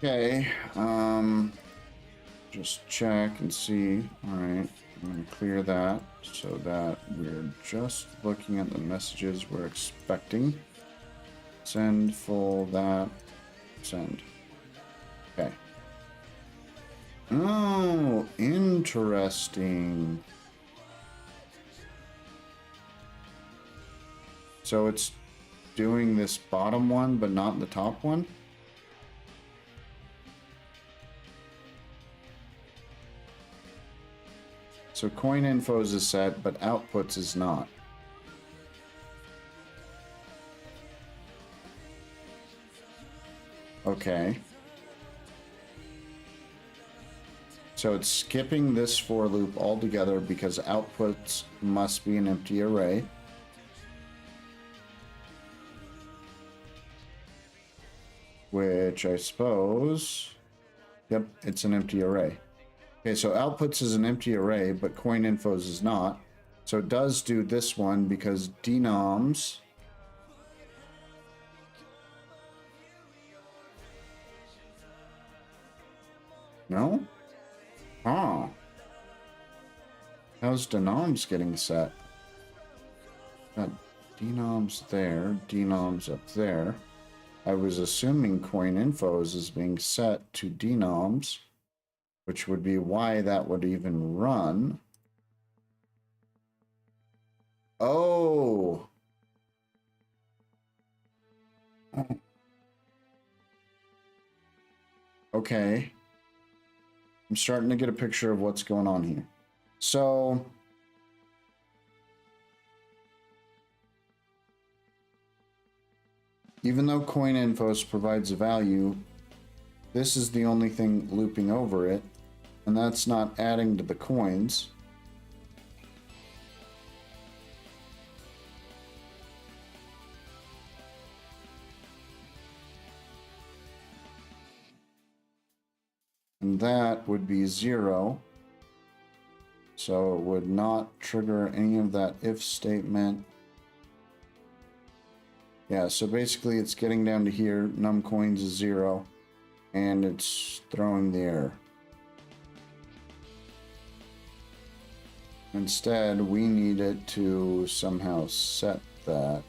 Okay, just check and see. All right, I'm gonna clear that so that we're just looking at the messages we're expecting. Send full that, send. Okay. Oh, interesting. So it's doing this bottom one, but not the top one? So coin infos is set, but outputs is not. Okay. So it's skipping this for loop altogether because outputs must be an empty array. Which I suppose, yep, it's an empty array. Okay, so outputs is an empty array, but coin infos is not. So it does do this one because denoms no? Huh. How's denoms getting set? Got denoms there, denoms up there. I was assuming coin infos is being set to denoms, which would be why that would even run. Oh. Okay. I'm starting to get a picture of what's going on here. So even though CoinInfos provides a value, this is the only thing looping over it, and that's not adding to the coins. And that would be 0. So it would not trigger any of that if statement. Yeah, so basically it's getting down to here, num coins is 0, and it's throwing the error. Instead, we need it to somehow set that.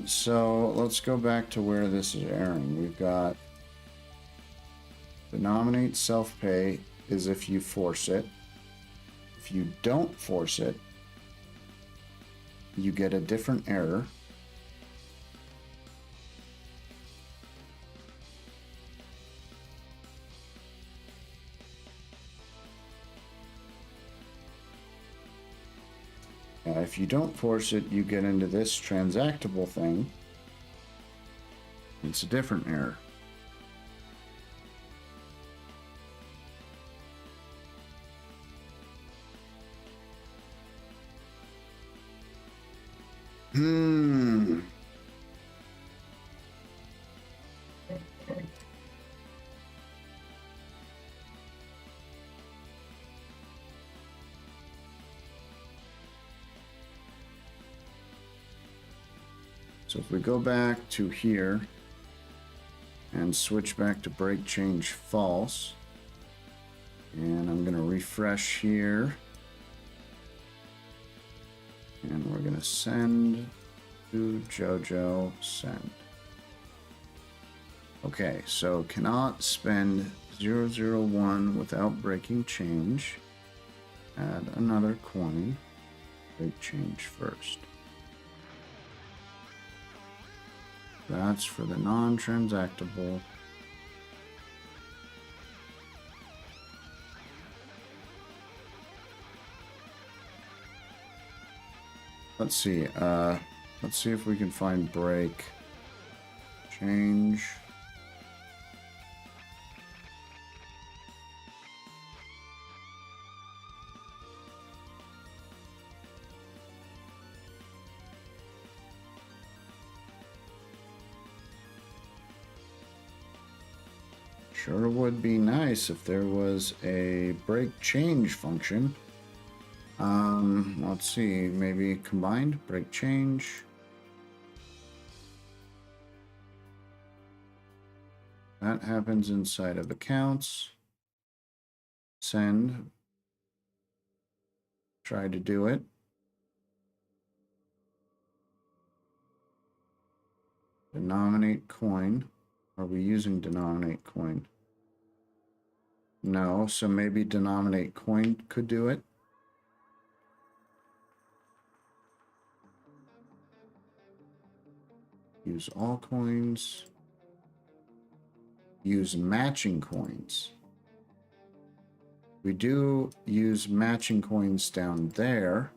So let's go back to where this is erroring. We've got denominate self-pay is if you force it. If you don't force it, you get a different error. If you don't force it, you get into this transactable thing. It's a different error. So if we go back to here and switch back to break change false, and I'm going to refresh here, and we're going to send to Jojo send. Okay, so cannot spend 001 without breaking change. Add another coin. Break change first. That's for the non-transactable. Let's see if we can find break change. Sure would be nice if there was a break change function. Let's see, maybe combined break change. That happens inside of accounts. Send. Try to do it. Denominate coin. Are we using denominate coin? No, so maybe denominate coin could do it. Use all coins. Use matching coins. We do use matching coins down there.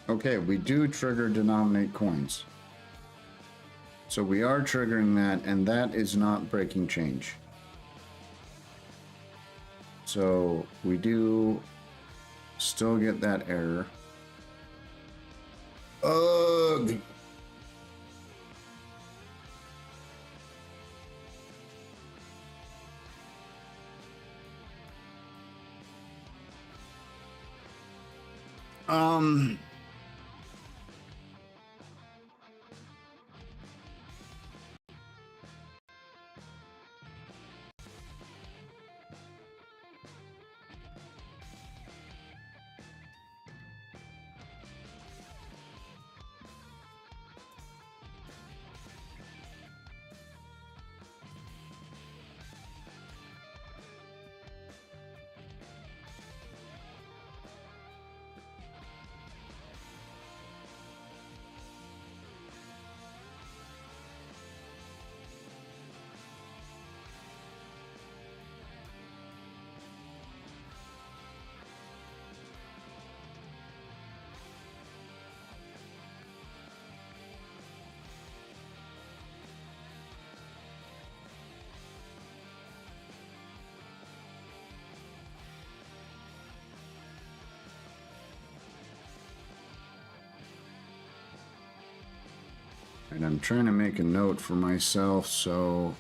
Okay, we do trigger denominate coins. So we are triggering that, and that is not breaking change. So we do still get that error. Ugh. Um, and I'm trying to make a note for myself so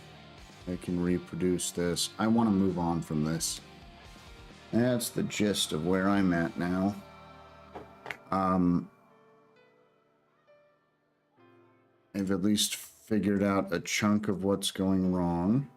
I can reproduce this. I want to move on from this. That's the gist of where I'm at now. I've at least figured out a chunk of what's going wrong.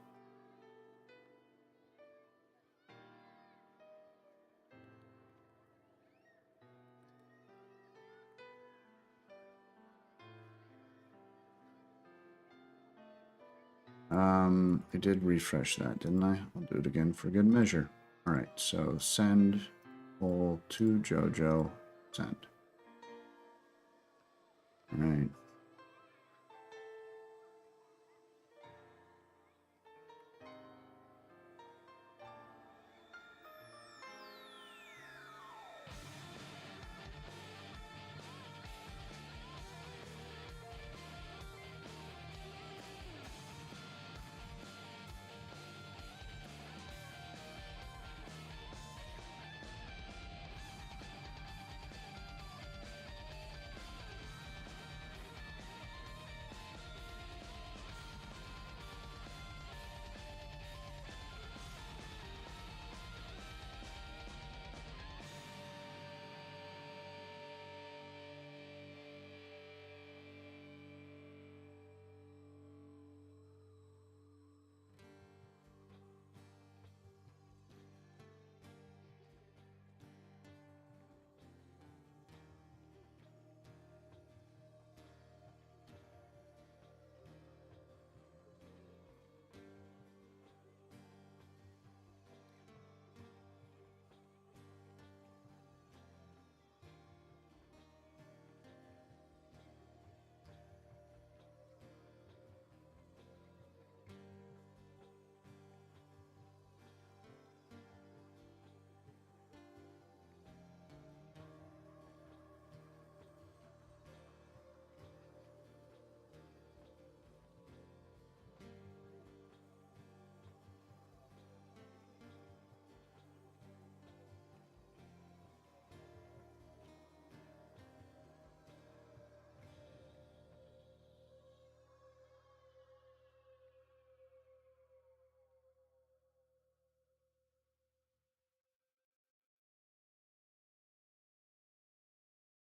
I did refresh that, didn't I? I'll do it again for good measure. All right, so send poll to Jojo, send. All right.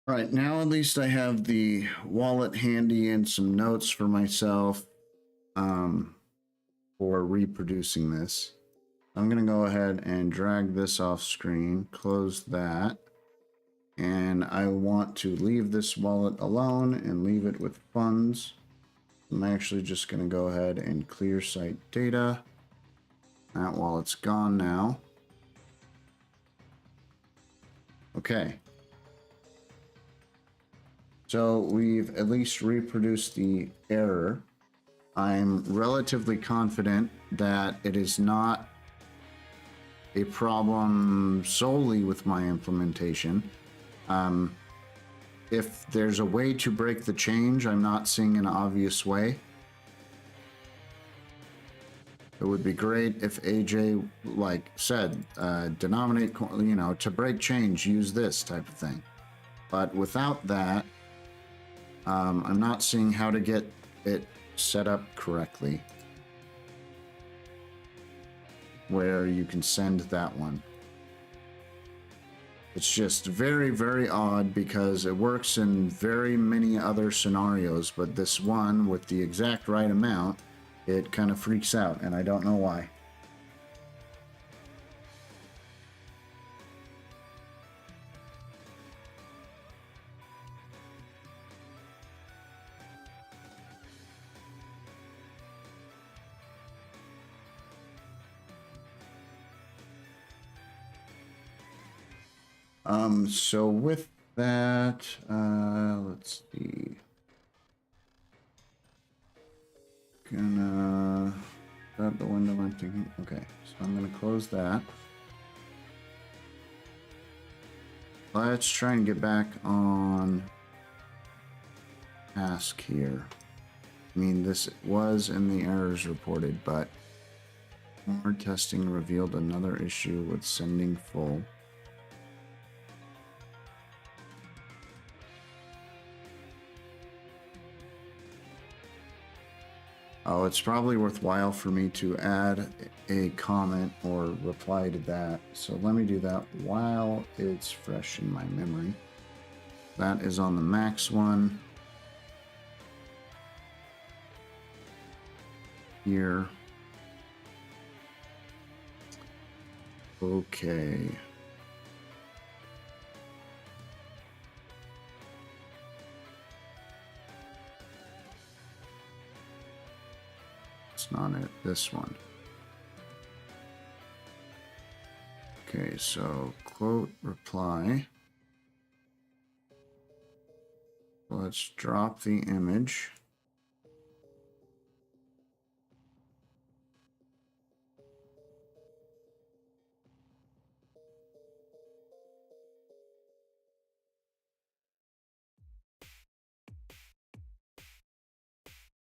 All right, now at least I have the wallet handy and some notes for myself for reproducing this. I'm going to go ahead and drag this off screen, close that, and I want to leave this wallet alone and leave it with funds. I'm actually just going to go ahead and clear site data. That wallet's gone now. Okay. So we've at least reproduced the error. I'm relatively confident that it is not a problem solely with my implementation. if there's a way to break the change, I'm not seeing an obvious way. It would be great if AJ, like said, denominate, you know, to break change, use this type of thing. But without that, I'm not seeing how to get it set up correctly where you can send that one. It's just very, very odd because it works in very many other scenarios, but this one with the exact right amount, it kind of freaks out, and I don't know why. So with that, let's see. Is that the window I'm thinking? Okay, so I'm gonna close that. Let's try and get back on task here. I mean, this was in the errors reported, but more testing revealed another issue with sending full. Oh, it's probably worthwhile for me to add a comment or reply to that. So let me do that while it's fresh in my memory. That is on the max one. Here. Okay. It's not it. This one. Okay, so quote reply. Let's drop the image.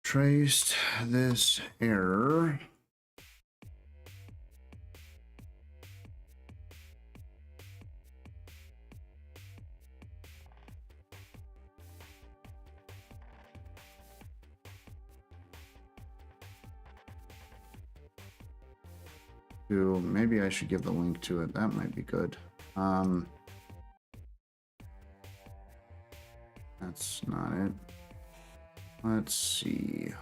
Traced this error. Maybe I should give the link to it. That might be good. That's not it. Let's see.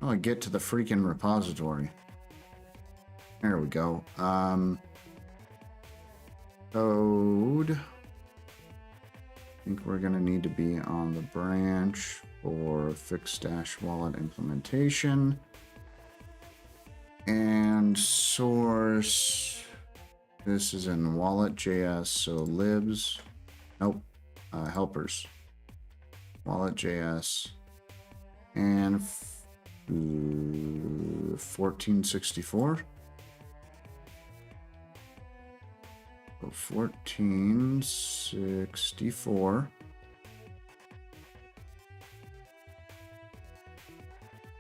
Oh, I get to the freaking repository. There we go. Code. I think we're gonna need to be on the branch for fixed stash wallet implementation. And source. This is in wallet.js, so libs. Nope. Helpers. Wallet.js. And 1464. 1464.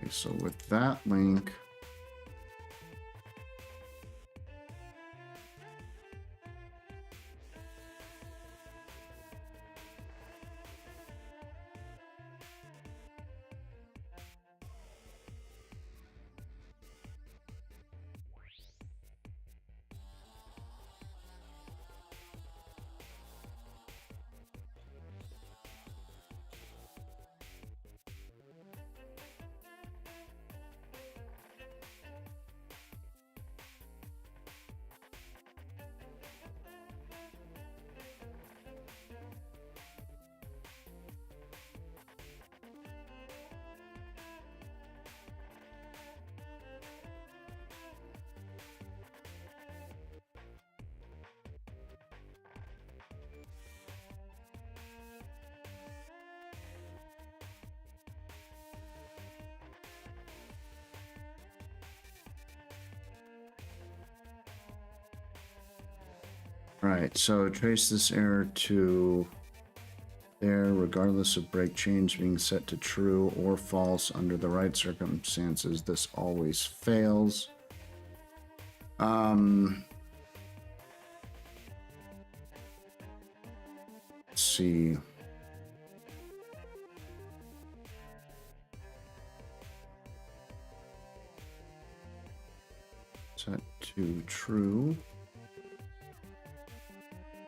Okay, so with that link, Right, so trace this error to there, regardless of break change being set to true or false under the right circumstances. This always fails. Let's see. Set to true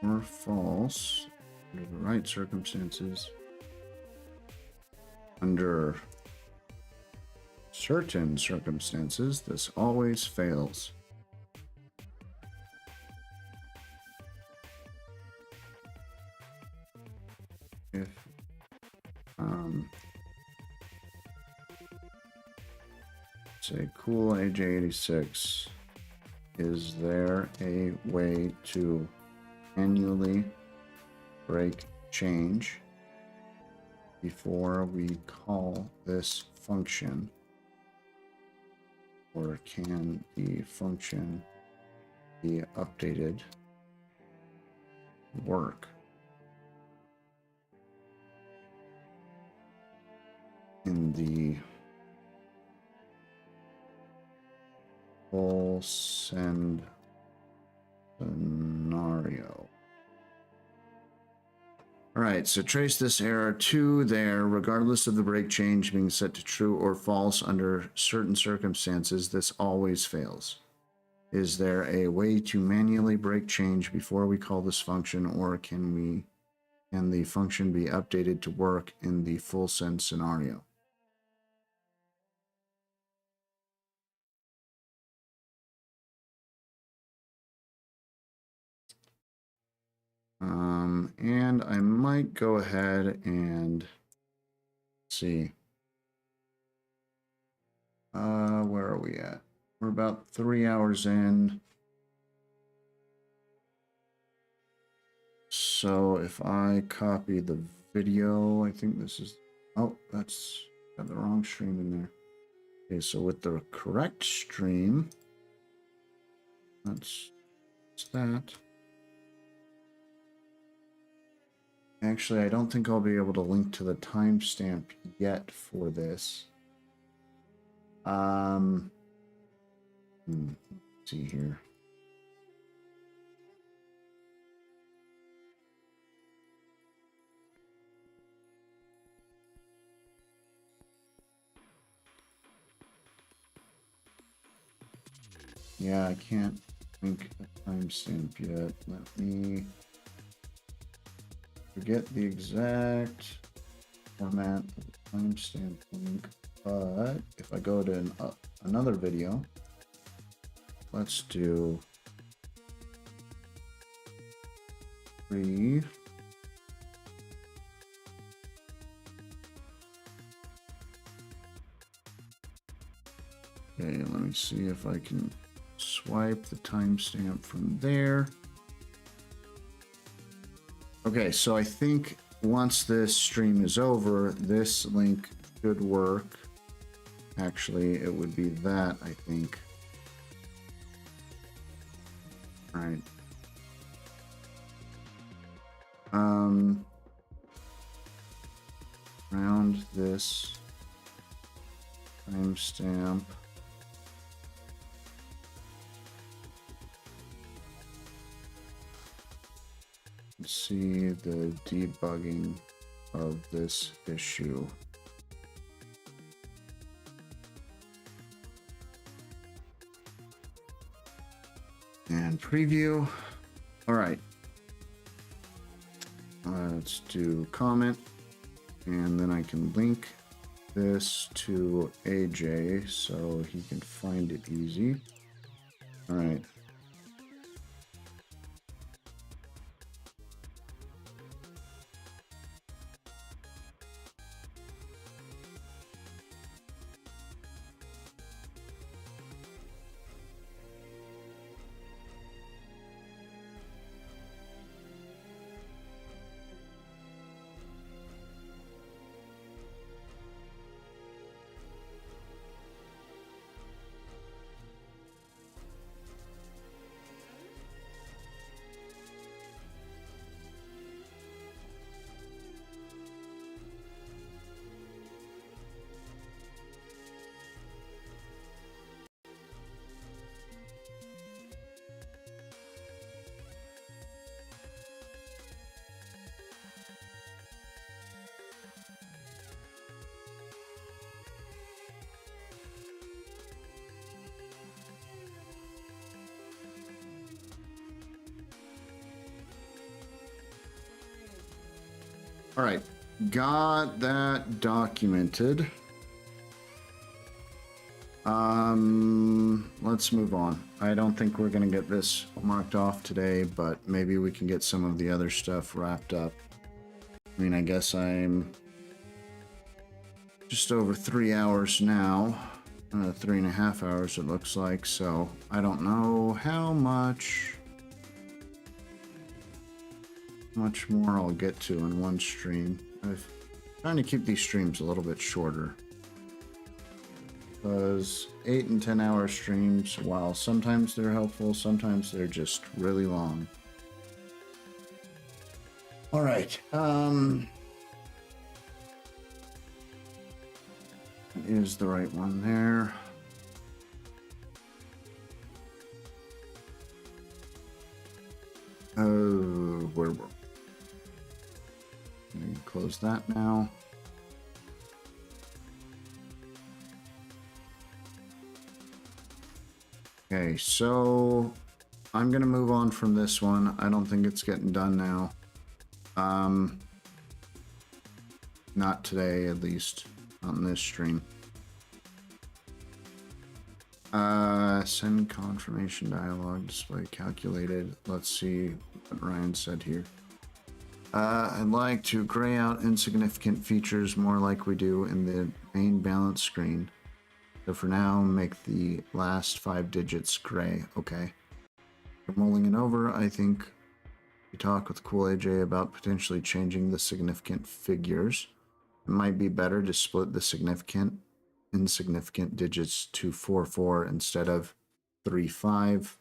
or false under the right circumstances. Under certain circumstances, this always fails. If say cool AJ86, is there a way to manually break change before we call this function? Or can the function be updated to work in the full send scenario? All right, so trace this error to there, regardless of the break change being set to true or false under certain circumstances. This always fails. Is there a way to manually break change before we call this function, or can the function be updated to work in the full send scenario? And I might go ahead and see. Where are we at? We're about 3 hours in. So if I copy the video, I think this is, oh, that's got the wrong stream in there. Okay, so with the correct stream, that's that. Actually, I don't think I'll be able to link to the timestamp yet for this. Let's see here. Yeah, I can't link a timestamp yet. Let me forget the exact format of the timestamp link. But if I go to another video, let's do 3. Okay, let me see if I can swipe the timestamp from there. Okay, so I think once this stream is over, this link should work. Actually, it would be that, I think. All right. Round this timestamp. See the debugging of this issue. And preview. All right. Let's do comment. And then I can link this to AJ so he can find it easy. All right. All right, got that documented. Let's move on. I don't think we're gonna get this marked off today, but maybe we can get some of the other stuff wrapped up. I mean, I guess I'm just over 3 hours now, 3.5 hours it looks like, so I don't know how much more I'll get to in one stream. I'm trying to keep these streams a little bit shorter, because 8 and 10 hour streams, while sometimes they're helpful, sometimes they're just really long. All right, that is the right one there. Oh, where were we? Close that now. Okay, so I'm gonna move on from this one. I don't think it's getting done now. Not today, at least on this stream. Send confirmation dialog display calculated. Let's see what Ryan said here. I'd like to gray out insignificant features more like we do in the main balance screen. So for now, make the last 5 digits gray. Okay. For mulling it over, I think we talk with Cool AJ about potentially changing the significant figures. It might be better to split the insignificant digits to 4-4 instead of 3-5.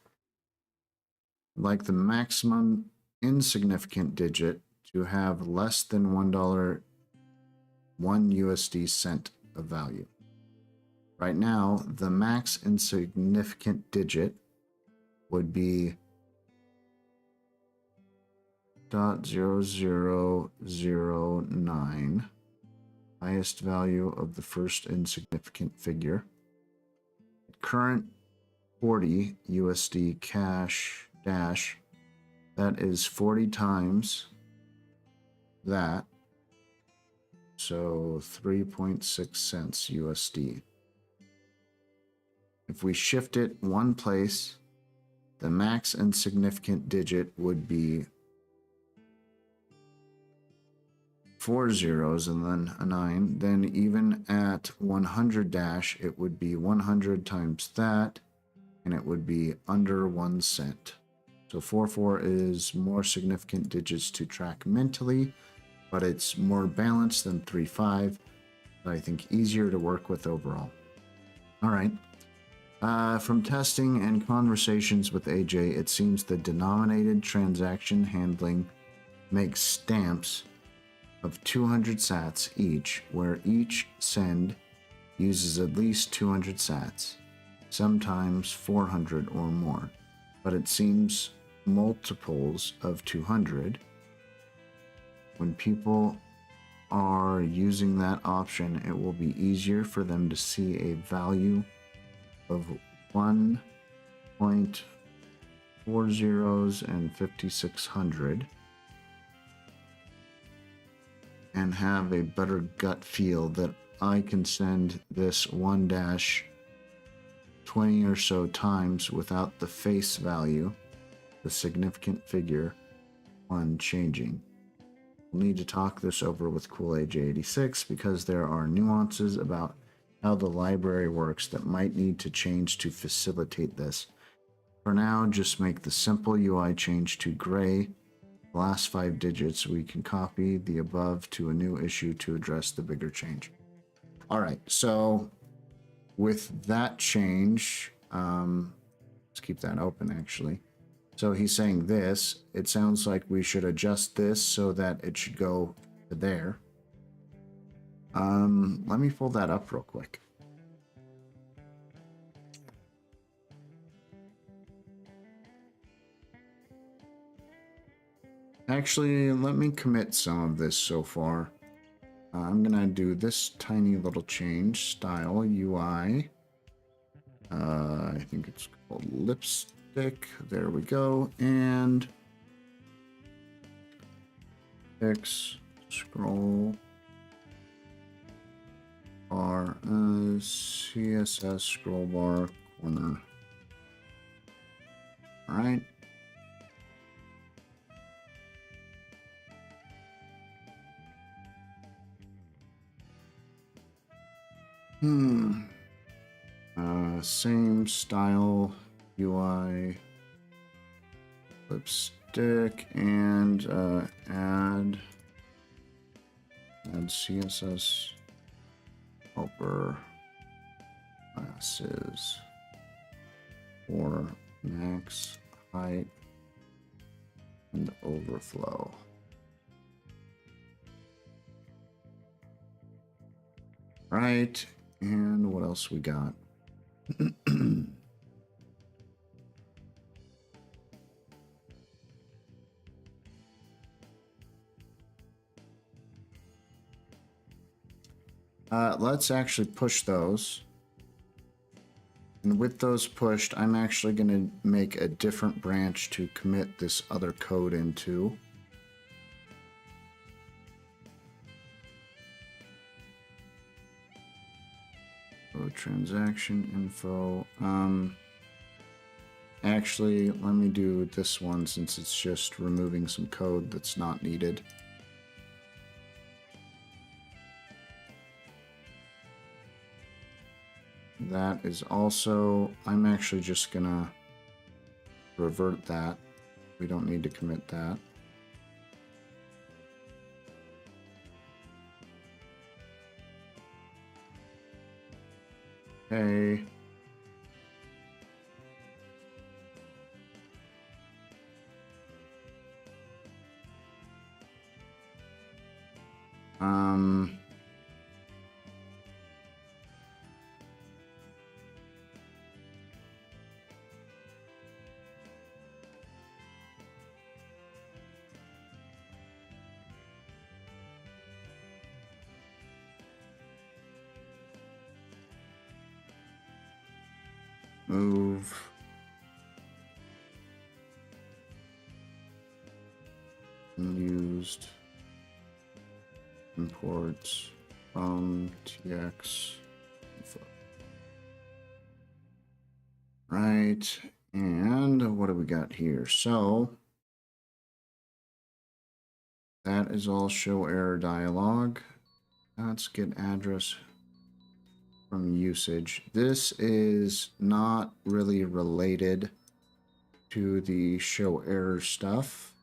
Like the maximum insignificant digit to have less than $1, 1 USD cent of value. Right now, the max insignificant digit would be 0.0009, highest value of the first insignificant figure. Current 40 USD cash dash, that is 40 times that, so 3.6 cents USD. If we shift it one place, the max insignificant digit would be 4 zeros and then a 9. Then even at 100 dash, it would be 100 times that, and it would be under 1 cent. So 4-4 is more significant digits to track mentally, but it's more balanced than 3-5. So I think easier to work with overall. All right. From testing and conversations with AJ, it seems the denominated transaction handling makes stamps of 200 sats each, where each send uses at least 200 sats, sometimes 400 or more, but it seems multiples of 200. When people are using that option, it will be easier for them to see a value of 1.40 and 5600 and have a better gut feel that I can send this 1-20 or so times without the face value, the significant figure, on changing. We'll need to talk this over with Cool AJ86 because there are nuances about how the library works that might need to change to facilitate this. For now, just make the simple UI change to gray. The last 5 digits, we can copy the above to a new issue to address the bigger change. All right, so with that change, let's keep that open actually. So he's saying this, it sounds like we should adjust this so that it should go to there. Let me pull that up real quick. Actually, let me commit some of this so far. I'm gonna do this tiny little change, style UI. I think it's called lipstick. There we go. And fix scroll bar, CSS scroll bar corner. All right. Same style UI, lipstick, and add CSS helper classes for max height and overflow. Right, and what else we got? Let's actually push those. And with those pushed, I'm actually going to make a different branch to commit this other code into. So transaction info. Actually, let me do this one since it's just removing some code that's not needed. That is also, I'm actually just gonna revert that. We don't need to commit that. Okay. Move. Unused. Imports from TX info. Right, and what do we got here? So that is all show error dialog. Let's get address from usage. This is not really related to the show error stuff.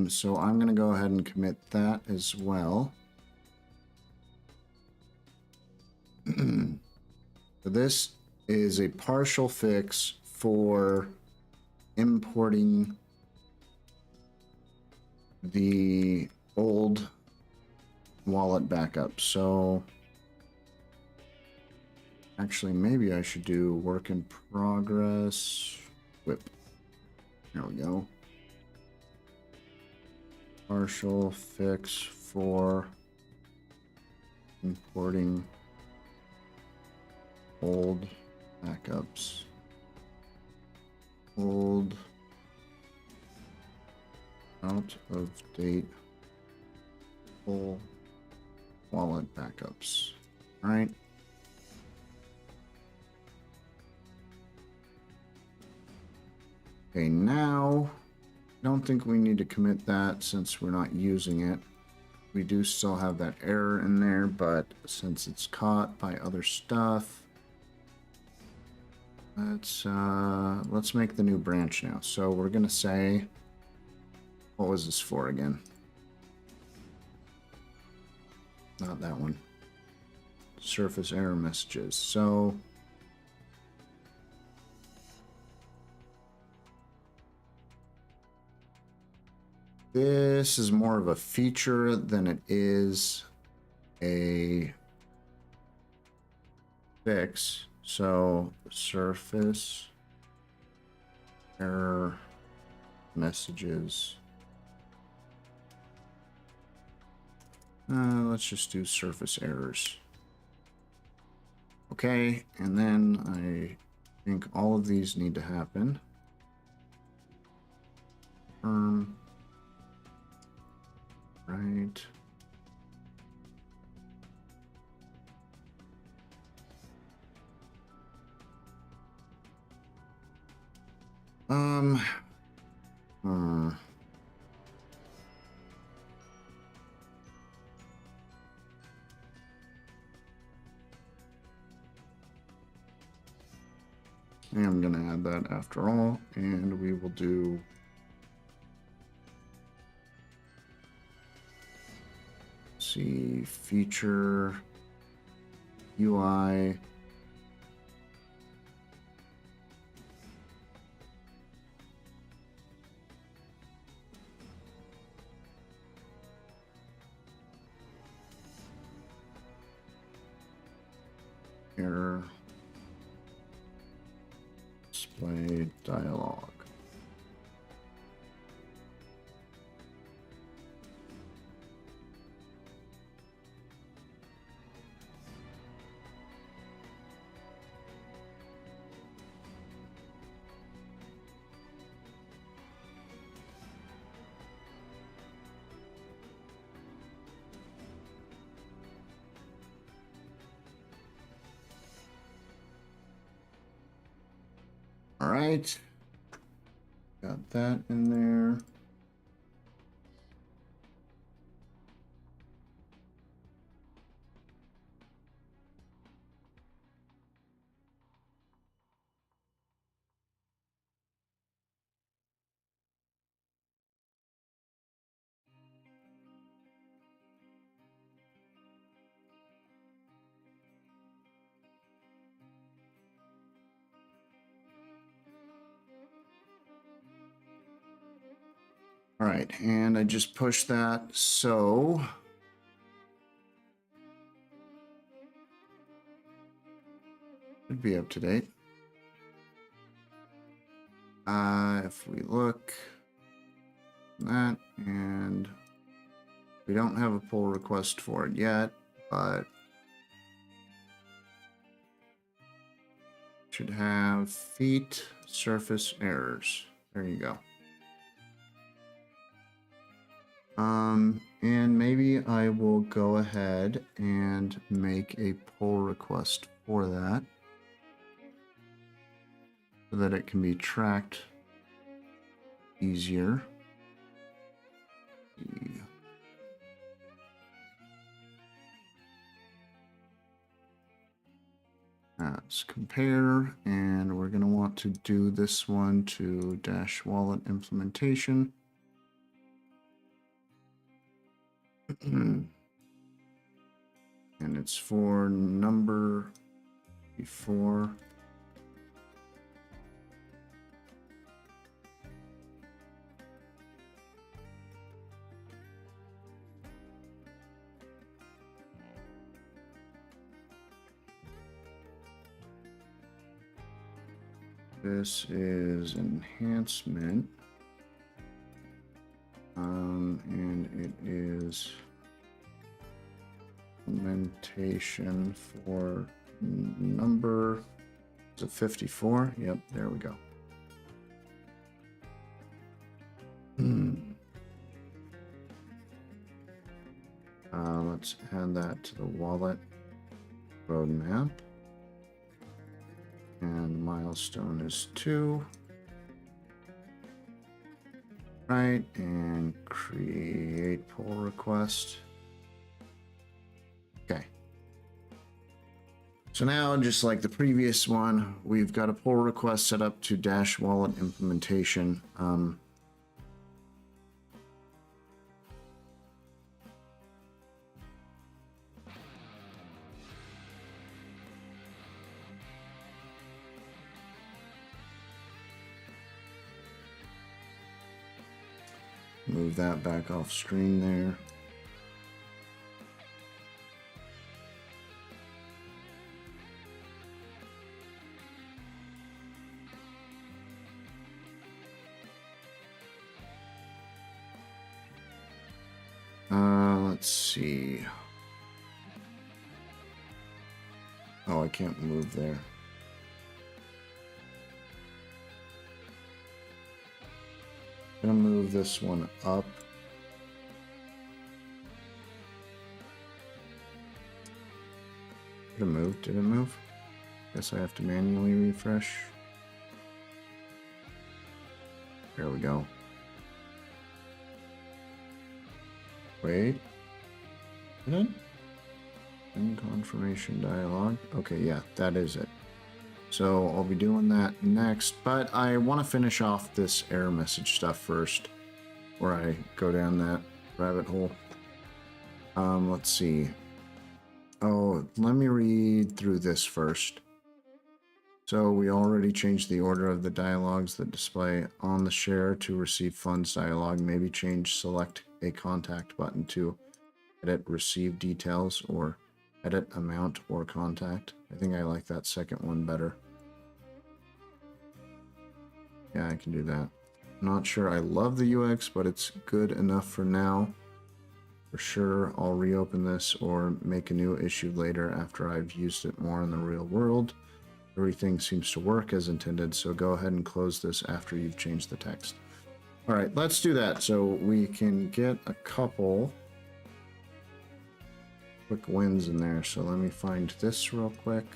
So I'm going to go ahead and commit that as well. So this is a partial fix for importing the old wallet backup. So actually, maybe I should do work in progress whip. There we go. Partial fix for importing old backups. Old out of date full wallet backups. All right. Okay, now I don't think we need to commit that since we're not using it. We do still have that error in there, but since it's caught by other stuff, let's make the new branch now. So we're gonna say, what was this for again? Not that one. Surface error messages. So this is more of a feature than it is a fix. So surface error messages. Let's just do surface errors. Okay, and then I think all of these need to happen. right. Hmm. I'm going to add that after all, and we will do see feature UI error display dialog. All right, got that in there. All right, and I just pushed that, so should be up to date. If we look at that, and we don't have a pull request for it yet, but should have feet surface errors. There you go. And maybe I will go ahead and make a pull request for that so that it can be tracked easier. Let's compare, and we're going to want to do this one to dash wallet implementation. And it's for number before. This is enhancement. And it is implementation for number, is it 54? Yep, there we go. Let's add that to the wallet roadmap. And milestone is 2. Right, and create pull request. Okay. So now, just like the previous one, we've got a pull request set up to dash wallet implementation. Move that back off screen there. Let's see. Oh, I can't move there. I'm gonna move this one up. Did it move? Did it move? Guess I have to manually refresh. There we go. Wait. Did it? In confirmation dialog. Okay, yeah, that is it. So I'll be doing that next, but I want to finish off this error message stuff first, where I go down that rabbit hole. Let's see. Oh, let me read through this first. So we already changed the order of the dialogues that display on the share to receive funds dialog. Maybe change select a contact button to edit receive details or edit amount or contact. I think I like that second one better. Yeah, I can do that. Not sure I love the UX, but it's good enough for now. For sure, I'll reopen this or make a new issue later after I've used it more in the real world. Everything seems to work as intended, so go ahead and close this after you've changed the text. All right, let's do that so we can get a couple quick wins in there. So let me find this real quick.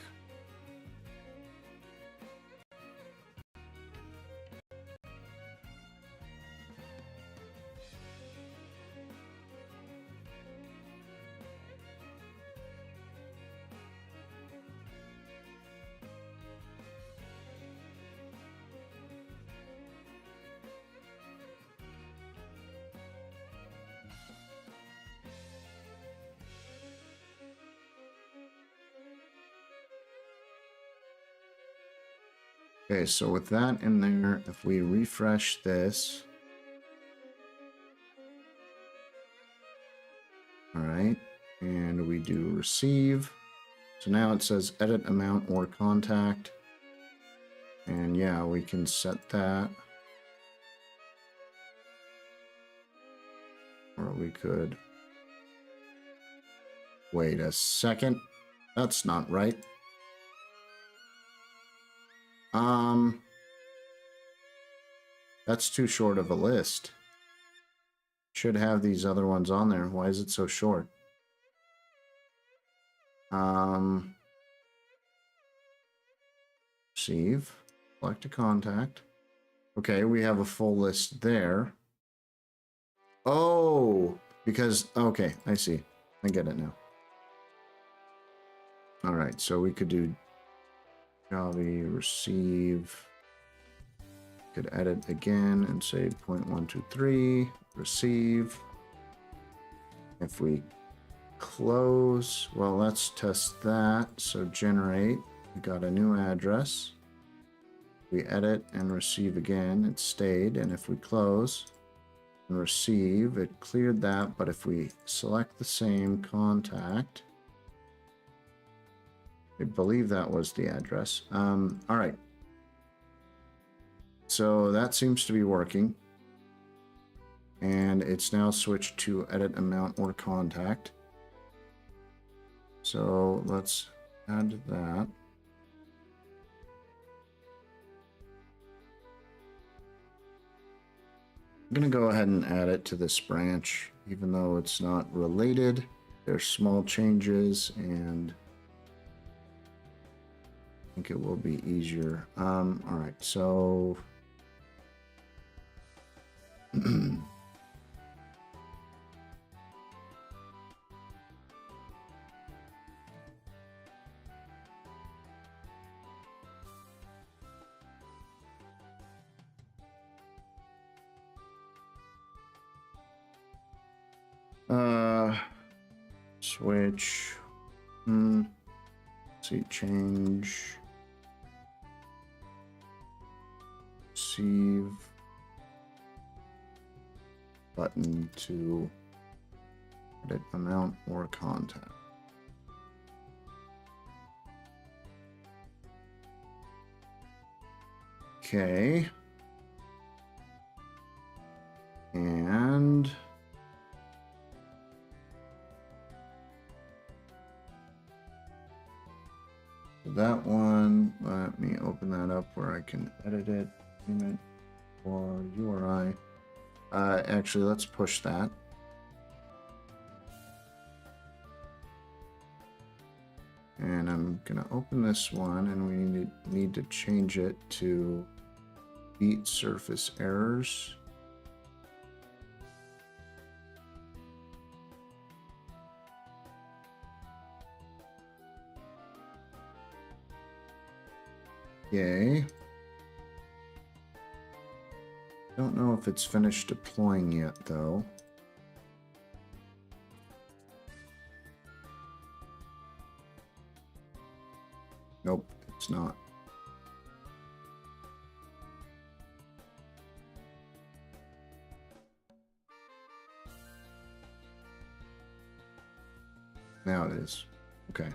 Okay, so with that in there, if we refresh this, all right, and we do receive, so now it says edit amount or contact, and yeah, we can set that, or we could, wait a second, that's not right. That's too short of a list. Should have these other ones on there. Why is it so short? Receive, select a contact. Okay, we have a full list there. Oh, because, okay, I see. I get it now. All right, so we could do Java receive. Could edit again and say 0.123 receive. If we close, well, let's test that. So generate, we got a new address. We edit and receive again, it stayed. And if we close and receive, it cleared that. But if we select the same contact, I believe that was the address. All right. So that seems to be working. And it's now switched to edit amount or contact. So let's add that. I'm going to go ahead and add it to this branch, even though it's not related. There's small changes, and I think it will be easier. All right, so switch. Let's see, change. Receive button to edit amount or contact. Okay. And that one, let me open that up where I can edit it. Payment or URI. Actually, let's push that. And I'm gonna open this one, and we need to change it to beat surface errors. Yay. Don't know if it's finished deploying yet, though. Nope, it's not. Now it is. Okay.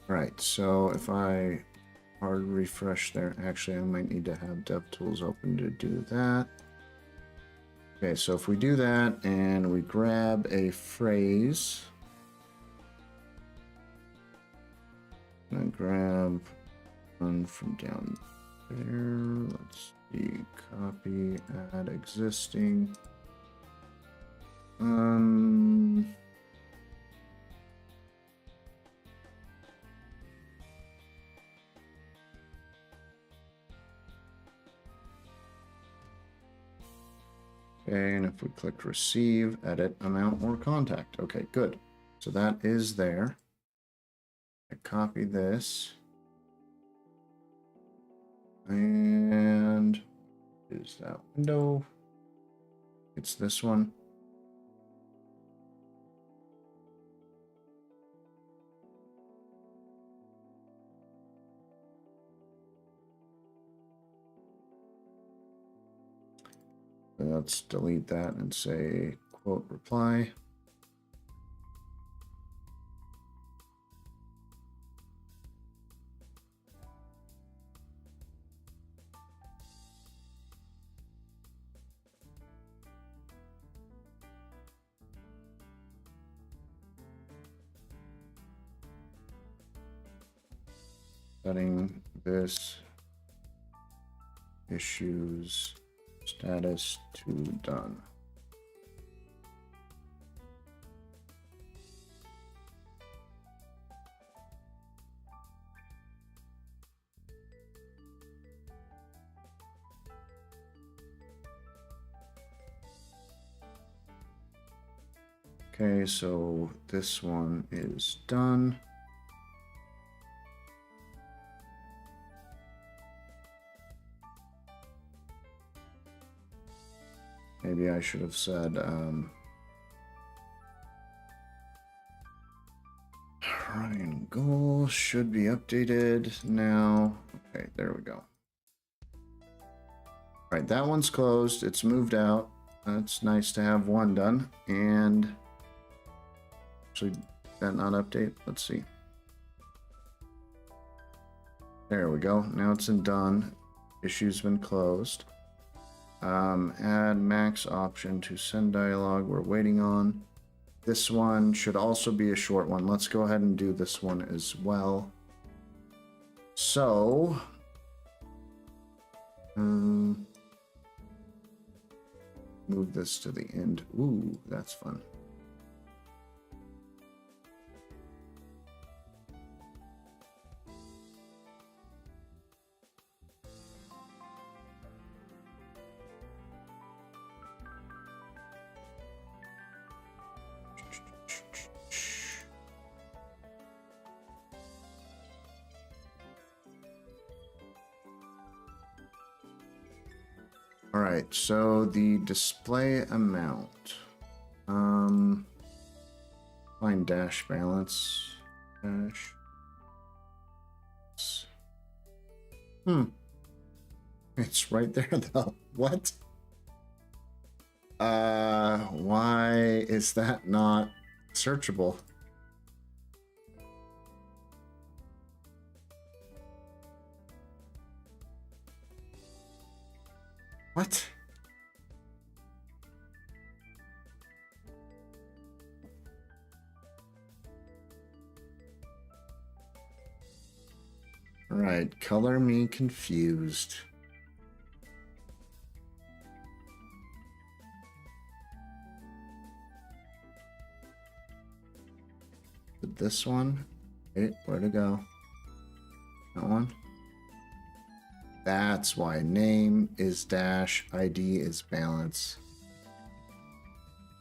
All right, so if I hard refresh there, actually I might need to have DevTools open to do that. Okay, so if we do that and we grab a phrase, and grab one from down there, let's see, copy, add existing. Okay, and if we click receive, edit, amount, or contact. Okay, good. So that is there. I copy this. And is that window? It's this one. Let's delete that and say quote reply. Setting this issues status to done. Okay, so this one is done. Maybe I should have said Ryan goal should be updated now. Okay, there we go. All right, that one's closed. It's moved out. It's nice to have one done. And actually, did that not update? Let's see. There we go. Now it's in done. Issue's been closed. Add max option to send dialog. We're waiting on. This one should also be a short one. Let's go ahead and do this one as well. So, move this to the end. Ooh, that's fun. All right, so the display amount. Find dash balance. Dash. It's right there though. What? Why is that not searchable? What? All right, color me confused. this one. Wait, where'd it go? That one. That's why name is dash, ID is balance.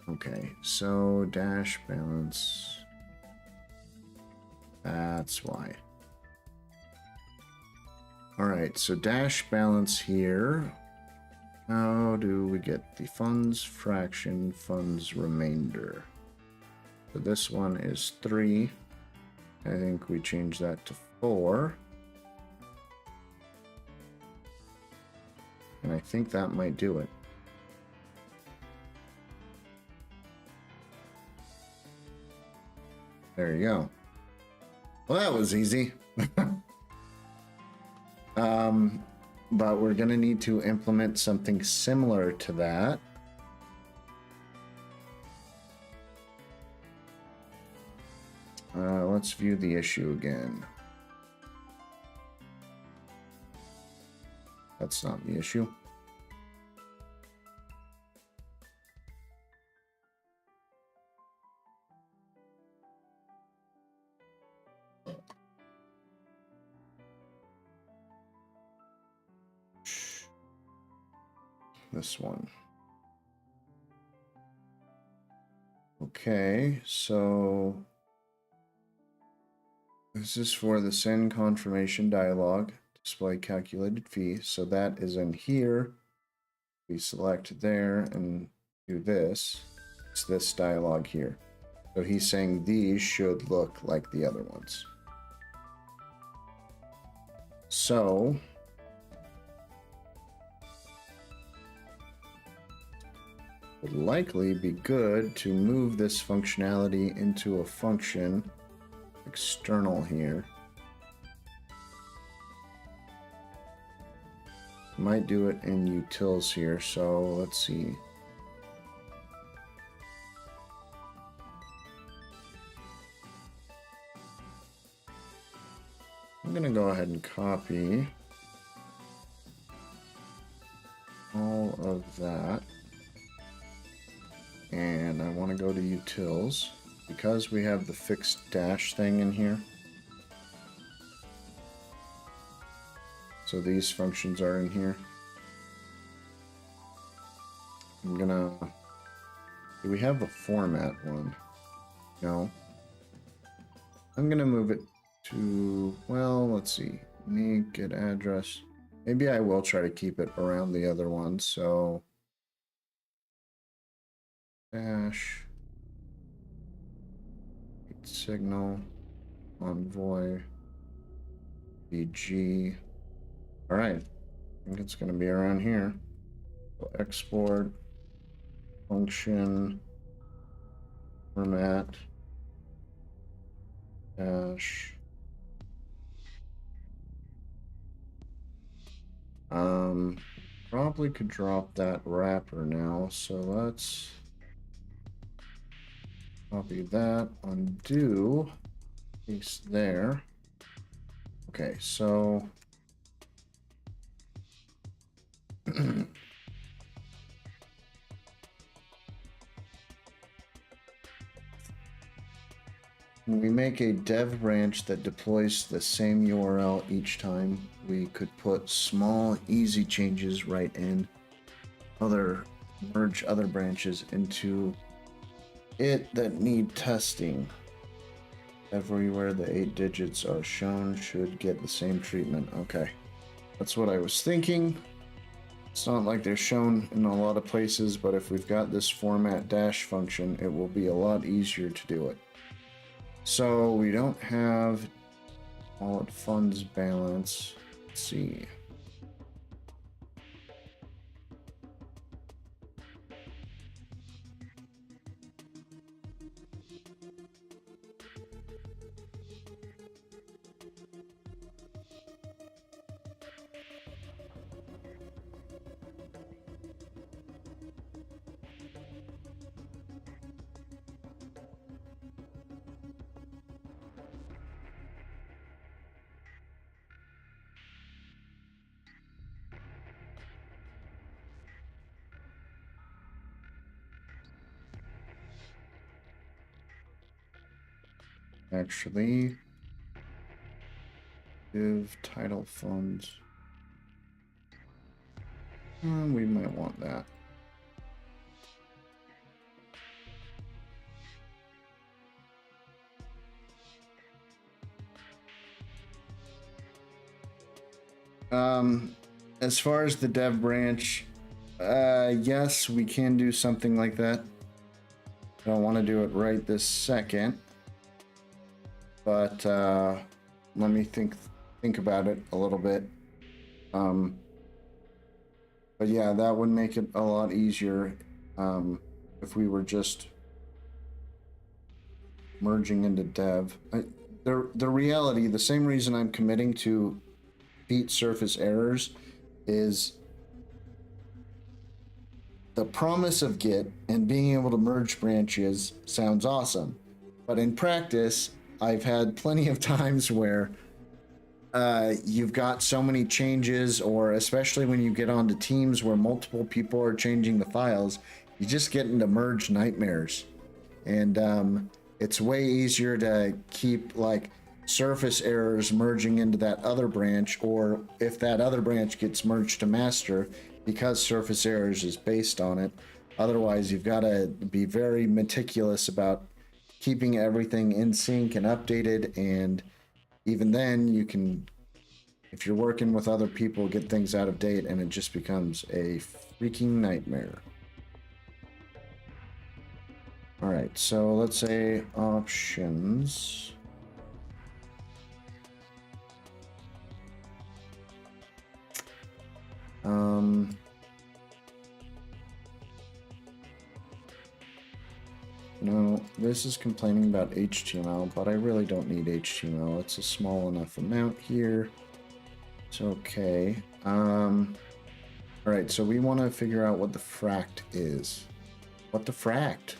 Okay, so dash balance. That's why. All right, so dash balance here. How do we get the funds fraction, funds remainder? So this one is 3. I think we change that to 4. And I think that might do it. There you go. Well, that was easy. But we're going to need to implement something similar to that. Let's view the issue again. That's not the issue. This one. Okay, so this is for the send confirmation dialog, display calculated fee. So that is in here. We select there and do this. It's this dialog here. So he's saying these should look like the other ones. So would likely be good to move this functionality into a function external here. Might do it in utils here, so let's see. I'm gonna go ahead and copy all of that. And I want to go to utils because we have the fixed dash thing in here. So these functions are in here. I'm gonna, do we have a format one? No. I'm gonna move it to, well, let's see, make it address. Maybe I will try to keep it around the other one. So dash signal envoy bg. All right, I think it's going to be around here. So export function format dash probably could drop that wrapper now, so let's copy that, undo, paste there. Okay, so when we make a dev branch that deploys the same URL each time, we could put small, easy changes right in, merge other branches into it that need testing. Everywhere the 8 digits are shown should get the same treatment. Okay, that's what I was thinking. It's not like they're shown in a lot of places, but if we've got this format dash function, it will be a lot easier to do it. So we don't have wallet funds balance. Let's see. Actually, div title funds. We might want that. As far as the dev branch, yes, we can do something like that. I don't want to do it right this second, but let me think about it a little bit. But yeah, that would make it a lot easier if we were just merging into dev. The reality, the same reason I'm committing to beat surface errors is the promise of Git and being able to merge branches sounds awesome. But in practice, I've had plenty of times where you've got so many changes, or especially when you get onto teams where multiple people are changing the files, you just get into merge nightmares. And it's way easier to keep like surface errors merging into that other branch, or if that other branch gets merged to master, because surface errors is based on it. Otherwise, you've got to be very meticulous about keeping everything in sync and updated. And even then, you can, if you're working with other people, get things out of date, and it just becomes a freaking nightmare. All right, so let's say options. No, this is complaining about HTML, but I really don't need HTML. It's a small enough amount here. It's okay. All right, so we want to figure out what the fract is. What the fract?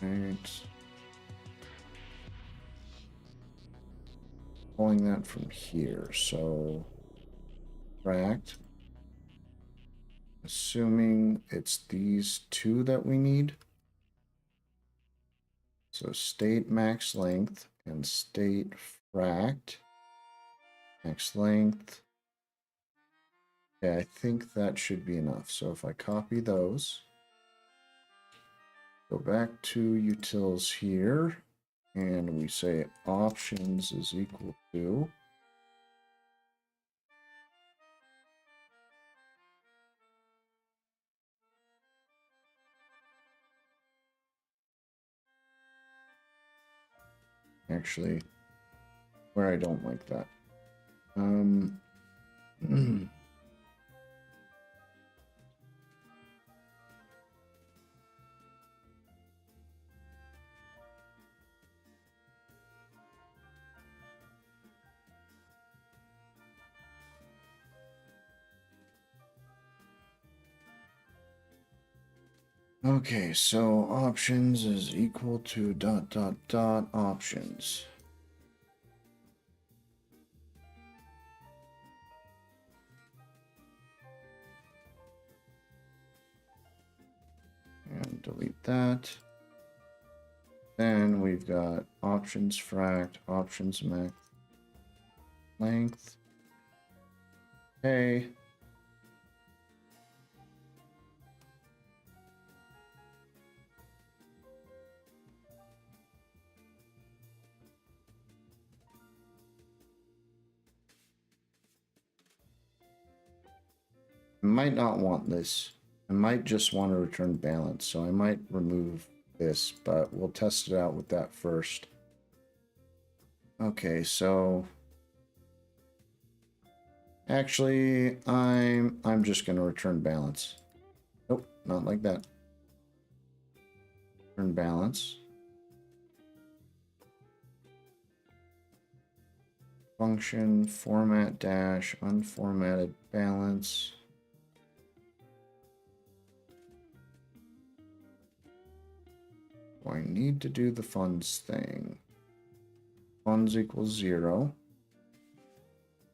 All right. Pulling that from here, so fract. Assuming it's these two that we need. So state max length and state fract. Max length. Yeah, I think that should be enough. So if I copy those, go back to utils here, and we say options is equal to actually where I don't like that. Okay, so options is equal to ... options. And delete that. Then we've got options fract, options max length. Okay. I might not want this. I might just want to return balance, so I might remove this, but we'll test it out with that first. Okay, so actually I'm just going to return balance. Nope, not like that. Return balance. Function format dash unformatted balance. I need to do the funds thing. Funds equals 0.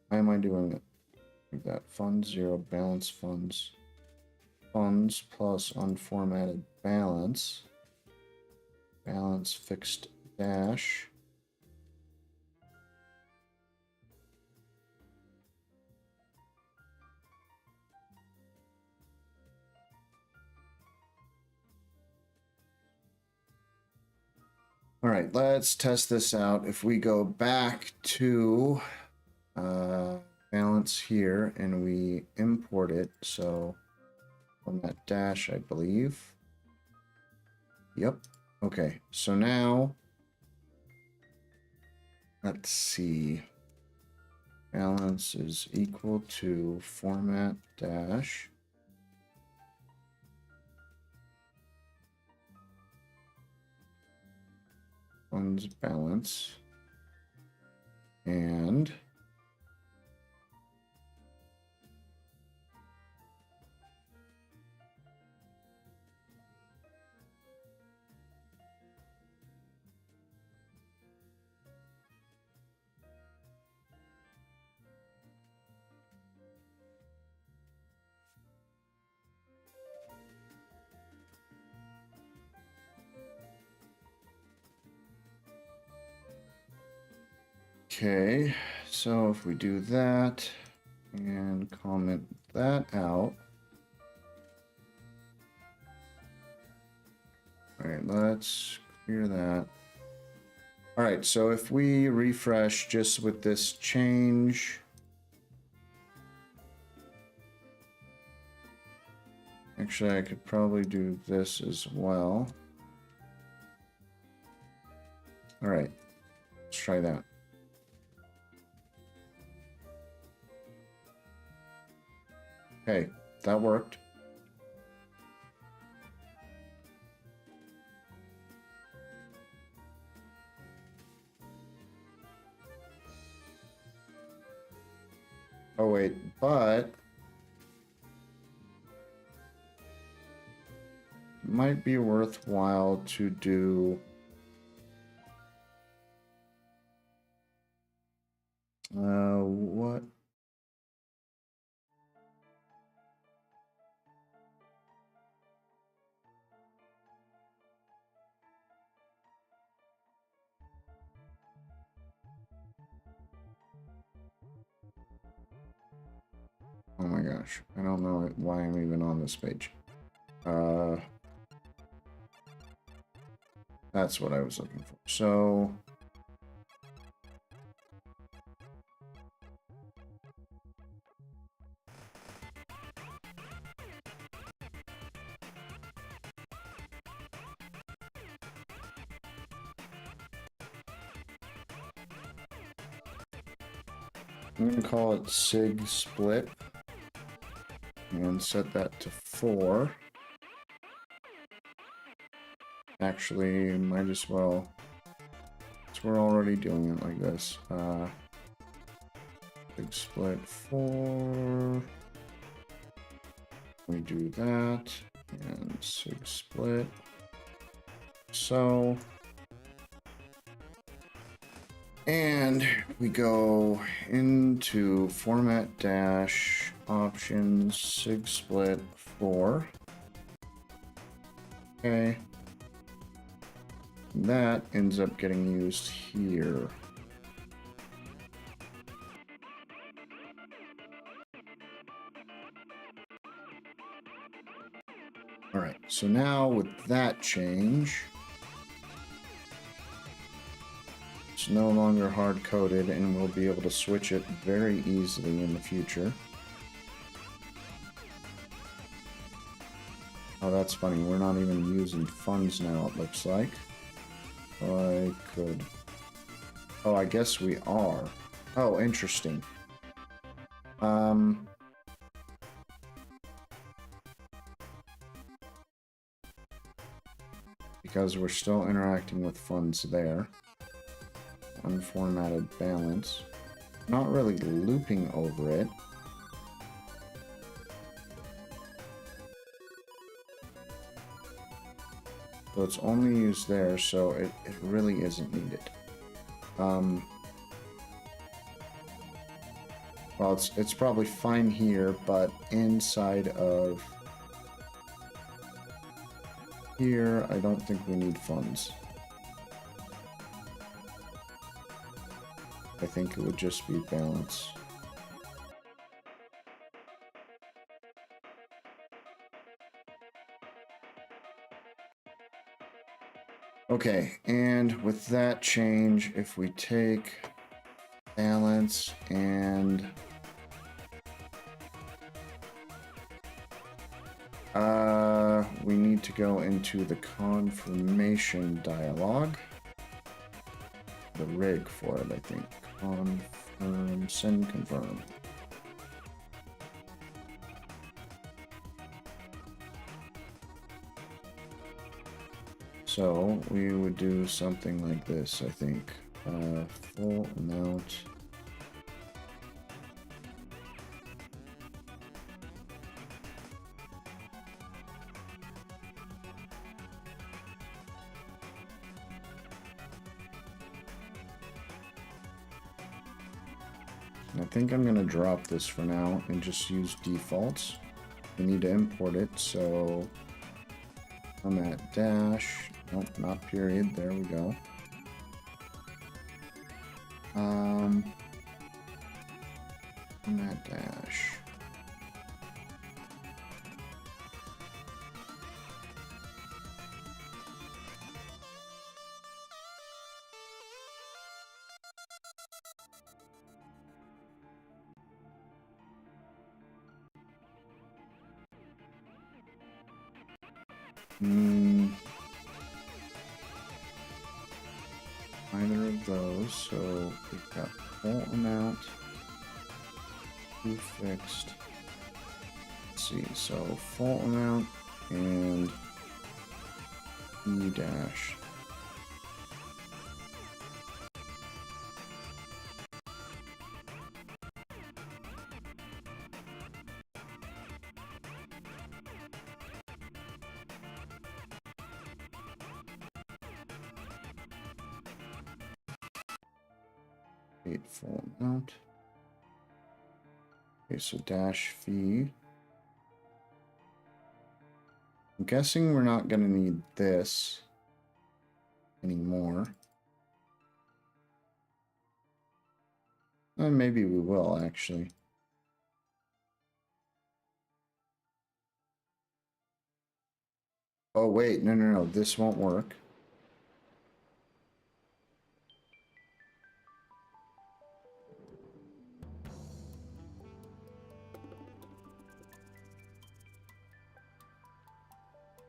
Why am I doing it like that? Funds 0, balance funds. Funds plus unformatted balance. balance fixed dash. All right, let's test this out. If we go back to balance here and we import it, so from that dash, I believe. Yep. Okay, so now let's see. Balance is equal to format dash. Funds balance. And okay, so if we do that and comment that out. All right, let's clear that. All right, so if we refresh just with this change, actually I could probably do this as well. All right, let's try that. Okay, that worked. Oh wait, but it might be worthwhile to do what? Oh my gosh, I don't know why I'm even on this page. That's what I was looking for. So I'm going to call it sig split and set that to 4. Actually, might as well, so we're already doing it like this. Sig split 4. We do that and sig split. So, and we go into format dash options sig split 4. Okay. That ends up getting used here. All right, so now with that change, it's no longer hard-coded, and we'll be able to switch it very easily in the future. Oh, that's funny. We're not even using funds now, it looks like. I could... Oh, I guess we are. Oh, interesting. Because we're still interacting with funds there. Unformatted balance. Not really looping over it. So it's only used there, so it really isn't needed. Well, it's probably fine here, but inside of here, I don't think we need funds. I think it would just be balance. Okay, and with that change, if we take balance and we need to go into the confirmation dialog. The rig for it, I think. Confirm, send confirm. So we would do something like this, I think. Full amount. I think I'm gonna drop this for now and just use defaults. We need to import it, so I'm at dash. Nope, not period. There we go. I'm at dash. Either of those, so we've got full amount, two fixed. Let's see, so full amount and E dash. Full amount. Okay, so dash fee. I'm guessing we're not going to need this anymore. Maybe we will, actually. Oh, wait, no, this won't work.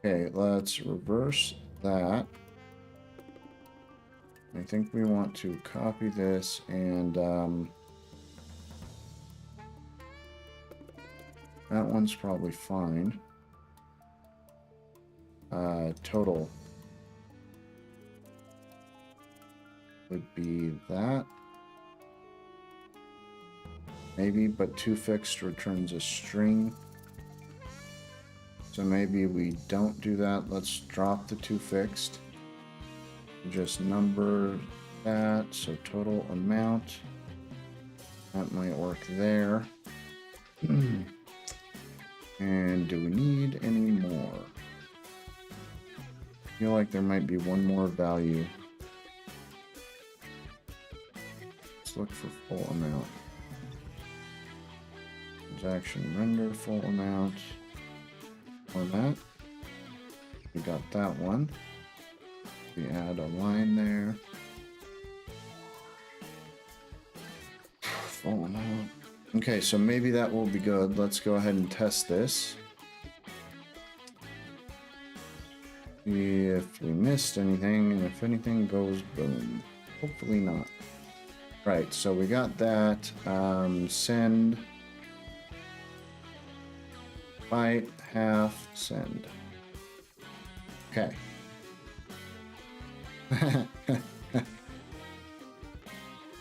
Okay, let's reverse that. I think we want to copy this and that one's probably fine. Total would be that. Maybe, but two fixed returns a string. So maybe we don't do that. Let's drop the two fixed. Just number that. So total amount. That might work there. And do we need any more? I feel like there might be one more value. Let's look for full amount. Transaction render full amount. Format. We got that one. We add a line there. Full amount. Okay, so maybe that will be good. Let's go ahead and test this. See if we missed anything, and if anything goes boom. Hopefully not. Right, so we got that. Send. Byte, half, send. Okay.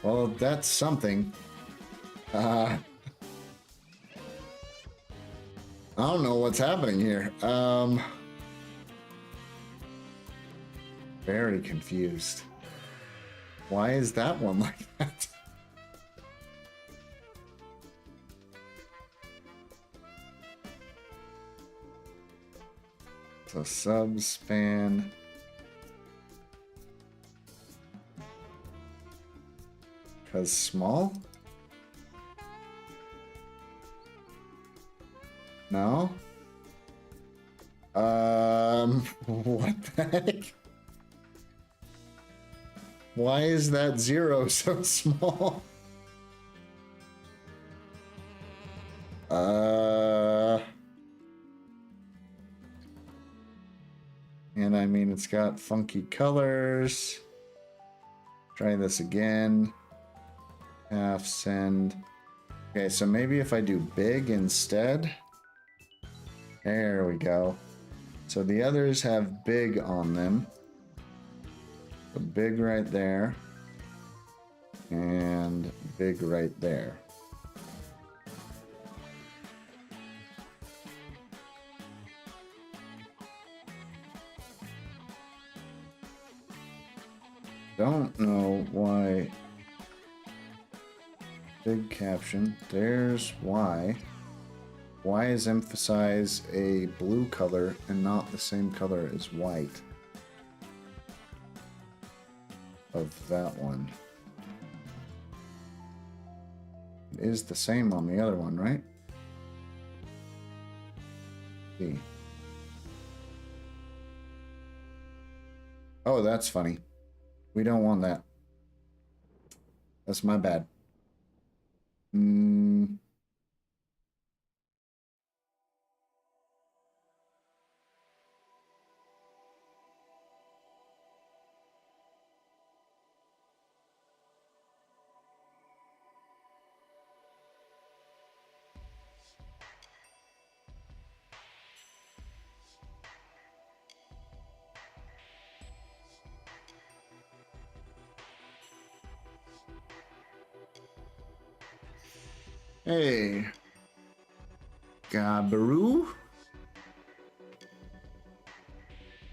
Well, that's something. I don't know what's happening here. Very confused. Why is that one like that? So subspan Because small? No? What the heck? Why is that 0 so small? And I mean, it's got funky colors. Try this again. Half send. Okay, so maybe if I do big instead. There we go. So the others have big on them. So big right there. And big right there. Don't know why. Big caption. There's why. Why is emphasize a blue color and not the same color as white of that one? It is the same on the other one, right? See. Oh, that's funny. We don't want that. That's my bad. Hey, Gabaru.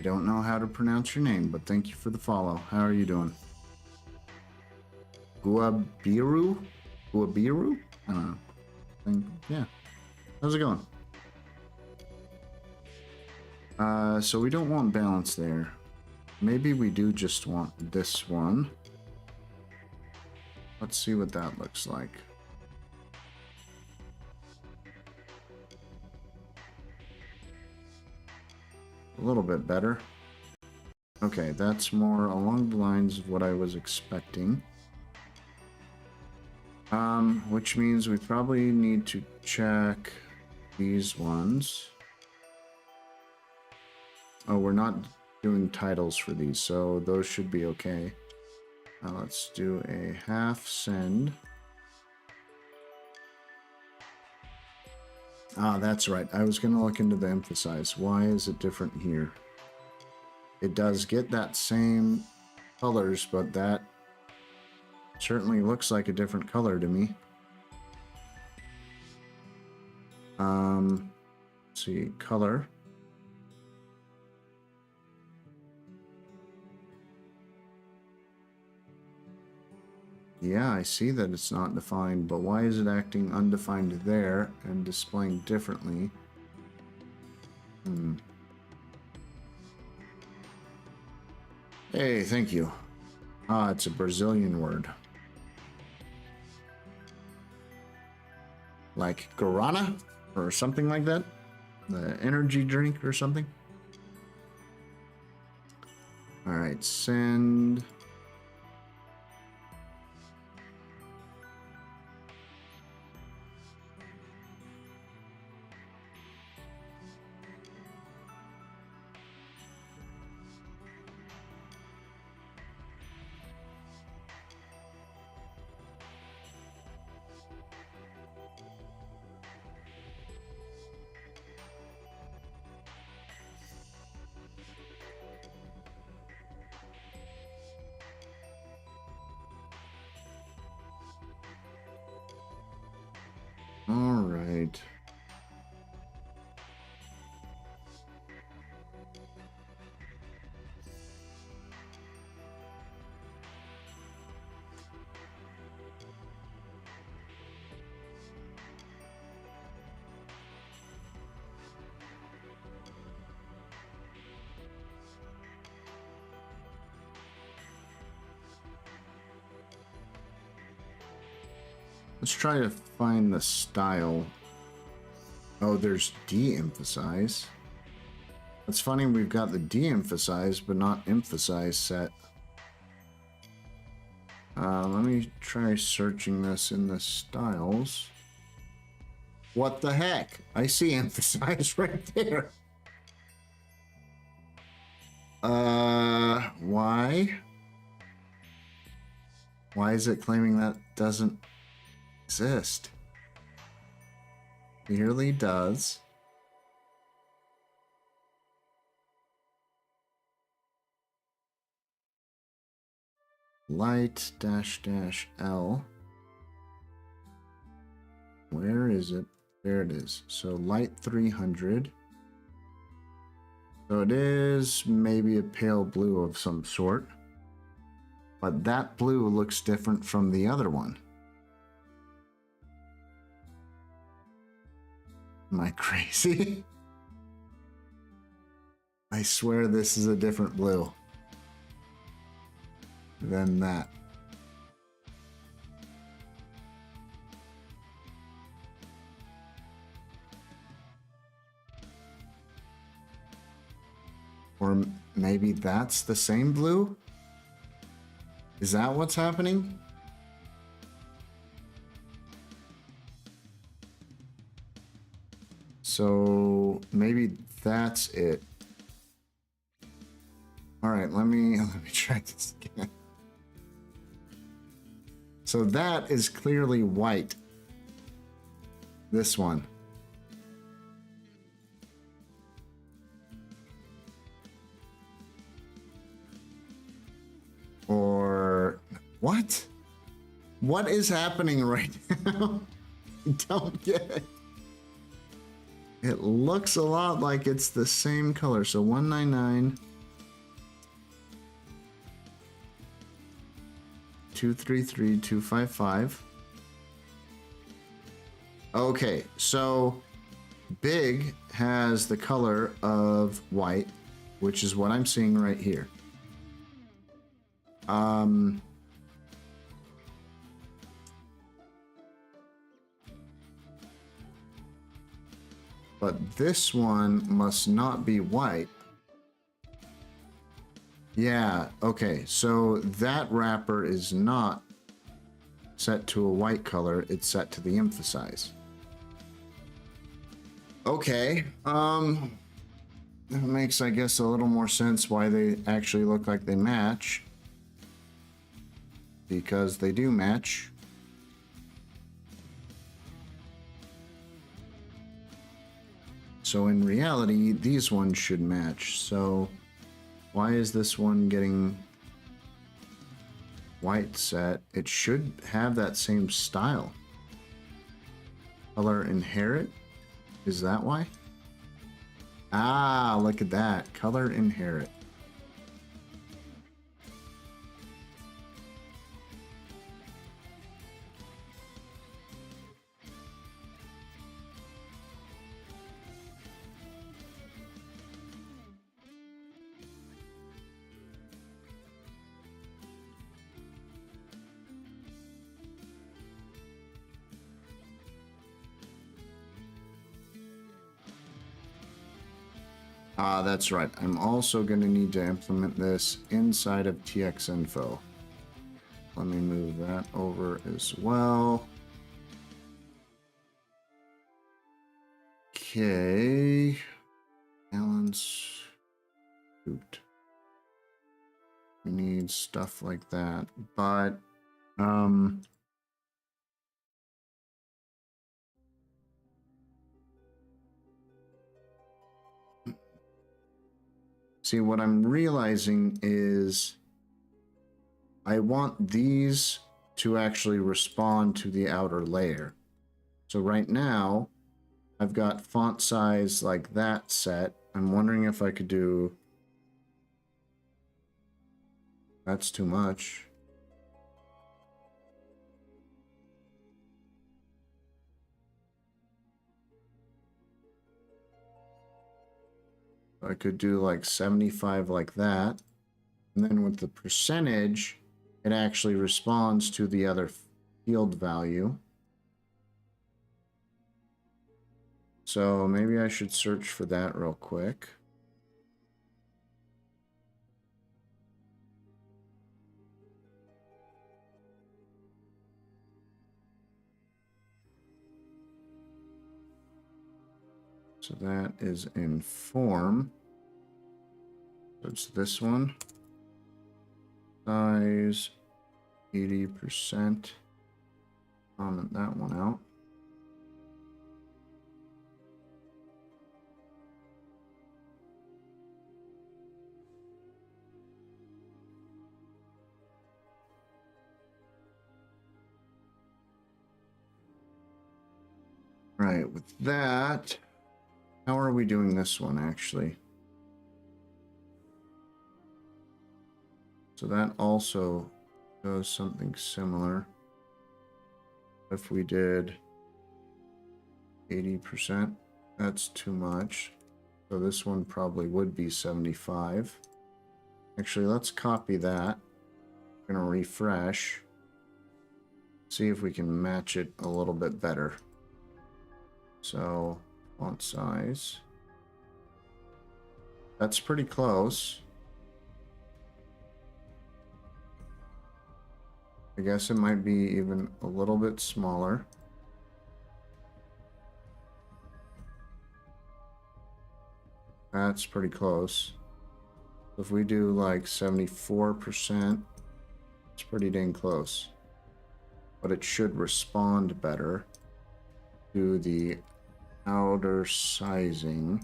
I don't know how to pronounce your name, but thank you for the follow. How are you doing? Guabiru? Guabiru? I don't know. Yeah. How's it going? So we don't want balance there. Maybe we do just want this one. Let's see what that looks like. A little bit better. Okay, that's more along the lines of what I was expecting. Which means we probably need to check these ones. Oh, we're not doing titles for these, so those should be okay. Let's do a half send. Ah, that's right. I was going to look into the emphasize. Why is it different here? It does get that same colors, but that certainly looks like a different color to me. Let's see, color. Yeah, I see that it's not defined, but why is it acting undefined there and displaying differently? Hey, thank you. Ah, it's a Brazilian word. Like guarana or something like that? The energy drink or something? Alright, send. Alright. Let's try to find the style. Oh, there's de-emphasize. It's funny we've got the de-emphasize but not emphasize set. Let me try searching this in the styles. What the heck? I see emphasize right there. Why? Why is it claiming that doesn't exist? Clearly does. Light dash dash L. Where is it? There it is. So light 300. So it is maybe a pale blue of some sort. But that blue looks different from the other one. Am I crazy? I swear this is a different blue than that. Or maybe that's the same blue? Is that what's happening? So maybe that's it. All right, let me try this again. So that is clearly white. This one. Or what? What is happening right now? I don't get it. It looks a lot like it's the same color. So 199, 233, 255. Okay, so big has the color of white, which is what I'm seeing right here. But this one must not be white. Yeah, okay, so that wrapper is not set to a white color, it's set to the emphasize. Okay, that makes, I guess, a little more sense why they actually look like they match. Because they do match. So in reality, these ones should match. So why is this one getting white set? It should have that same style. Color inherit? Is that why? Ah, look at that. Color inherit. Ah, that's right. I'm also going to need to implement this inside of txinfo. Let me move that over as well. Okay. Balance. Shoot. We need stuff like that. But, see, what I'm realizing is I want these to actually respond to the outer layer. So right now, I've got font size like that set. I'm wondering if I could do... That's too much. I could do like 75 like that. And then with the percentage, it actually responds to the other field value. So maybe I should search for that real quick. So that is in form. So it's this one. Size 80%. Comment that one out. Right, with that, how are we doing this one actually? So that also does something similar. If we did 80%, that's too much. So this one probably would be 75. Actually, let's copy that. I'm gonna refresh. See if we can match it a little bit better. So, font size. That's pretty close. I guess it might be even a little bit smaller. That's pretty close. If we do like 74%, it's pretty dang close. But it should respond better to the outer sizing.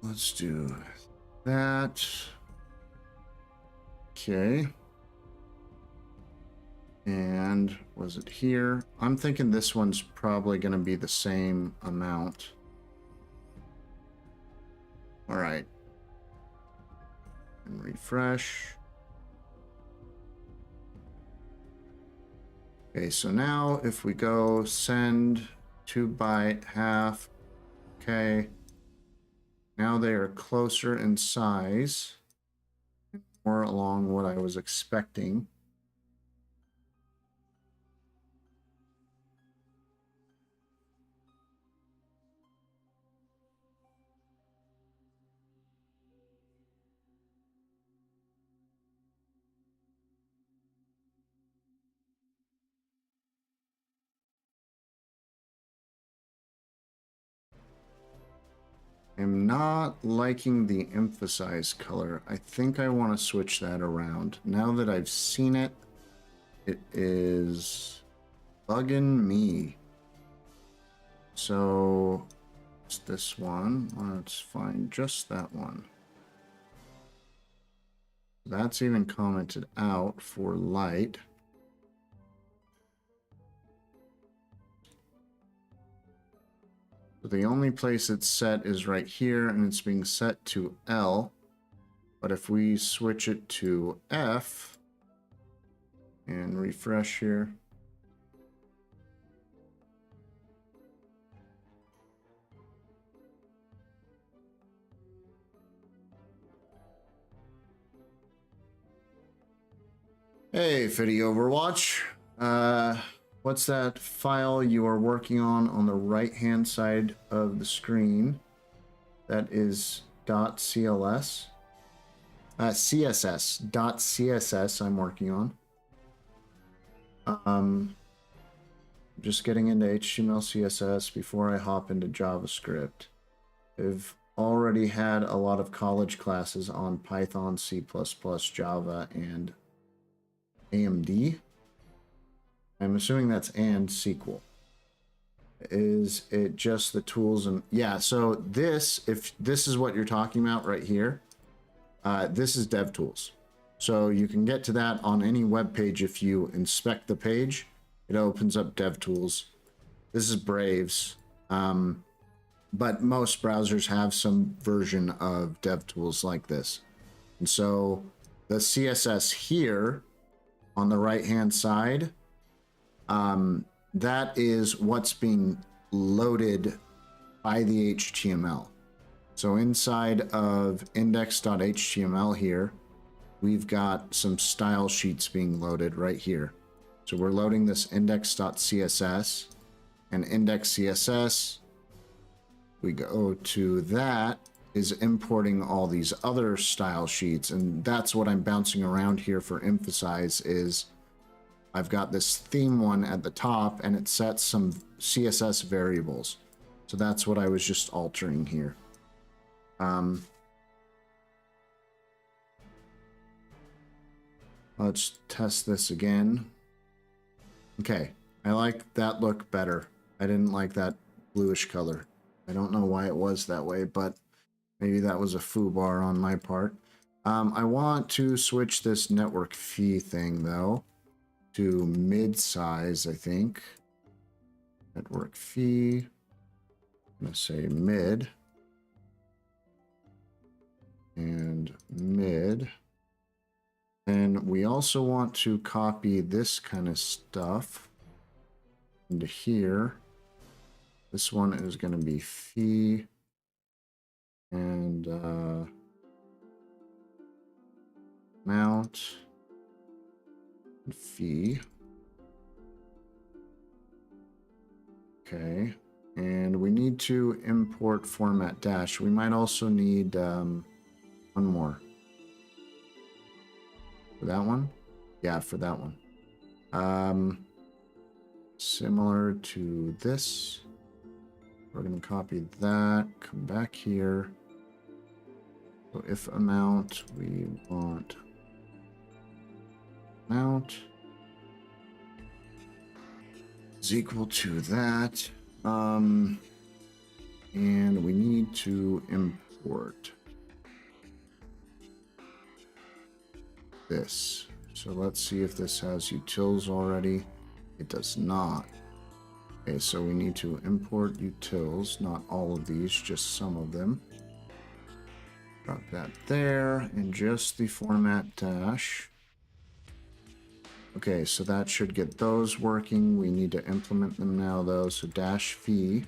Let's do that. Okay. And was it here? I'm thinking this one's probably going to be the same amount. All right. And refresh. Okay, so now if we go send 2 byte half, okay. Now they are closer in size, more along what I was expecting. I'm not liking the emphasize color. I think I want to switch that around. Now that I've seen it, it is bugging me. So it's this one. Let's find just that one. That's even commented out for light. So the only place it's set is right here, and it's being set to L. But if we switch it to F and refresh here, hey, Fiddy Overwatch. What's that file you are working on the right-hand side of the screen? That is .cls. CSS. .css I'm working on. Just getting into HTML, CSS before I hop into JavaScript. I've already had a lot of college classes on Python, C++, Java, and AMD. I'm assuming that's and SQL. Is it just the tools? And yeah, so this, if this is what you're talking about right here, this is DevTools. So you can get to that on any web page. If you inspect the page, it opens up DevTools. This is Braves, but most browsers have some version of DevTools like this. And so the CSS here on the right-hand side, that is what's being loaded by the HTML. So inside of index.html here, we've got some style sheets being loaded right here. So we're loading this index.css, and index CSS. We go to that is importing all these other style sheets, and that's what I'm bouncing around here for emphasize is I've got this theme one at the top and it sets some CSS variables. So that's what I was just altering here. Let's test this again. Okay, I like that look better. I didn't like that bluish color. I don't know why it was that way, but maybe that was a foobar on my part. I want to switch this network fee thing though to mid-size, I think. Network fee. I'm going to say mid. And mid. And we also want to copy this kind of stuff into here. This one is going to be fee. And amount. And fee. Okay. And we need to import format dash. We might also need one more. For that one? Yeah, for that one. Similar to this. We're going to copy that, come back here. So if amount, we want amount is equal to that. And we need to import this. So let's see if this has utils already. It does not. Okay, so we need to import utils, not all of these, just some of them. Drop that there, and just the format dash. Okay, so that should get those working. We need to implement them now though, so dash fee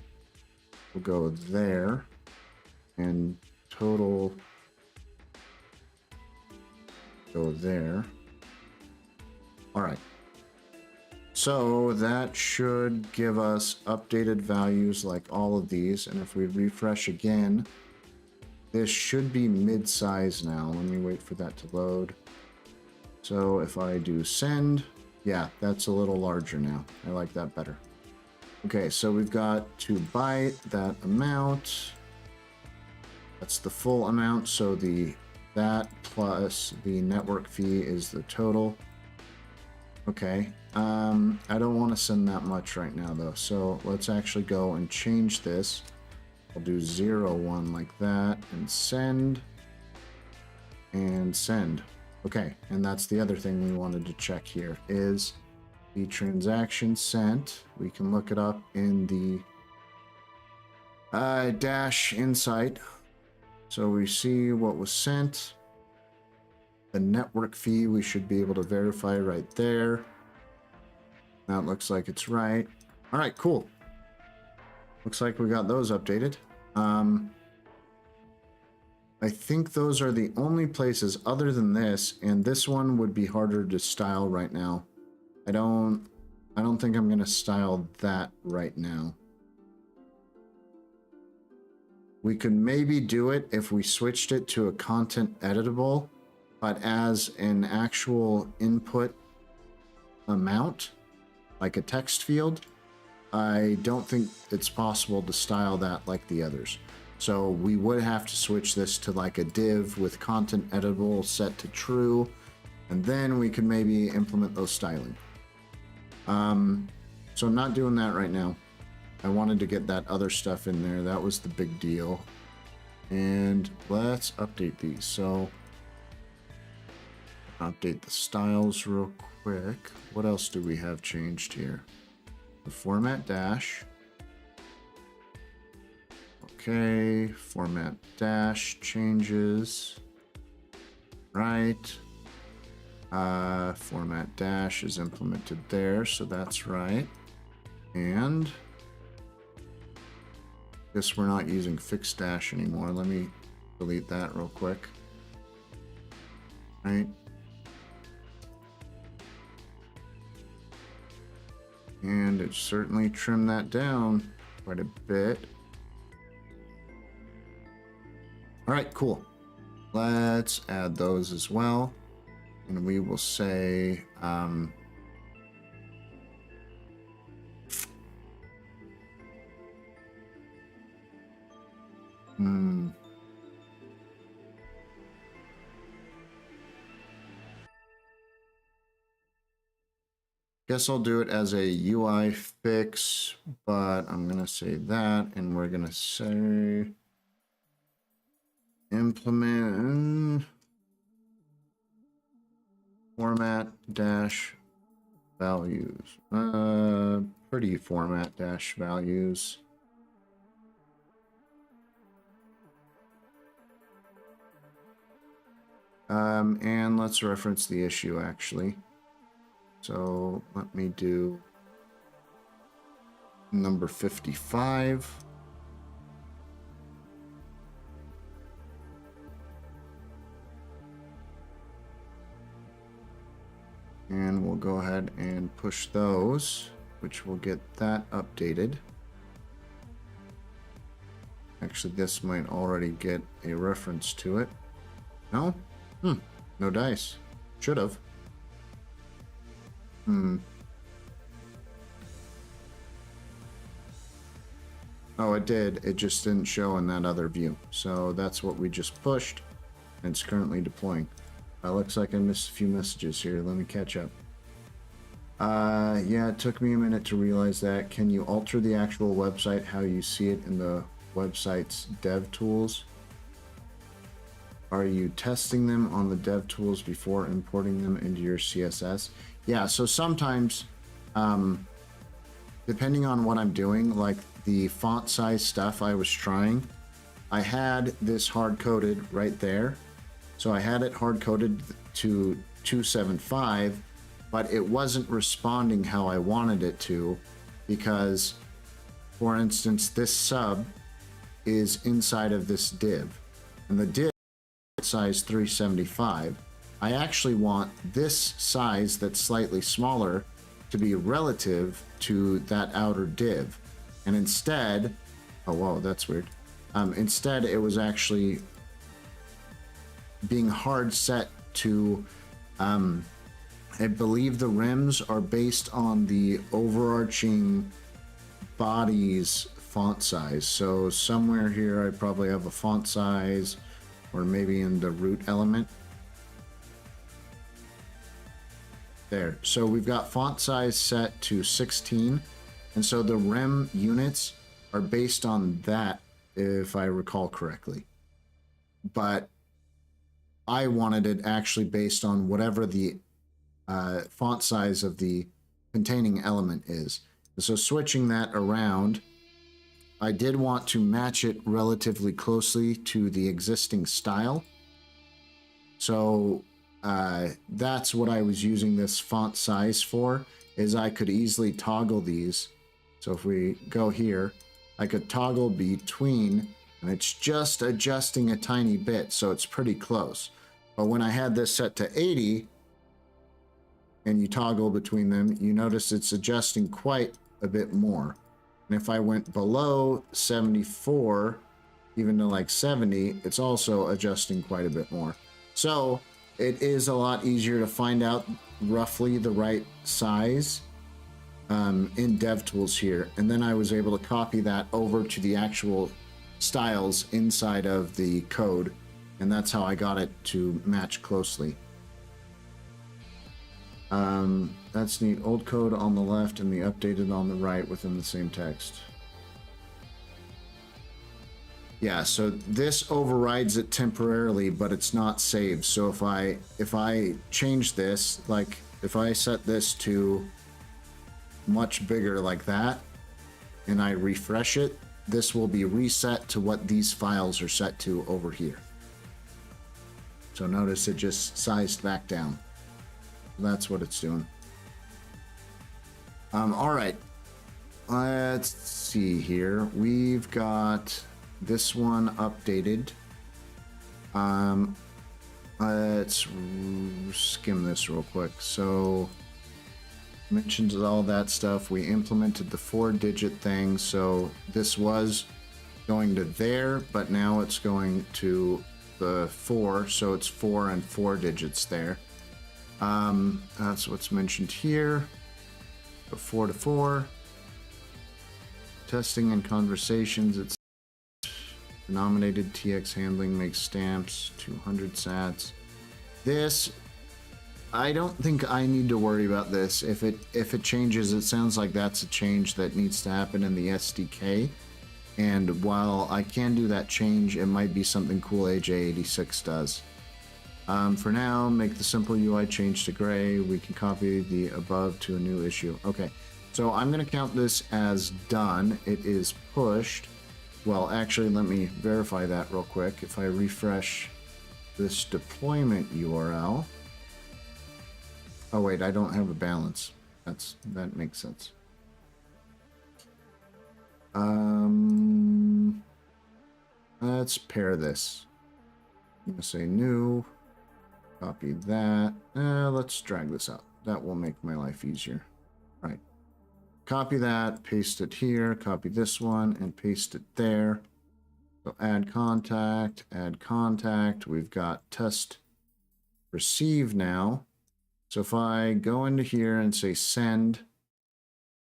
will go there, and total go there. All right. So that should give us updated values like all of these. And if we refresh again, this should be mid-size now. Let me wait for that to load. So if I do send, yeah, that's a little larger now. I like that better. Okay, so we've got to byte that amount. That's the full amount. So that plus the network fee is the total. Okay. I don't want to send that much right now though, so let's actually go and change this. I'll do 0, 1 like that, and send. Okay, and that's the other thing we wanted to check here is the transaction sent. We can look it up in the dash insight. So we see what was sent. The network fee we should be able to verify right there. That looks like it's right. All right, cool. Looks like we got those updated. I think those are the only places other than this, and this one would be harder to style right now. I don't think I'm gonna style that right now. We could maybe do it if we switched it to a content editable, but as an actual input amount, like a text field, I don't think it's possible to style that like the others. So we would have to switch this to like a div with content editable set to true, and then we could maybe implement those styling. So I'm not doing that right now. I wanted to get that other stuff in there. That was the big deal. And let's update these. So update the styles real quick. What else do we have changed here? The format dash. Okay, format dash changes. Right. Format dash is implemented there, so that's right. And guess we're not using fixed dash anymore. Let me delete that real quick. Right. And it certainly trimmed that down quite a bit. All right, cool. Let's add those as well. And we will say, guess I'll do it as a UI fix, but I'm going to say that, and we're going to say implement format dash values. Pretty format dash values. And let's reference the issue actually. So let me do number 55. And we'll go ahead and push those, which will get that updated. Actually, this might already get a reference to it. No? No dice. Should have. Oh, it did. It just didn't show in that other view. So that's what we just pushed. And it's currently deploying. Looks like I missed a few messages here. Let me catch up. Yeah, it took me a minute to realize that. Can you alter the actual website how you see it in the website's dev tools? Are you testing them on the dev tools before importing them into your CSS? Yeah, so sometimes, depending on what I'm doing, like the font size stuff I was trying, I had this hard-coded right there. So I had it hard-coded to 275, but it wasn't responding how I wanted it to because, for instance, this sub is inside of this div. And the div size 375. I actually want this size that's slightly smaller to be relative to that outer div. And instead, oh whoa, that's weird. Instead, it was actually being hard set to, I believe the rims are based on the overarching body's font size. So somewhere here, I probably have a font size, or maybe in the root element. There. So we've got font size set to 16. And so the rim units are based on that, if I recall correctly. But I wanted it actually based on whatever the font size of the containing element is. So switching that around, I did want to match it relatively closely to the existing style. So that's what I was using this font size for, is I could easily toggle these. So if we go here, I could toggle between, and it's just adjusting a tiny bit, so it's pretty close. But when I had this set to 80, and you toggle between them, you notice it's adjusting quite a bit more. And if I went below 74, even to like 70, it's also adjusting quite a bit more. So it is a lot easier to find out roughly the right size in DevTools here. And then I was able to copy that over to the actual styles inside of the code. And that's how I got it to match closely. That's neat. Old code on the left and the updated on the right within the same text. Yeah, so this overrides it temporarily, but it's not saved. So if I change this, like if I set this to much bigger like that, and I refresh it, this will be reset to what these files are set to over here. So notice it just sized back down. That's what it's doing. All right, let's see here. We've got this one updated. Let's skim this real quick. So mentions all that stuff. We implemented the 4-digit thing, so this was going to there, but now it's going to the 4, so it's 4 and 4 digits there. That's what's mentioned here. So 4 to 4. Testing and conversations. It's denominated TX handling makes stamps 200 sats. This, I don't think I need to worry about this. If it changes, it sounds like that's a change that needs to happen in the SDK. And while I can do that change, it might be something cool AJ86 does. For now, make the simple UI change to gray. We can copy the above to a new issue. Okay, so I'm going to count this as done. It is pushed. Well, actually, let me verify that real quick. If I refresh this deployment URL. Oh, wait, I don't have a balance. That makes sense. Let's pair this. I'm gonna say new, copy that. Let's drag this out. That will make my life easier. Right. Copy that, paste it here, copy this one, and paste it there. So add contact. We've got test receive now. So if I go into here and say send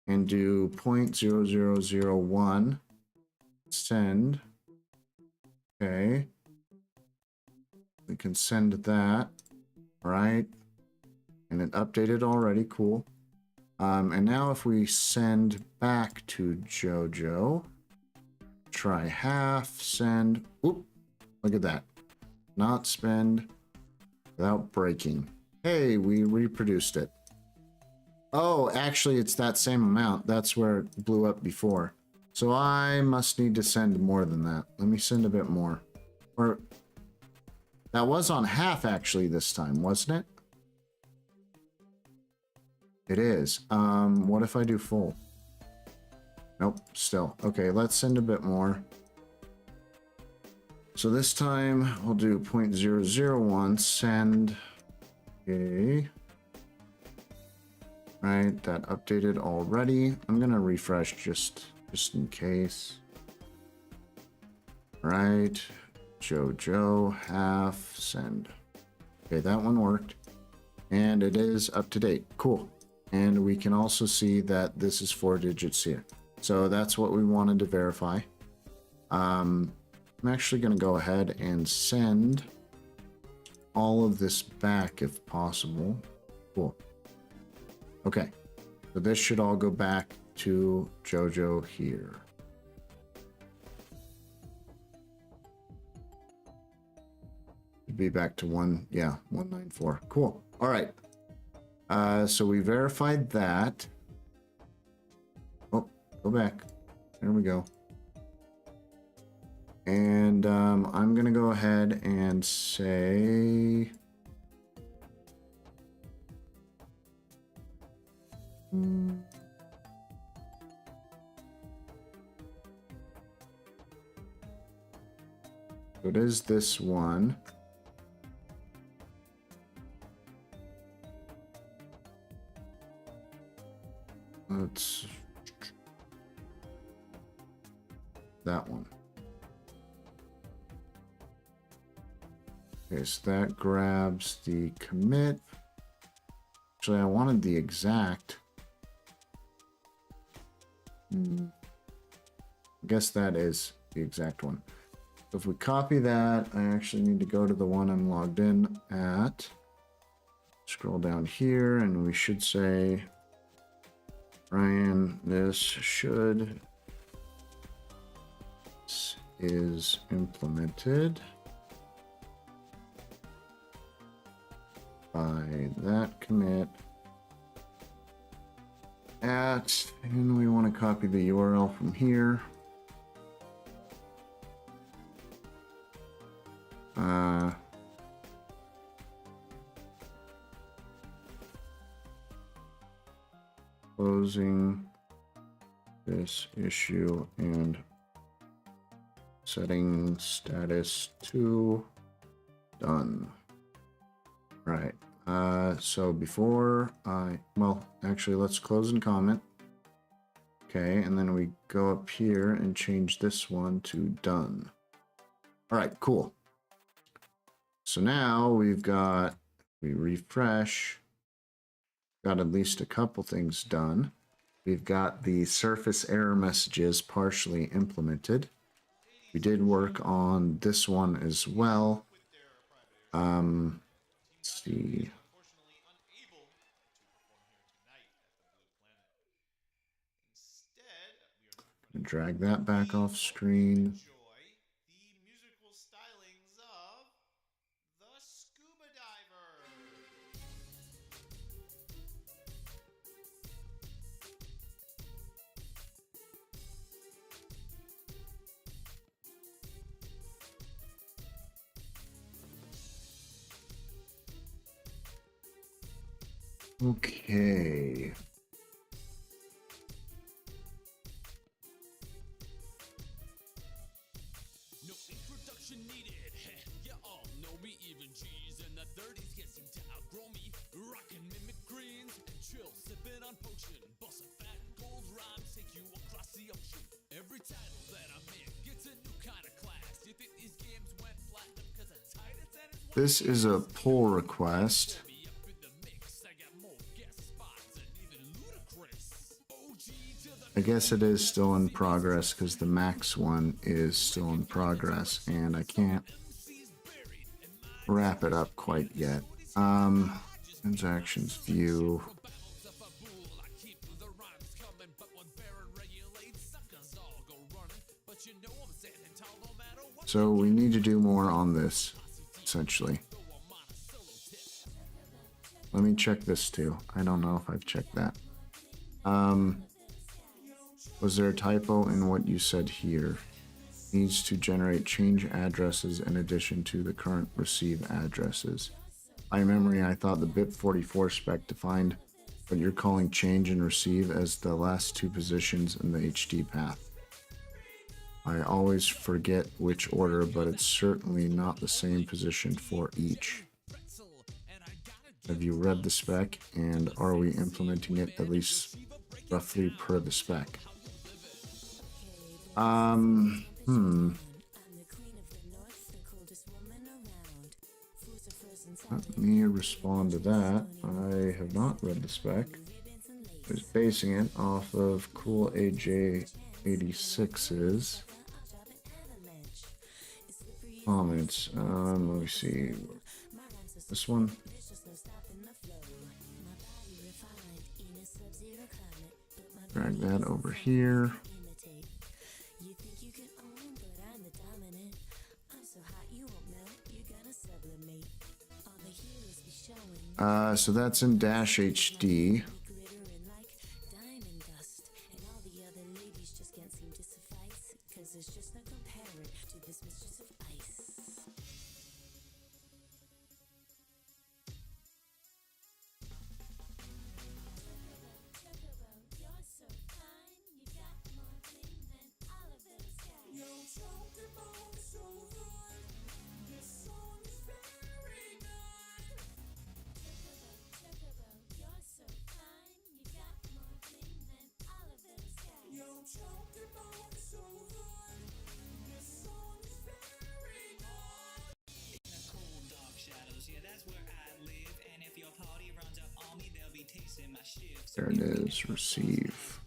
and do 0.0001, send. Okay. We can send that, right? And it updated already, cool. And now if we send back to Jojo, try half, send, oop, look at that. Not spend without breaking. Hey, we reproduced it. Oh, actually it's that same amount. That's where it blew up before. So I must need to send more than that. Let me send a bit more. Or that was on half actually this time, wasn't it? It is. What if I do full? Nope, still. Okay, let's send a bit more. So this time we'll do 0.001 send. Okay. Right, that updated already. I'm gonna refresh just in case. Right, Jojo half send. Okay, that one worked, and it is up to date. Cool. And we can also see that this is 4 digits here. So that's what we wanted to verify. I'm actually going to go ahead and send all of this back if possible. Cool. Okay. So this should all go back to Jojo here. It'd be back to 194. Cool. All right. So we verified that. Oh, go back. There we go. And I'm going to go ahead and say... So it is this one. Let's... that one. Okay, so that grabs the commit. Actually, I wanted the exact. I guess that is the exact one. So if we copy that, I actually need to go to the one I'm logged in at. Scroll down here, and we should say, Ryan, this is implemented by that commit at, and we want to copy the URL from here. Closing this issue and setting status to done. Right, So before well, actually, let's close and comment. Okay, and then we go up here and change this one to done. All right, cool. So now we've got, we refresh, got at least a couple things done. We've got the surface error messages partially implemented. We did work on this one as well. Let's see. Drag that back off screen. Okay. No introduction needed. You all know me, even G's in the 30s can't seem to outgrow me. Rockin' mimic greens and chill, sipping on potion. Bustin' fat gold rhymes take you across the ocean. Every title that I'm in gets a new kind of class. You think these games went platinum because of Titus and his wife? This is a pull request. I guess it is still in progress because the max one is still in progress and I can't wrap it up quite yet. Transactions view. So we need to do more on this, essentially. Let me check this too. I don't know if I've checked that. Was there a typo in what you said here? Needs to generate change addresses in addition to the current receive addresses. By memory, I thought the BIP44 spec defined what you're calling change and receive as the last two positions in the HD path. I always forget which order, but it's certainly not the same position for each. Have you read the spec, and are we implementing it at least roughly per the spec? Let me respond to that. I have not read the spec. I was basing it off of cool AJ86's comments. Let me see. This one. Drag that over here. So that's in Dash HD. There it is, receive.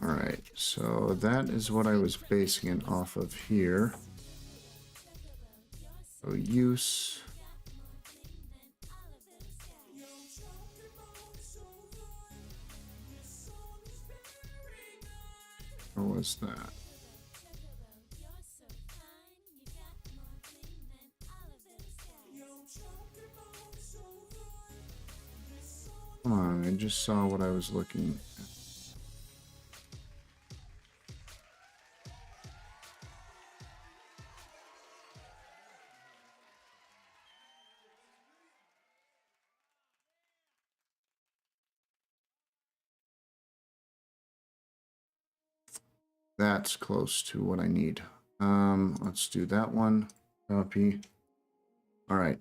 All right, so that is what I was basing it off of here. So use. Or was that? Come on, I just saw what I was looking at. That's close to what I need. Let's do that one. Copy. All right.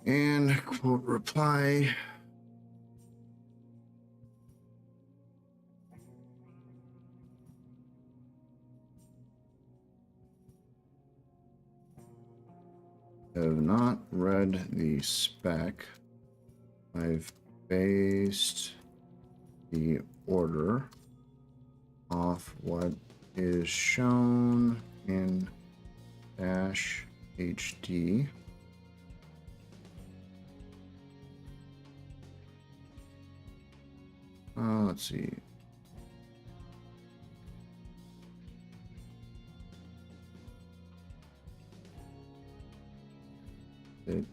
And quote reply. Have not read the spec. I've based the order off what is shown in dash HD. Let's see.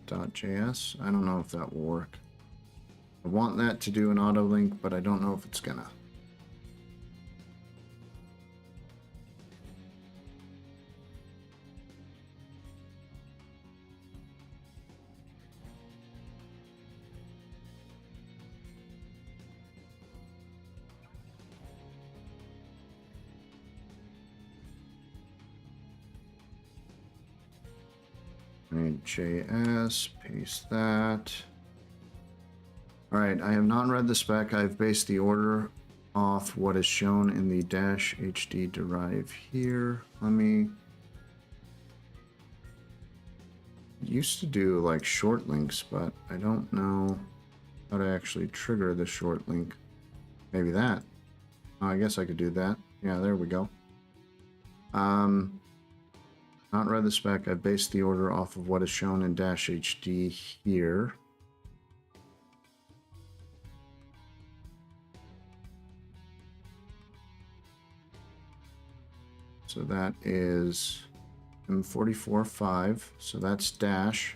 .js. I don't know if that will work. I want that to do an auto link, but I don't know if it's gonna. JS, paste that. All right, I have not read the spec. I've based the order off what is shown in the dash HD derive here. Let me. Used to do like short links, but I don't know how to actually trigger the short link. Maybe that. Oh, I guess I could do that. Yeah, there we go. Not read the spec. I based the order off of what is shown in dash HD here. So that is M44.5. So that's dash.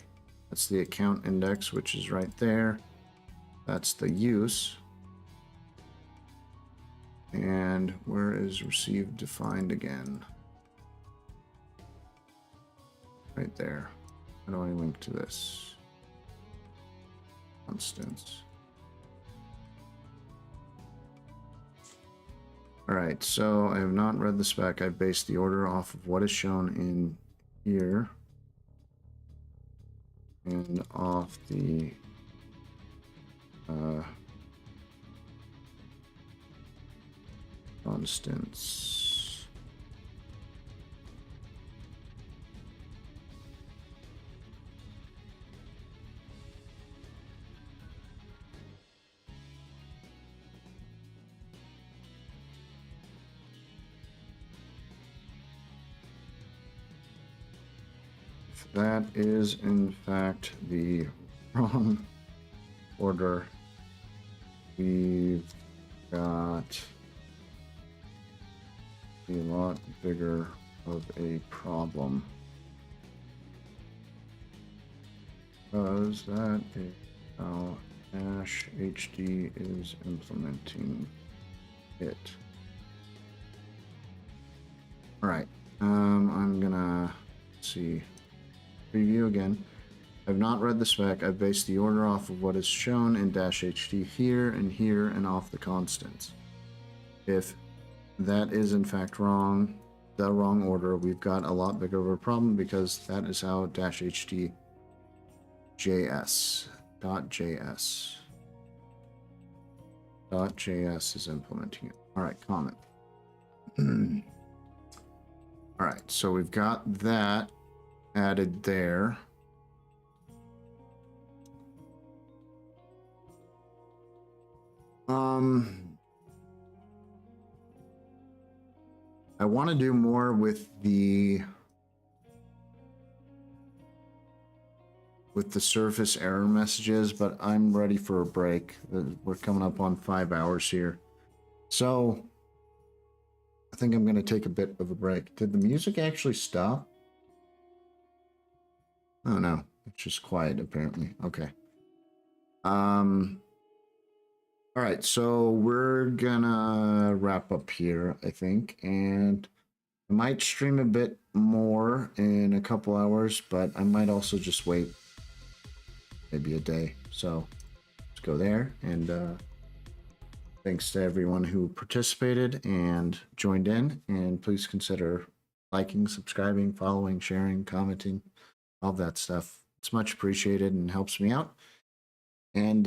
That's the account index, which is right there. That's the use. And where is received defined again? Right there. How do I link to this? Constants. All right, so I have not read the spec. I based the order off of what is shown in here and off the constants. That is, in fact, the wrong order. We've got a lot bigger of a problem. Because that is how Dash HD is implementing it. All right, I'm gonna see. Preview again. I've not read the spec. I've based the order off of what is shown in dash HD here and off the constants. If that is in fact wrong, the wrong order, we've got a lot bigger of a problem because that is how dash HD JS .js is implementing it. All right, comment. All right, so we've got that added there. I want to do more with the surface error messages, but I'm ready for a break. We're coming up on 5 hours here. So I think I'm going to take a bit of a break. Did the music actually stop? Oh no, it's just quiet apparently. Okay. All right, so we're gonna wrap up here, I think, and I might stream a bit more in a couple hours, but I might also just wait maybe a day. So let's go there, and Thanks to everyone who participated and joined in. And please consider liking, subscribing, following, sharing, commenting, all that stuff. It's much appreciated and helps me out. And